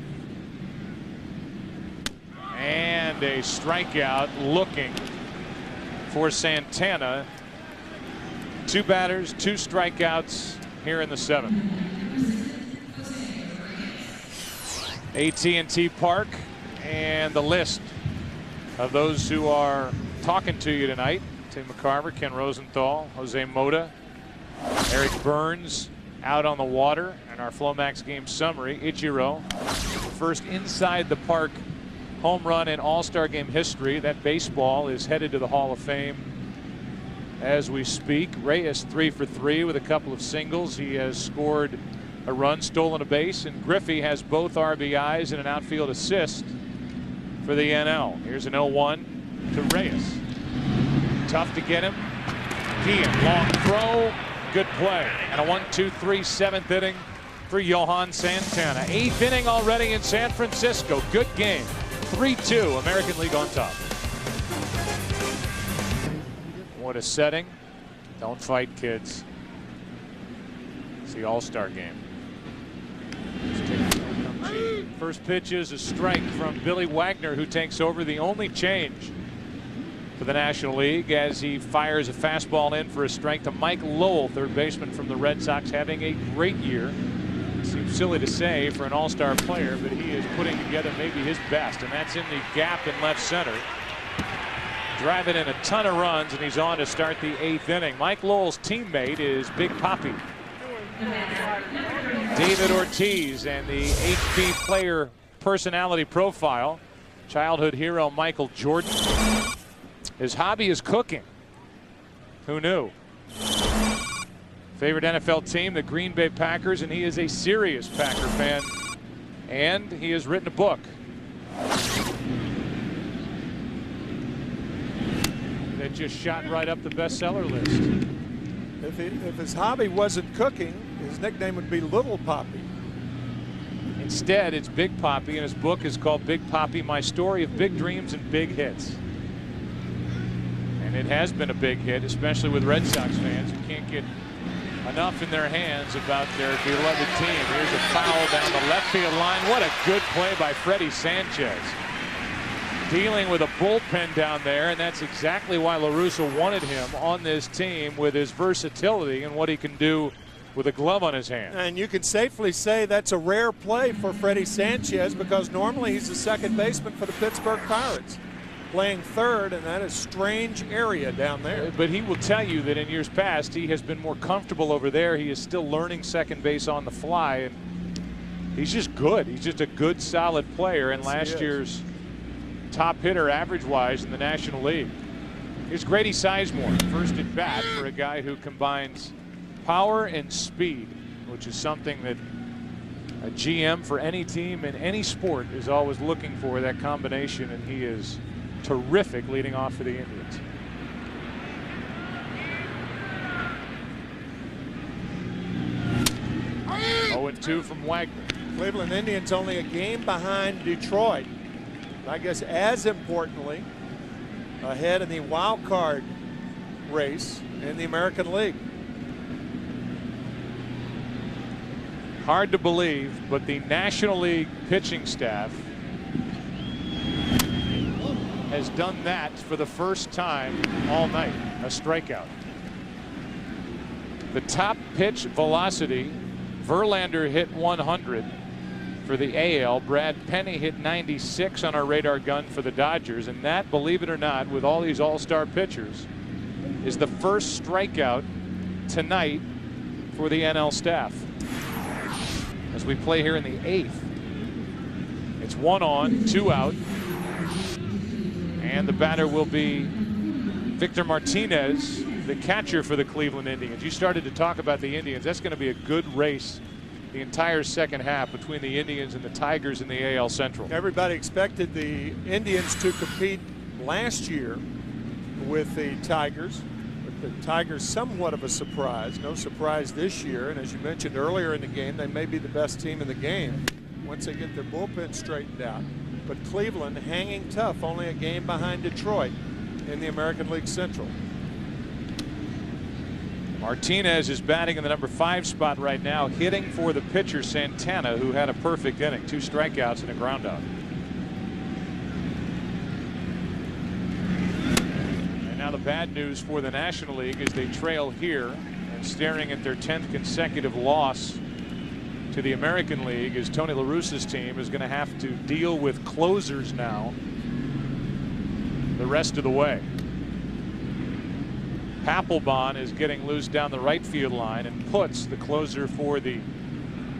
And a strikeout looking for Santana. 2 batters, 2 strikeouts here in the 7th. AT&T Park, and the list of those who are talking to you tonight. Tim McCarver, Ken Rosenthal, Jose Mota, Eric Burns out on the water, and our Flomax game summary. Ichiro, first inside the park home run in All-Star game history. That baseball is headed to the Hall of Fame as we speak. Reyes 3 for 3 with a couple of singles. He has scored a run, stolen a base, and Griffey has both RBIs and an outfield assist for the NL. Here's an 0-1 to Reyes. Tough to get him. Guillen, long throw, good play, and a 1-2-3 7th inning for Johan Santana. 8th inning already in San Francisco. Good game. 3-2, American League on top. What a setting. Don't fight, kids. It's the All-Star game. First pitch is a strike from Billy Wagner, who takes over. The only change for the National League as he fires a fastball in for a strike to Mike Lowell, third baseman from the Red Sox, having a great year. Seems silly to say for an all-star player, but he is putting together maybe his best, and that's in the gap in left center. Driving in a ton of runs, and he's on to start the 8th inning. Mike Lowell's teammate is Big Papi. David Ortiz, and the HP player personality profile, childhood hero Michael Jordan. His hobby is cooking. Who knew? Favorite NFL team, the Green Bay Packers, and he is a serious Packer fan. And he has written a book. That just shot right up the bestseller list. If his hobby wasn't cooking, his nickname would be Little Papi. Instead, it's Big Papi, and his book is called Big Papi, My Story of Big Dreams and Big Hits. And it has been a big hit, especially with Red Sox fans who can't get enough in their hands about their beloved team. Here's a foul down the left field line. What a good play by Freddie Sanchez. Dealing with a bullpen down there, and that's exactly why La Russa wanted him on this team, with his versatility and what he can do with a glove on his hand. And you can safely say that's a rare play for Freddie Sanchez, because normally he's the second baseman for the Pittsburgh Pirates, playing third, and that is a strange area down there. But he will tell you that in years past he has been more comfortable over there. He is still learning second base on the fly, and he's just good. He's just a good, solid player, and last year's top hitter average-wise in the National League. Here's Grady Sizemore, first at bat for a guy who combines power and speed, which is something that a GM for any team in any sport is always looking for, that combination, and he is terrific leading off for the Indians. Oh, and 2 from Wagner. Cleveland Indians only a game behind Detroit. I guess as importantly, ahead in the wild card race in the American League. Hard to believe, but the National League pitching staff has done that for the first time all night, a strikeout. The top pitch velocity, Verlander hit 100 for the AL. Brad Penny hit 96 on our radar gun for the Dodgers, and that, believe it or not, with all these all-star pitchers, is the first strikeout tonight for the NL staff. As we play here in the 8th, it's 1 on, 2 out, and the batter will be Victor Martinez, the catcher for the Cleveland Indians. You started to talk about the Indians. That's going to be a good race the entire second half between the Indians and the Tigers in the AL Central. Everybody expected the Indians to compete last year with the Tigers, with The Tigers somewhat of a surprise. No surprise this year. And as you mentioned earlier in the game, they may be the best team in the game once they get their bullpen straightened out. But Cleveland hanging tough, only a game behind Detroit in the American League Central. Martinez is batting in the number 5 spot right now, hitting for the pitcher Santana, who had a perfect inning, 2 strikeouts and a ground out. And now the bad news for the National League is they trail here and staring at their 10th consecutive loss to the American League as Tony La Russa's team is going to have to deal with closers now the rest of the way. Papelbon is getting loose down the right field line, and Putz, the closer for the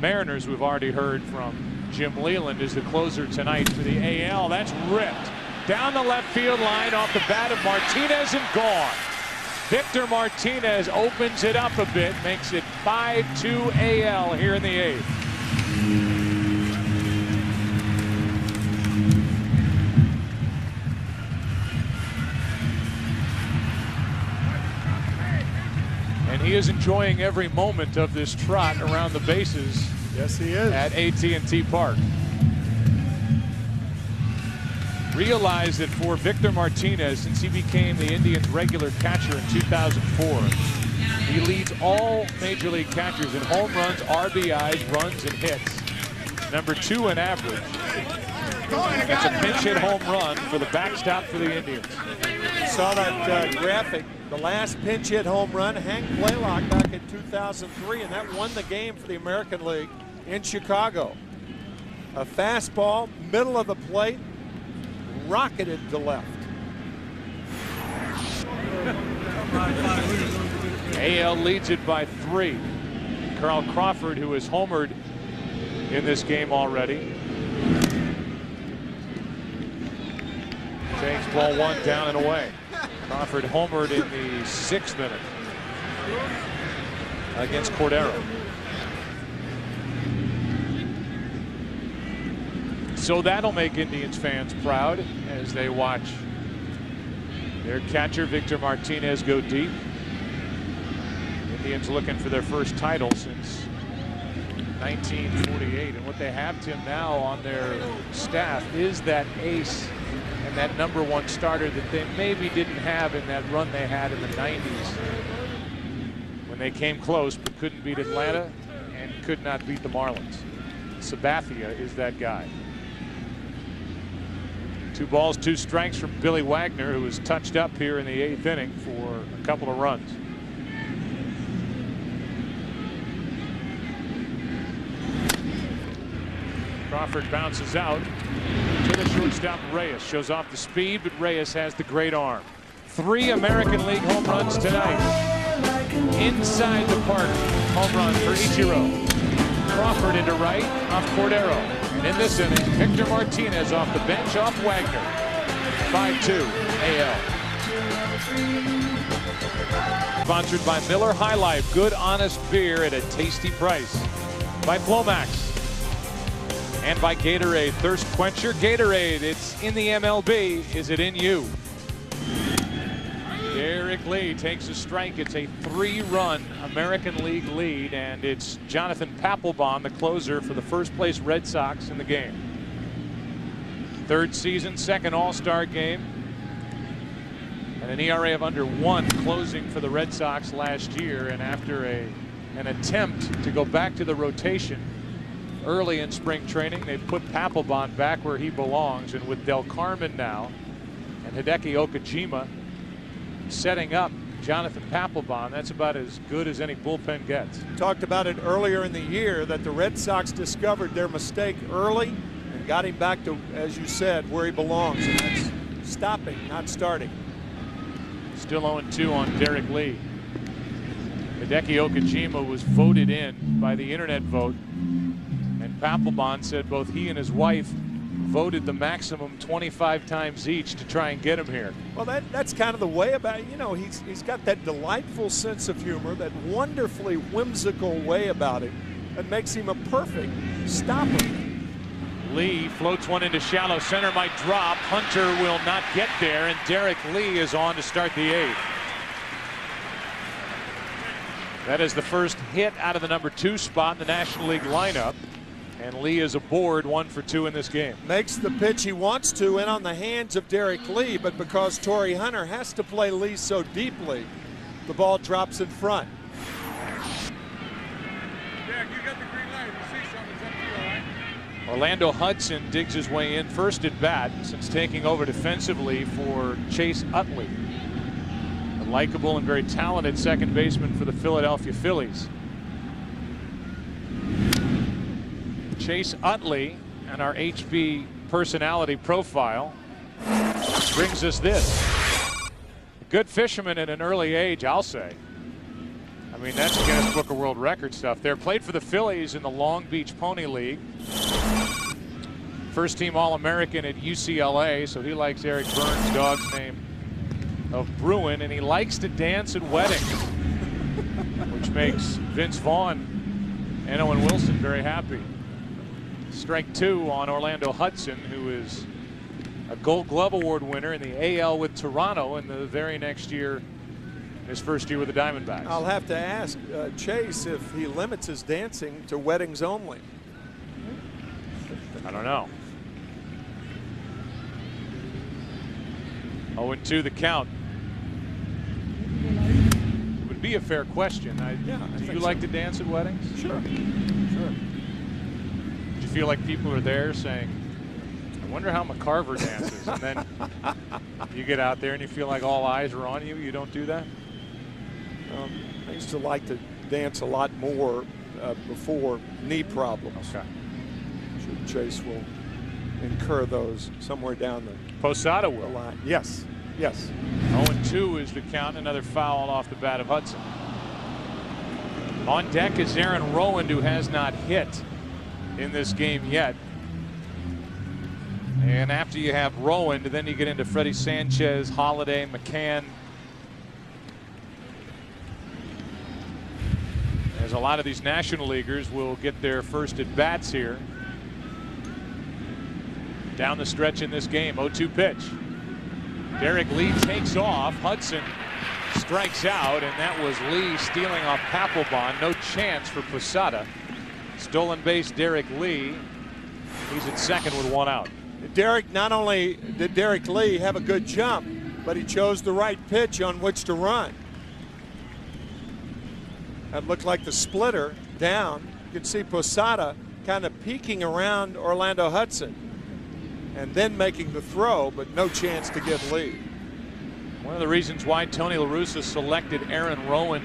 Mariners, we've already heard from Jim Leland, is the closer tonight for the AL. That's ripped down the left field line off the bat of Martinez and gone. Victor Martinez opens it up a bit, makes it 5-2 AL here in the 8th. And he is enjoying every moment of this trot around the bases. Yes, he is. At AT&T Park. Realize that for Victor Martinez, since he became the Indians' regular catcher in 2004, he leads all major league catchers in home runs, RBIs, runs, and hits. Number 2 in average. That's a pinch hit home run for the backstop for the Indians. Saw that graphic. The last pinch hit home run, Hank Blaylock back in 2003, and that won the game for the American League in Chicago. A fastball, middle of the plate, rocketed to left. AL leads it by 3. Carl Crawford, who has homered in this game already, takes ball 1 down and away. Crawford homered in the 6th inning against Cordero. So that'll make Indians fans proud as they watch their catcher Victor Martinez go deep. Indians looking for their first title since 1948, and what they have, Tim, now on their staff is that ace and that number 1 starter that they maybe didn't have in that run they had in the 90s when they came close but couldn't beat Atlanta and could not beat the Marlins. Sabathia is that guy. 2 balls, 2 strikes from Billy Wagner, who was touched up here in the 8th inning for a couple of runs. Crawford bounces out to the shortstop. Reyes shows off the speed, but Reyes has the great arm. 3 American League home runs tonight. Inside the park, home run for Ichiro. Crawford into right off Cordero. And in this inning, Victor Martinez off the bench off Wagner. 5-2 AL. Sponsored by Miller High Life. Good, honest beer at a tasty price. By Flomax. And by Gatorade, thirst quencher. Gatorade, it's in the MLB. Is it in you? Derek Lee takes a strike. It's a 3-run American League lead, and it's Jonathan Papelbon, the closer for the first place Red Sox in the game. 3rd season, 2nd All-Star game, and an ERA of under 1 closing for the Red Sox last year. And after an attempt to go back to the rotation early in spring training, they put Papelbon back where he belongs, and with Del Carmen now and Hideki Okajima setting up Jonathan Papelbon, that's about as good as any bullpen gets. Talked about it earlier in the year that the Red Sox discovered their mistake early and got him back to, as you said, where he belongs, and that's stopping, not starting. Still 0-2 on Derek Lee. Hideki Okajima was voted in by the internet vote, and Papelbon said both he and his wife voted the maximum 25 times each to try and get him here. Well, that's kind of the way about it. You know, he's got that delightful sense of humor, that wonderfully whimsical way about it that makes him a perfect stopper. Lee floats one into shallow center, might drop. Hunter will not get there, and Derek Lee is on to start the 8th. That is the first hit out of the number 2 spot in the National League lineup. And Lee is aboard 1 for 2 in this game. Makes the pitch he wants to in on the hands of Derek Lee, but because Torrey Hunter has to play Lee so deeply, the ball drops in front. Derek, you got the green light. You see something, it's up to you, all right? Orlando Hudson digs his way in first at bat since taking over defensively for Chase Utley, a likable and very talented second baseman for the Philadelphia Phillies. Chase Utley and our HB personality profile brings us this. A good fisherman at an early age, I'll say. I mean, that's Guinness Book of World Record stuff there. Played for the Phillies in the Long Beach Pony League. First team All-American at UCLA, so he likes Eric Burns' dog's name of Bruin, and he likes to dance at weddings, which makes Vince Vaughn and Owen Wilson very happy. Strike 2 on Orlando Hudson, who is a Gold Glove Award winner in the AL with Toronto in the very next year, his first year with the Diamondbacks. I'll have to ask Chase if he limits his dancing to weddings only. I don't know. 0-2 the count. It would be a fair question. Do you like to dance at weddings? Sure. Do you feel like people are there saying, I wonder how McCarver dances? And then you get out there and you feel like all eyes are on you. You don't do that? I used to like to dance a lot more before knee problems. Okay. I'm sure Chase will incur those somewhere down the Posada will. line. Yes. 0-2 is the count. Another foul off the bat of Hudson. On deck is Aaron Rowand, who has not hit in this game yet. And after you have Rowand, then you get into Freddie Sanchez, Holiday, McCann. As a lot of these National Leaguers will get their first at bats here. Down the stretch in this game, 0-2 pitch. Derek Lee takes off. Hudson strikes out, and that was Lee stealing off Papelbon. No chance for Posada. Stolen base, Derek Lee. He's at second with 1 out. Derek, not only did Derek Lee have a good jump, but he chose the right pitch on which to run. That looked like the splitter down. You can see Posada kind of peeking around Orlando Hudson and then making the throw, but no chance to get Lee. One of the reasons why Tony La Russa selected Aaron Rowand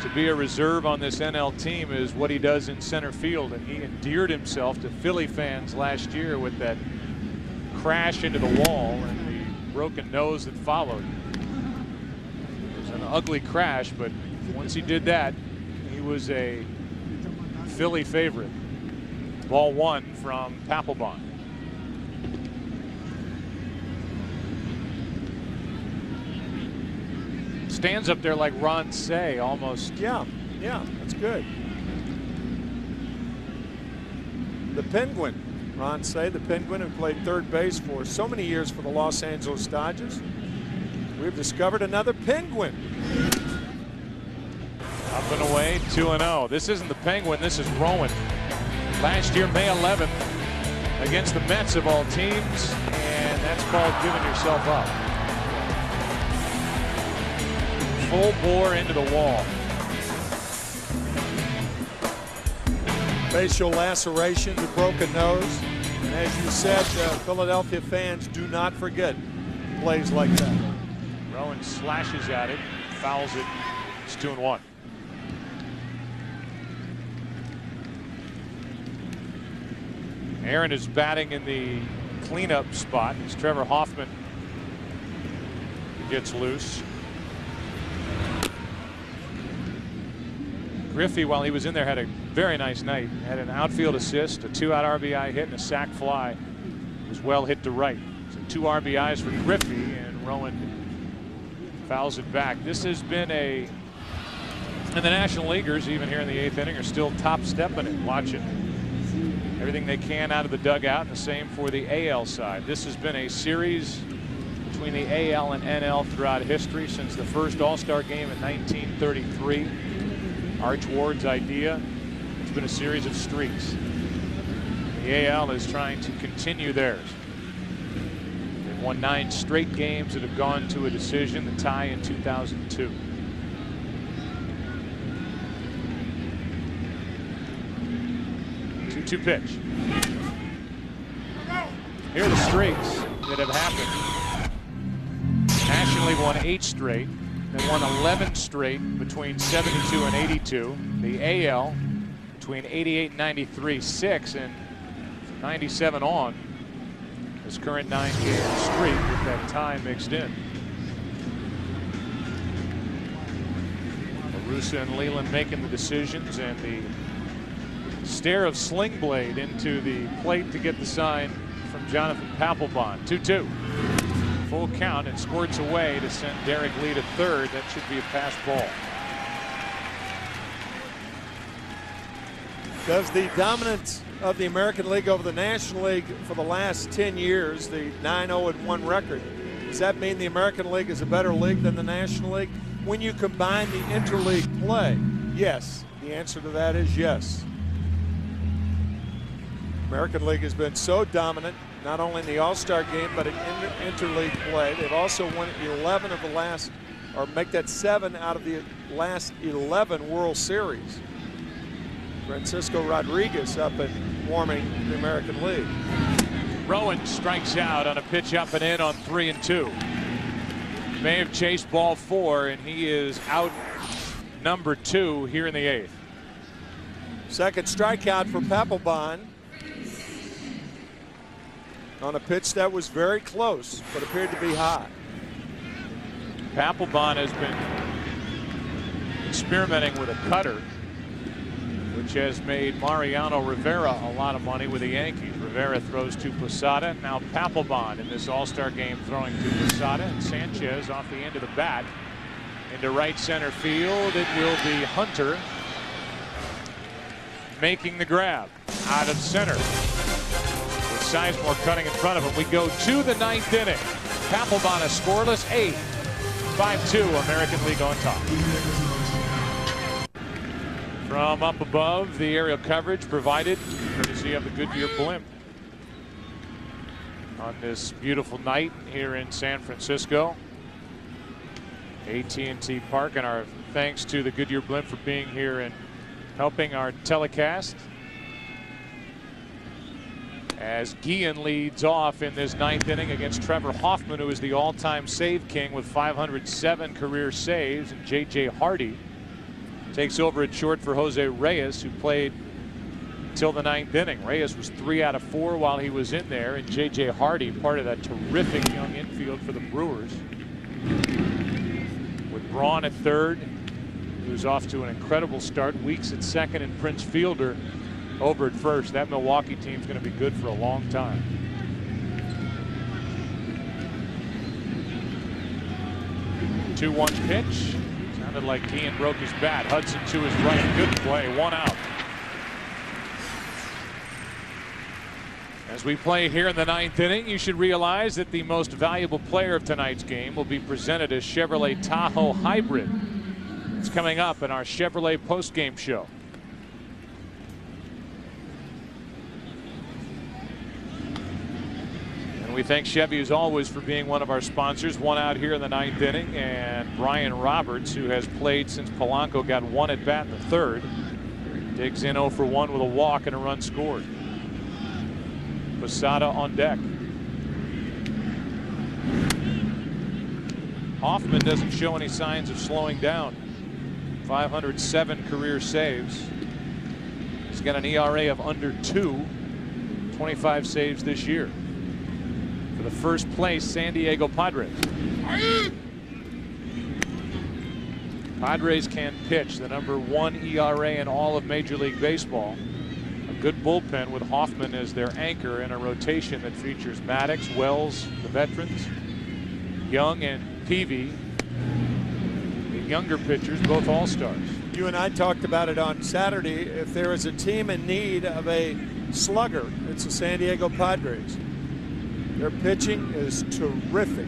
to be a reserve on this NL team is what he does in center field, and he endeared himself to Philly fans last year with that crash into the wall and the broken nose that followed. It was an ugly crash, but once he did that, he was a Philly favorite. Ball 1 from Papelbon. Stands up there like Ron Say almost. Yeah, that's good. The Penguin, Ron Say, the Penguin, who played third base for so many years for the Los Angeles Dodgers. We've discovered another Penguin. Up and away, 2-0. This isn't the Penguin, this is Rowand. Last year, May 11th, against the Mets of all teams, and that's called giving yourself up. Full bore into the wall. Facial lacerations, a broken nose. And as you said, Philadelphia fans do not forget plays like that. Rowand slashes at it, fouls it. It's 2-1. Aaron is batting in the cleanup spot as Trevor Hoffman gets loose. Griffey, while he was in there, had a very nice night. Had an outfield assist, a 2-out RBI hit, and a sac fly. Was well hit to right. So 2 RBIs for Griffey, and Rowand fouls it back. This has been and the National Leaguers, even here in the 8th inning, are still top stepping it. Watch it. Everything they can out of the dugout, and the same for the AL side. This has been a series between the AL and NL throughout history since the first All-Star game in 1933. Arch Ward's idea. It's been a series of streaks. The AL is trying to continue theirs. They've won 9 straight games that have gone to a decision, the tie in 2002. Two pitch. Here are the streaks that have happened. National League won 8 straight. They won 11 straight between 72 and 82. The AL between 88 and 93, 6, and 97 on. This current 9-game streak with that tie mixed in. Russa and Leland making the decisions, and the stare of Sling Blade into the plate to get the sign from Jonathan Papelbon. 2-2. Full count, and squirts away to send Derek Lee to third. That should be a pass ball. Does the dominance of the American League over the National League for the last 10 years, the 9-0-1 record, does that mean the American League is a better league than the National League? When you combine the interleague play, yes. The answer to that is yes. American League has been so dominant, not only in the All-Star game, but in interleague play. They've also won 11 of the last, or make that 7 out of the last 11 World Series. Francisco Rodriguez up and warming the American League. Rowan strikes out on a pitch up and in on 3-2. May have chased ball 4, and he is out number 2 here in the 8th. Second strikeout for Papelbon on a pitch that was very close but appeared to be high. Papelbon has been experimenting with a cutter, which has made Mariano Rivera a lot of money with the Yankees. Rivera throws to Posada. Now Papelbon in this All-Star game throwing to Posada, and Sanchez off the end of the bat into right center field. It will be Hunter making the grab out of center, with Sizemore cutting in front of him. We go to the 9th inning. Papelbon a scoreless 8. 5-2, American League on top. From up above, the aerial coverage provided courtesy of the Goodyear blimp on this beautiful night here in San Francisco. AT&T Park, and our thanks to the Goodyear blimp for being here and helping our telecast. As Guillen leads off in this 9th inning against Trevor Hoffman, who is the all-time save king with 507 career saves, and J.J. Hardy takes over at short for Jose Reyes, who played until the 9th inning. Reyes was 3 out of 4 while he was in there, and J.J. Hardy, part of that terrific young infield for the Brewers. With Braun at third, who's off to an incredible start. Weeks at second, and Prince Fielder over at first. That Milwaukee team's going to be good for a long time. The 2-1 pitch. Sounded like Guillen broke his bat. Hudson to his right. Good play. 1 out. As we play here in the 9th inning, you should realize that the most valuable player of tonight's game will be presented as Chevrolet Tahoe Hybrid. It's coming up in our Chevrolet postgame show. And we thank Chevy as always for being one of our sponsors. 1 out here in the 9th inning, and Brian Roberts, who has played since Polanco got 1 at bat in the 3rd, digs in 0 for 1 with a walk and a run scored. Posada on deck. Hoffman doesn't show any signs of slowing down. 507 career saves. He's got an ERA of under 2. 25 saves this year. For the first place San Diego Padres. Padres can pitch, the #1 ERA in all of Major League Baseball. A good bullpen with Hoffman as their anchor in a rotation that features Maddox, Wells, the veterans, Young, and Peavy, the younger pitchers, both all-stars. You and I talked about it on Saturday. If there is a team in need of a slugger, it's the San Diego Padres. Their pitching is terrific.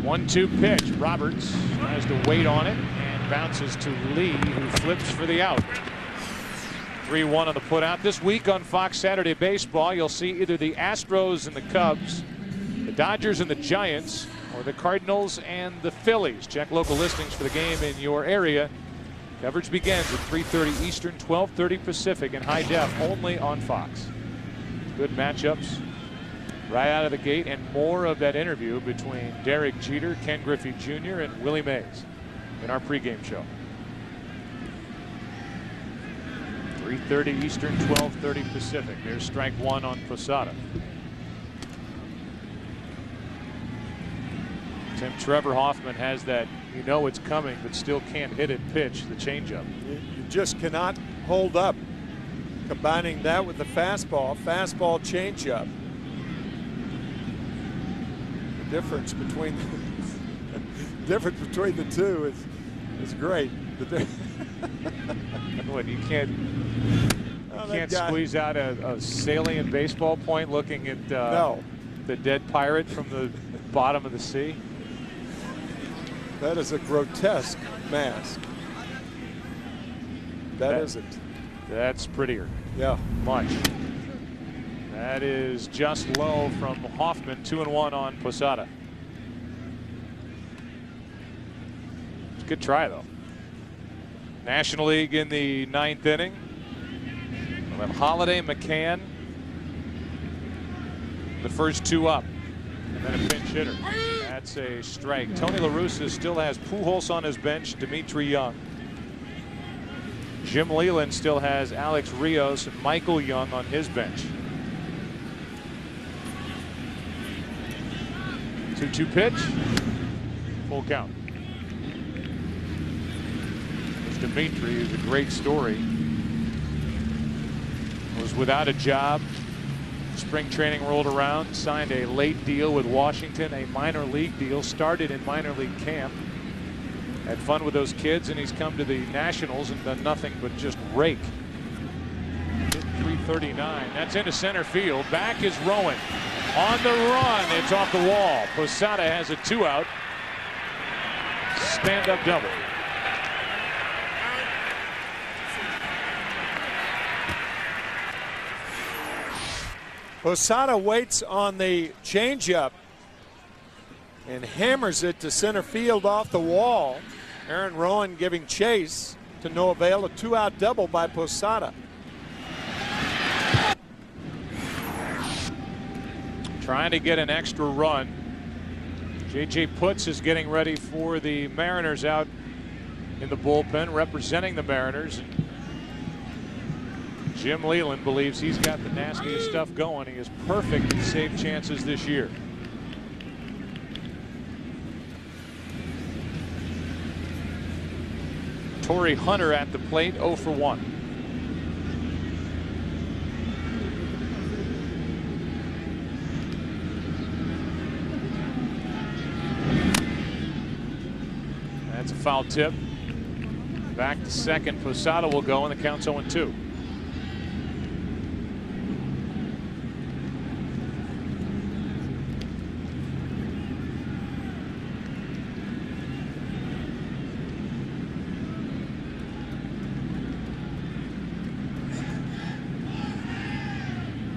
1-2 pitch. Roberts has to wait on it and bounces to Lee, who flips for the out. 3-1 on the putout. This week on Fox Saturday Baseball, you'll see either the Astros and the Cubs, the Dodgers and the Giants, or the Cardinals and the Phillies. Check local listings for the game in your area. Coverage begins at 3:30 Eastern, 12:30 Pacific in high def, only on Fox. Good matchups right out of the gate, and more of that interview between Derek Jeter, Ken Griffey Jr., and Willie Mays in our pregame show. 3:30 Eastern, 12:30 Pacific. There's strike one on Posada. Trevor Hoffman has that, you know it's coming, but still can't hit it pitch, the changeup. You just cannot hold up. Combining that with the fastball, changeup. The difference between the two is great. What, you can't squeeze out a salient baseball point looking at no. The dead pirate from the bottom of the sea? That is a grotesque mask. That isn't. That's prettier. Yeah. Much. That is just low from Hoffman. 2-1 on Posada. It's a good try, though. National League in the 9th inning. We'll have Holiday, McCann. The first two up. And then a pinch hitter. That's a strike. Tony La Russa still has Pujols on his bench, Dimitri Young. Jim Leyland still has Alex Rios and Michael Young on his bench. 2-2 pitch. Full count. This Dimitri is a great story. Was without a job. Spring training rolled around, signed a late deal with Washington, a minor league deal, started in minor league camp. Had fun with those kids, and he's come to the Nationals and done nothing but just rake. Hit .339. That's into center field. Back is Rowan. On the run, it's off the wall. Posada has a 2-out. Stand-up double. Posada waits on the changeup and hammers it to center field off the wall. Aaron Rowan giving chase to no avail. A 2-out double by Posada. Trying to get an extra run. J.J. Putz is getting ready for the Mariners out in the bullpen, representing the Mariners. Jim Leyland believes he's got the nastiest stuff going. He is perfect in save chances this year. Torrey Hunter at the plate, 0 for 1. That's a foul tip. Back to second. Posada will go, and the count's 0-2.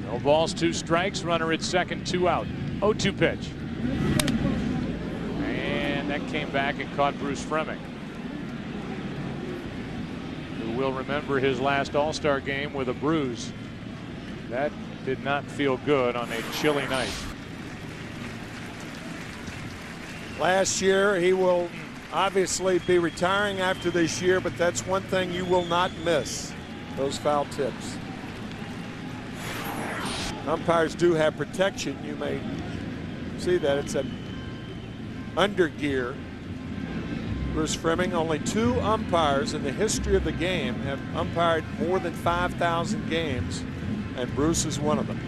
No balls, 2 strikes. Runner at second, 2 out. 0-2 pitch. And that came back and caught Bruce Fremming, who will remember his last All-Star game with a bruise. That did not feel good on a chilly night. Last year, he will obviously be retiring after this year, but that's one thing you will not miss, those foul tips. Umpires do have protection. You may see that it's an undergear. Bruce Fremming, only 2 umpires in the history of the game have umpired more than 5,000 games, and Bruce is one of them.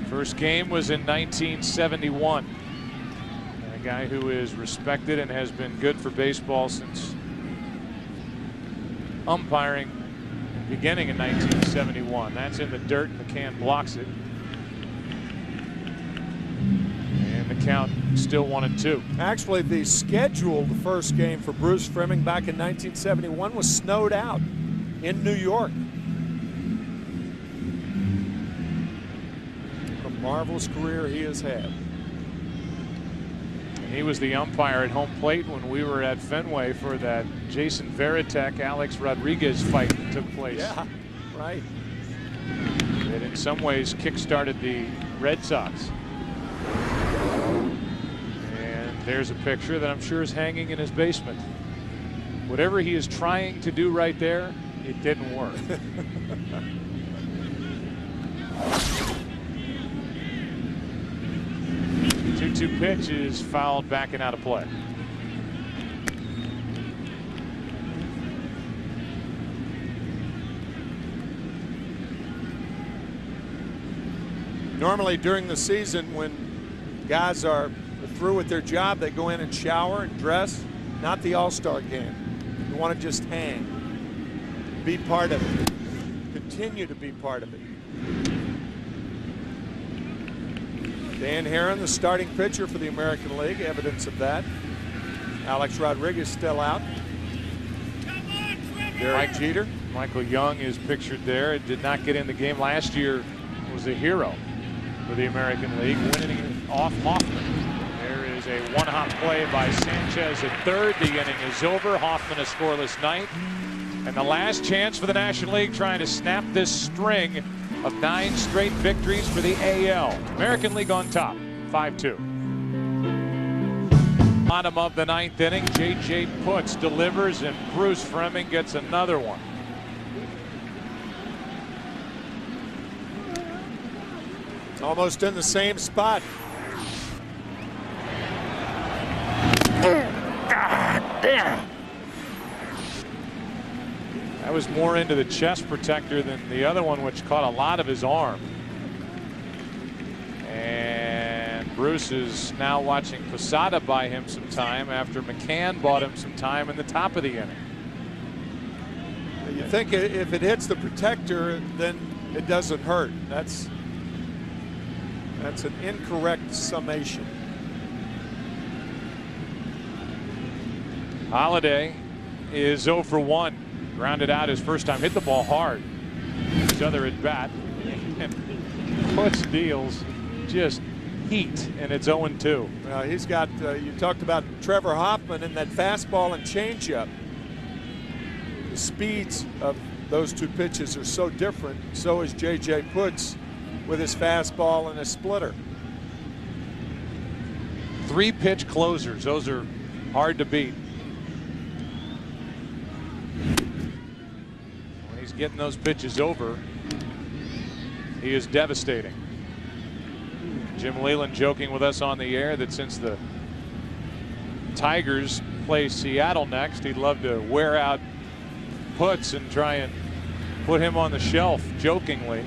First game was in 1971. A guy who is respected and has been good for baseball since umpiring beginning in 1971. That's in the dirt. McCann blocks it. And count still 1-2. Actually, the scheduled first game for Bruce Fleming back in 1971 was snowed out in New York. What a marvelous career he has had. He was the umpire at home plate when we were at Fenway for that Jason Varitek-Alex Rodriguez fight that took place. Yeah, right. It in some ways kick-started the Red Sox. And there's a picture that I'm sure is hanging in his basement. Whatever he is trying to do right there, it didn't work. 2-2 pitch is fouled back and out of play. Normally during the season when guys are through with their job, they go in and shower and dress. Not the All-Star game. You want to just hang, be part of it, continue to be part of it. Dan Herron, the starting pitcher for the American League, evidence of that. Alex Rodriguez still out. Derek Jeter. Michael Young is pictured there. It did not get in the game last year. Was a hero for the American League, winning off Hoffman. There is a one-hop play by Sanchez at third. The inning is over. Hoffman a scoreless ninth. And the last chance for the National League trying to snap this string of 9 straight victories for the AL. American League on top, 5-2. Bottom of the 9th inning, J.J. Putz delivers, and Bruce Fleming gets another one. Almost in the same spot. God damn. That was more into the chest protector than the other one, which caught a lot of his arm. And Bruce is now watching Posada buy him some time after McCann bought him some time in the top of the inning. You think if it hits the protector, then it doesn't hurt. That's an incorrect summation. Holiday is 0 for 1. Grounded out his first time, hit the ball hard. His other at bat. And Putz deals just heat, and it's 0-2. He's got, you talked about Trevor Hoffman and that fastball and changeup. The speeds of those two pitches are so different. So is J.J. Putz with his fastball and his splitter. 3-pitch closers. Those are hard to beat. When he's getting those pitches over, he is devastating. Jim Leyland joking with us on the air that since the Tigers play Seattle next, he'd love to wear out Putz and try and put him on the shelf, jokingly.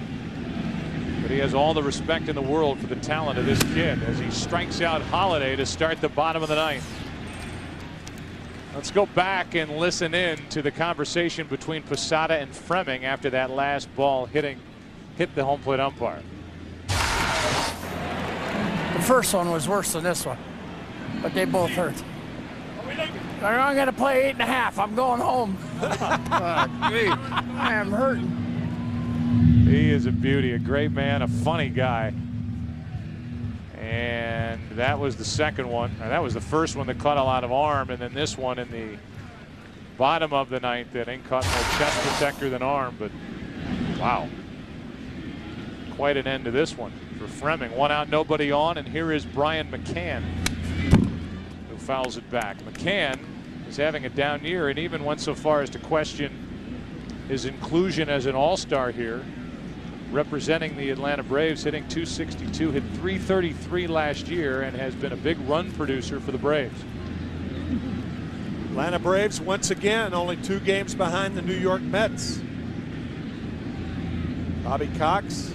But he has all the respect in the world for the talent of this kid as he strikes out Holiday to start the bottom of the 9th. Let's go back and listen in to the conversation between Posada and Fleming after that last ball hit the home plate umpire. The first one was worse than this one, but they both hurt. I'm going to play 8.5. I'm going home. I am hurting. He is a beauty, a great man, a funny guy. And that was the second one. And that was the first one that caught a lot of arm. And then this one in the bottom of the 9th inning caught more chest protector than arm. But wow, quite an end to this one for Fleming. 1 out, nobody on. And here is Brian McCann, who fouls it back. McCann is having a down year and even went so far as to question his inclusion as an all-star here, representing the Atlanta Braves, hitting .262, hit .333 last year, and has been a big run producer for the Braves. Atlanta Braves once again only 2 games behind the New York Mets. Bobby Cox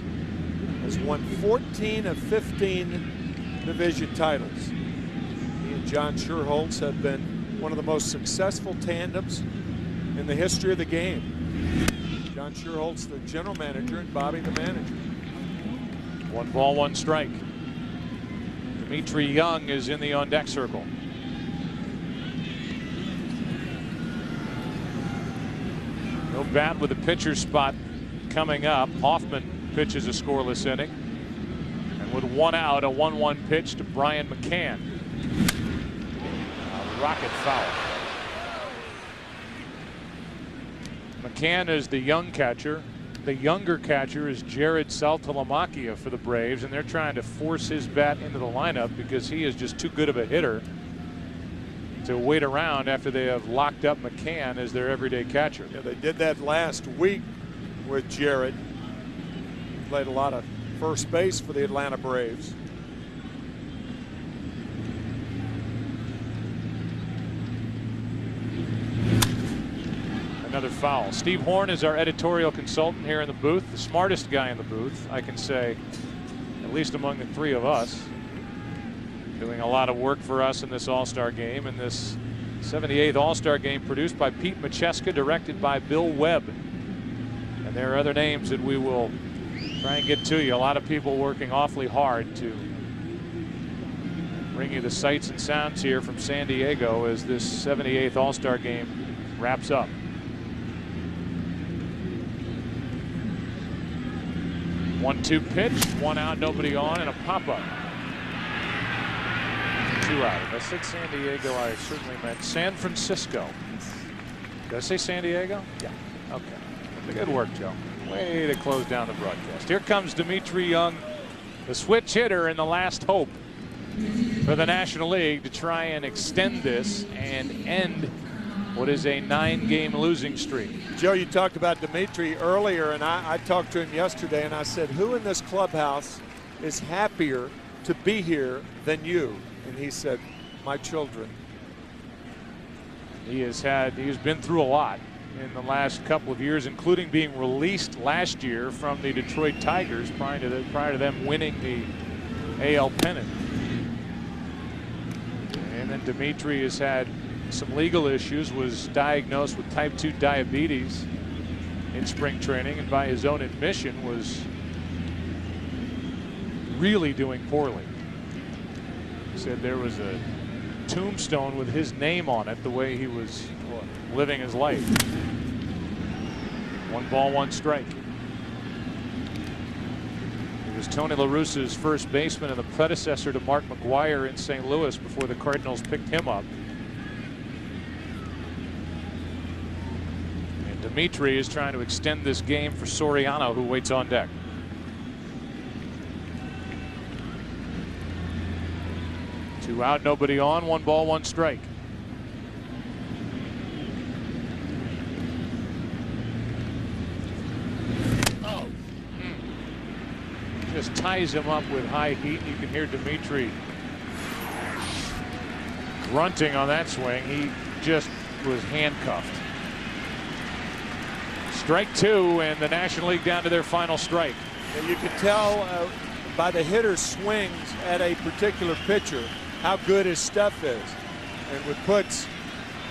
has won 14 of 15 division titles. He and John Schuerholz have been one of the most successful tandems in the history of the game. John Schuerholz, the general manager, and Bobby, the manager. 1 ball, 1 strike. Dimitri Young is in the on-deck circle. No bat with a pitcher spot coming up. Hoffman pitches a scoreless inning. And with one out, a 1-1 pitch to Brian McCann. A rocket foul. McCann is the young catcher. The younger catcher is Jared Saltalamacchia for the Braves, and they're trying to force his bat into the lineup because he is just too good of a hitter to wait around after they have locked up McCann as their everyday catcher. Yeah, they did that last week with Jared. Played a lot of first base for the Atlanta Braves. Another foul. Steve Horn is our editorial consultant here in the booth, the smartest guy in the booth, I can say, at least among the three of us. Doing a lot of work for us in this All-Star game, and this 78th All-Star game produced by Pete Macheska, directed by Bill Webb. And there are other names that we will try and get to you. A lot of people working awfully hard to bring you the sights and sounds here from San Diego as this 78th All-Star game wraps up. One-two pitch, one out, nobody on, and a pop-up. Two out. If I said San Diego, I certainly meant San Francisco. Did I say San Diego? Yeah. Okay. Good work, Joe. Way to close down the broadcast. Here comes Dimitri Young, the switch hitter in the last hope for the National League to try and extend this and end what is a 9-game losing streak. Joe, you talked about Dimitri earlier, and I talked to him yesterday, and I said, who in this clubhouse is happier to be here than you? And he said, my children. He's been through a lot in the last couple of years, including being released last year from the Detroit Tigers prior to them winning the AL pennant. And then Dimitri has had some legal issues, was diagnosed with type 2 diabetes in spring training, and by his own admission was really doing poorly. He said there was a tombstone with his name on it the way he was living his life. 1 ball, 1 strike. He was Tony La Russa's first baseman and the predecessor to Mark McGwire in St. Louis before the Cardinals picked him up. And Dimitri is trying to extend this game for Soriano, who waits on deck. Two out, nobody on, 1 ball, 1 strike. Just ties him up with high heat. You can hear Dimitri grunting on that swing. He just was handcuffed. Strike 2, and the National League down to their final strike. And you can tell by the hitter's swings at a particular pitcher how good his stuff is. And with puts,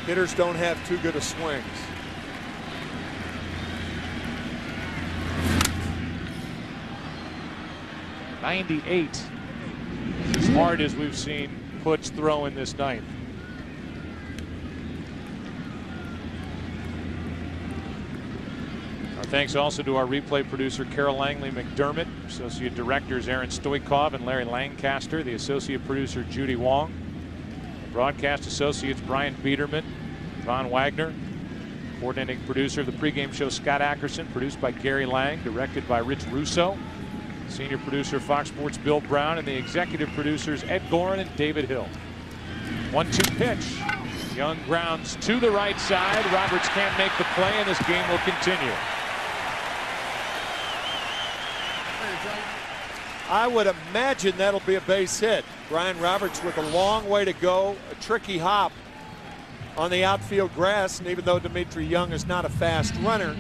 hitters don't have too good of swings. .98. As hard as we've seen puts throw in this ninth. Our thanks also to our replay producer Carol Langley McDermott, associate directors Aaron Stoikov and Larry Lancaster, the associate producer Judy Wong, the broadcast associates Brian Biederman, Von Wagner, coordinating producer of the pregame show Scott Ackerson, produced by Gary Lang, directed by Rich Russo. Senior producer Fox Sports Bill Brown, and the executive producers Ed Gorin and David Hill. 1-2 pitch. Young grounds to the right side. Roberts can't make the play, and this game will continue. I would imagine that'll be a base hit. Brian Roberts with a long way to go, a tricky hop on the outfield grass, and even though Dimitri Young is not a fast runner,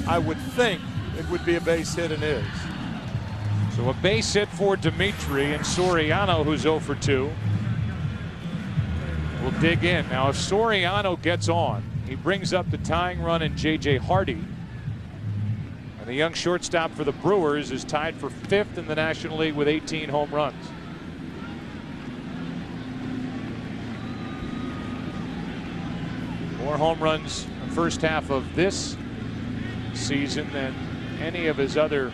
I would think it would be a base hit, and is. So a base hit for Dimitri, and Soriano, who's 0 for 2, will dig in. Now, if Soriano gets on, he brings up the tying run in J.J. Hardy. And the young shortstop for the Brewers is tied for 5th in the National League with 18 home runs. More home runs in the first half of this season than any of his other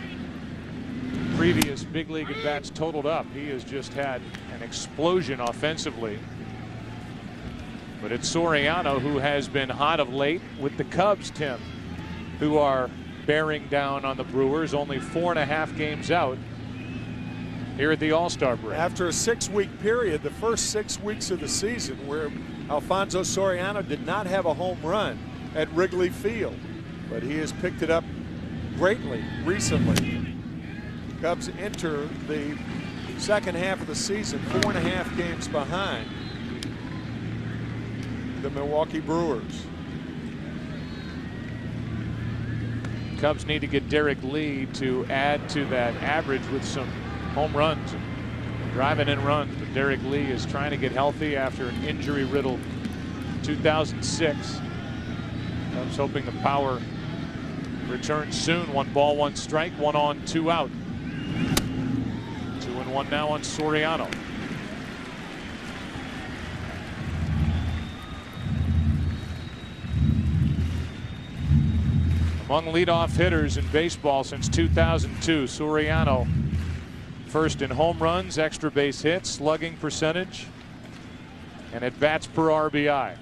previous big league at bats totaled up. He has just had an explosion offensively. But it's Soriano who has been hot of late with the Cubs, Tim, who are bearing down on the Brewers, only 4.5 games out here at the All-Star break. After a 6-week period, the first 6 weeks of the season, where Alfonso Soriano did not have a home run at Wrigley Field, but he has picked it up greatly recently. Cubs enter the second half of the season 4.5 games behind the Milwaukee Brewers. Cubs need to get Derek Lee to add to that average with some home runs, driving in runs. But Derek Lee is trying to get healthy after an injury-riddled 2006. Cubs hoping the power returns soon. 1 ball, 1 strike, 1 on, 2 out. 2-1 now on Soriano. Among leadoff hitters in baseball since 2002, Soriano first in home runs, extra base hits, slugging percentage, and at bats per RBI.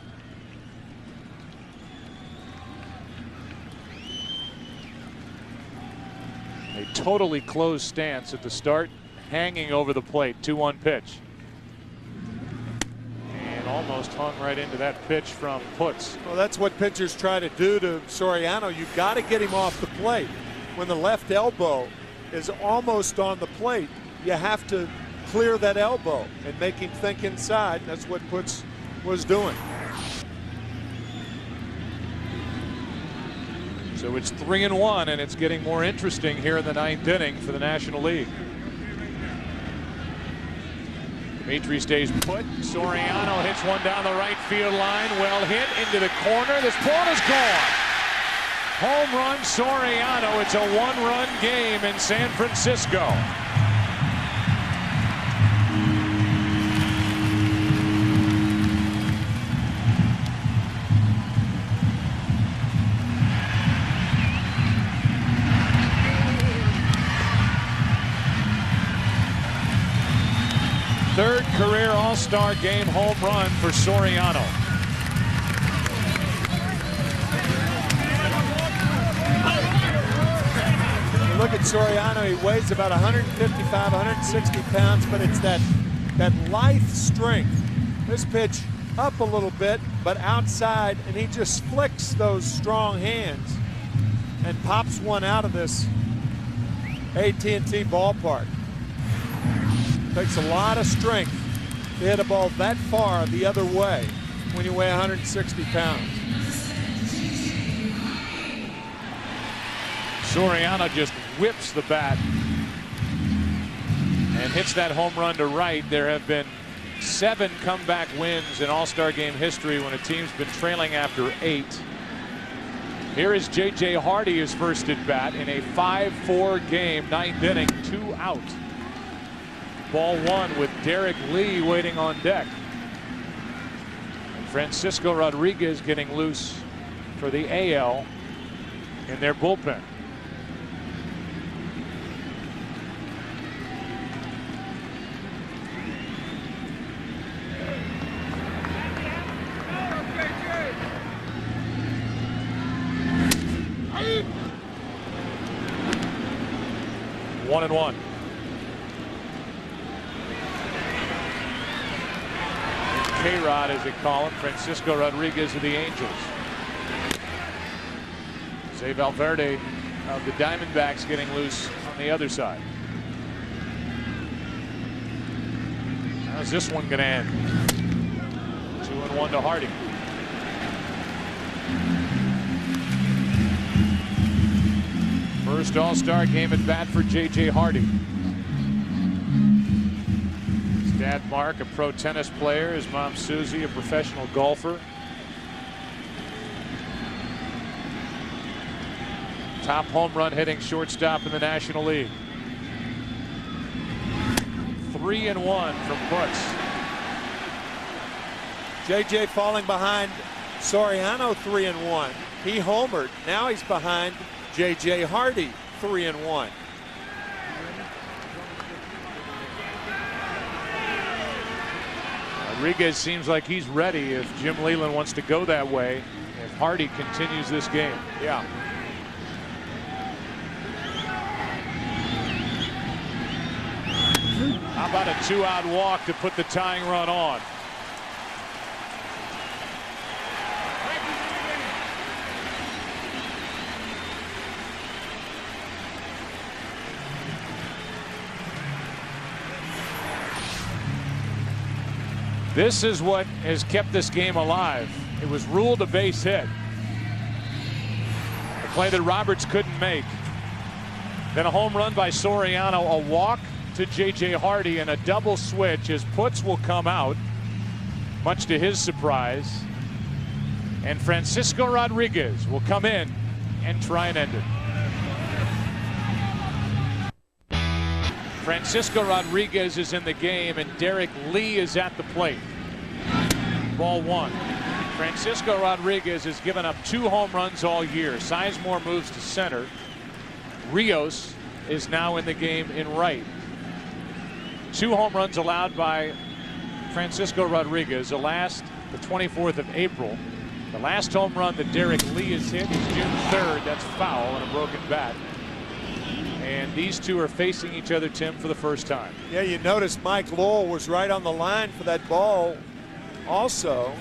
A totally closed stance at the start, hanging over the plate. 2-1 pitch. And almost hung right into that pitch from Putz. Well, that's what pitchers try to do to Soriano. You've got to get him off the plate. When the left elbow is almost on the plate, you have to clear that elbow and make him think inside. That's what Putz was doing. So it's 3-1, and it's getting more interesting here in the 9th inning for the National League. Dimitri stays put. Soriano hits one down the right field line. Well hit into the corner. This ball is gone. Home run Soriano. It's a 1-run game in San Francisco. Third career All-Star game home run for Soriano. You look at Soriano, he weighs about 155, 160 pounds, but it's that lithe strength. This pitch up a little bit, but outside, and he just flicks those strong hands and pops one out of this AT&T ballpark. Takes a lot of strength to hit a ball that far the other way when you weigh 160 pounds. Soriano just whips the bat and hits that home run to right. There have been 7 comeback wins in All-Star game history when a team's been trailing after 8. Here is J.J. Hardy, his first at bat in a 5-4 game, 9th inning, 2 out. Ball 1 with Derek Lee waiting on deck. And Francisco Rodriguez getting loose for the AL in their bullpen. One and one. K-Rod, as they call him, Francisco Rodriguez of the Angels. Jose Valverde of the Diamondbacks getting loose on the other side. How's this one going to end? 2-1 to Hardy. First All-Star game at bat for J.J. Hardy. His dad, Mark, a pro tennis player. His mom, Susie, a professional golfer. Top home run hitting shortstop in the National League. 3-1 from Putz. J.J. falling behind Soriano 3-1. He homered. Now he's behind J.J. Hardy 3-1. Rodriguez seems like he's ready if Jim Leyland wants to go that way, if Hardy continues this game. Yeah. How about a 2-out walk to put the tying run on? This is what has kept this game alive. It was ruled a base hit. A play that Roberts couldn't make. Then a home run by Soriano, a walk to J.J. Hardy, and a double switch as Putz will come out, much to his surprise. And Francisco Rodriguez will come in and try and end it. Francisco Rodriguez is in the game, and Derek Lee is at the plate. Ball one. Francisco Rodriguez has given up 2 home runs all year. Sizemore moves to center. Rios is now in the game in right. 2 home runs allowed by Francisco Rodriguez. The last, the 24th of April. The last home run that Derek Lee has hit is June 3rd. That's foul and a broken bat. And these two are facing each other, Tim, for the first time. Yeah, you notice Mike Lowell was right on the line for that ball. Also,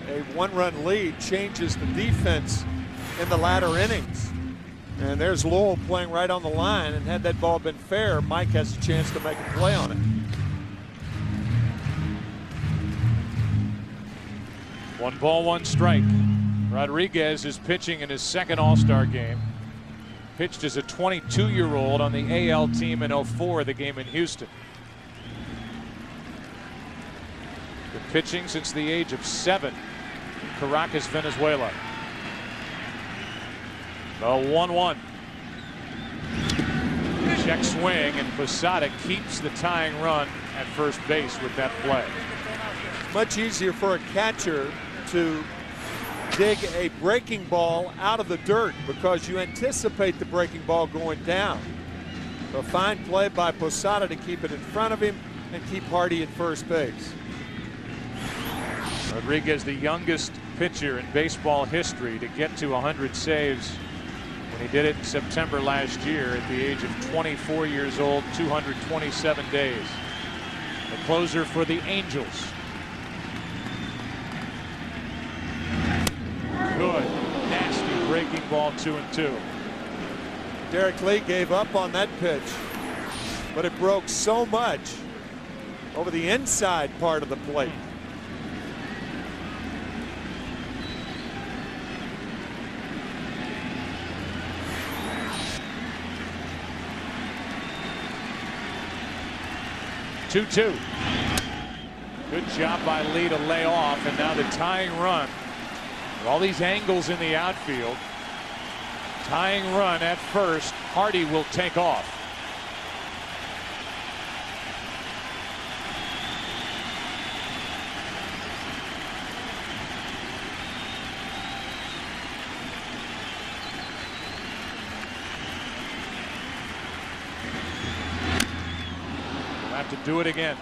a 1-run lead changes the defense in the latter innings. And there's Lowell playing right on the line, and had that ball been fair, Mike has a chance to make a play on it. 1 ball, 1 strike. Rodriguez is pitching in his second All-Star game. Pitched as a 22-year-old on the AL team in 04, the game in Houston. Been pitching since the age of 7 in Caracas, Venezuela. The 1-1. Check swing, and Posada keeps the tying run at first base with that play. Much easier for a catcher to dig a breaking ball out of the dirt because you anticipate the breaking ball going down. A fine play by Posada to keep it in front of him and keep Hardy at first base. Rodriguez, the youngest pitcher in baseball history to get to 100 saves when he did it in September last year at the age of 24 years old, 227 days. The closer for the Angels. Good, nasty breaking ball, 2-2. Derek Lee gave up on that pitch, but it broke so much over the inside part of the plate. Two. Good job by Lee to lay off, and now the tying run. With all these angles in the outfield. Tying run at first. Hardy will take off. We'll have to do it again.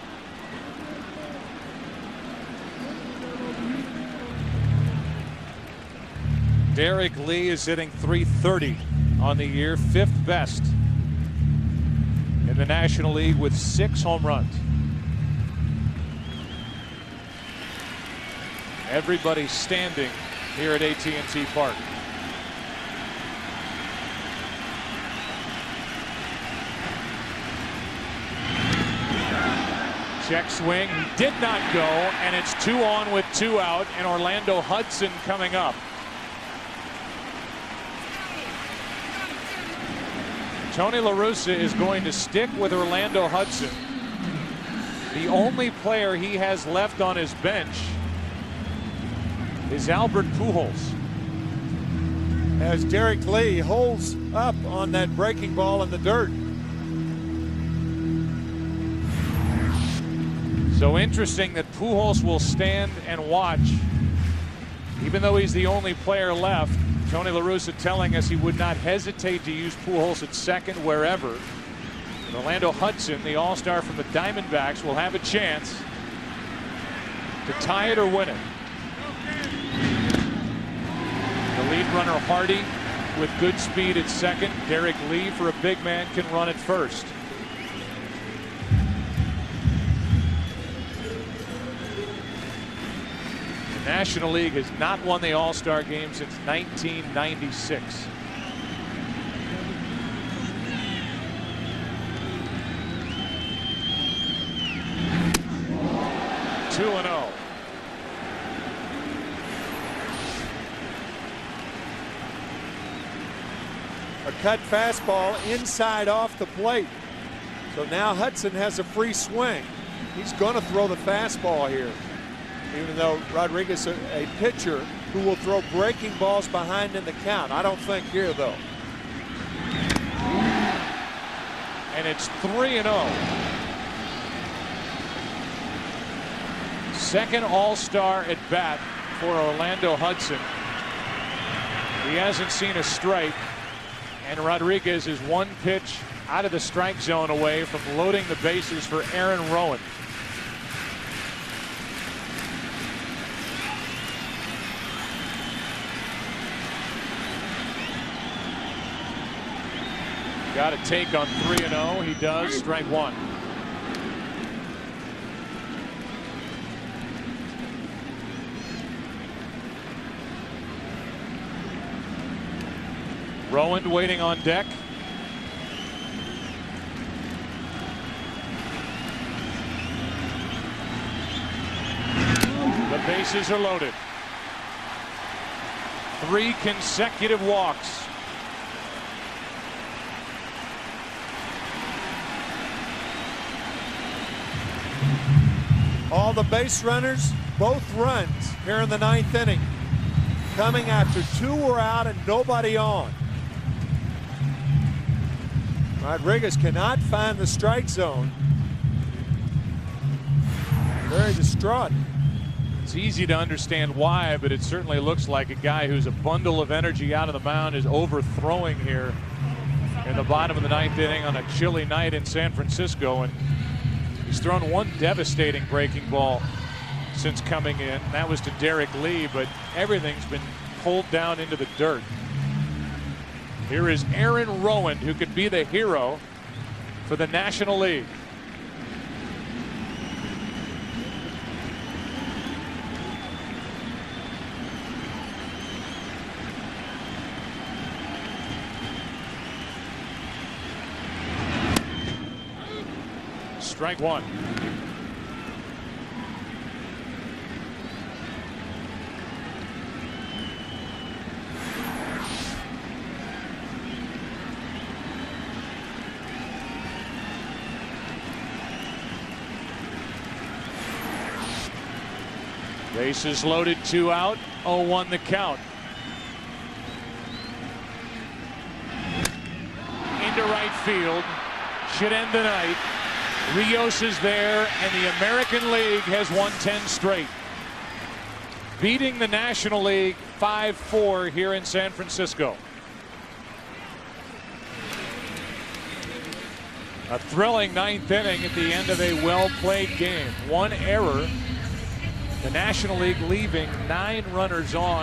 Derek Lee is hitting .330 on the year, 5th best in the National League with 6 home runs. Everybody standing here at AT&T Park. Check swing, he did not go, and it's 2 on with 2 out, and Orlando Hudson coming up. Tony La Russa is going to stick with Orlando Hudson. The only player he has left on his bench is Albert Pujols. As Derek Lee holds up on that breaking ball in the dirt. So interesting that Pujols will stand and watch Even though he's the only player left, Tony La Russa telling us he would not hesitate to use Pujols at second wherever. And Orlando Hudson, the all-star from the Diamondbacks, will have a chance to tie it or win it. The lead runner Hardy with good speed at second. Derek Lee, for a big man, can run at first. The National League has not won the All-Star game since 1996. Two and 0. A cut fastball inside off the plate. So now Hudson has a free swing. He's going to throw the fastball here. Even though Rodriguez is a pitcher who will throw breaking balls behind in the count. I don't think here, though. And it's 3-0. Second all-star at bat for Orlando Hudson. He hasn't seen a strike, and Rodriguez is one pitch out of the strike zone away from loading the bases for Aaron Rowan. Got a take on 3-0. He does. Strike one. Rowan waiting on deck. The bases are loaded. 3 consecutive walks. All the base runners, both runs here in the 9th inning, coming after 2 were out and nobody on. Rodriguez cannot find the strike zone. Very distraught. It's easy to understand why, but it certainly looks like a guy who's a bundle of energy out of the mound is overthrowing here in the bottom of the 9th inning on a chilly night in San Francisco. And he's thrown one devastating breaking ball since coming in. That was to Derek Lee, but everything's been pulled down into the dirt. Here is Aaron Rowan, who could be the hero for the National League. Strike one. Bases loaded, 2 out, 0-1 the count. Into right field. Should end the night. Rios is there, and the American League has won 10 straight. Beating the National League 5-4 here in San Francisco. A thrilling 9th inning at the end of a well-played game. One error. The National League leaving 9 runners on.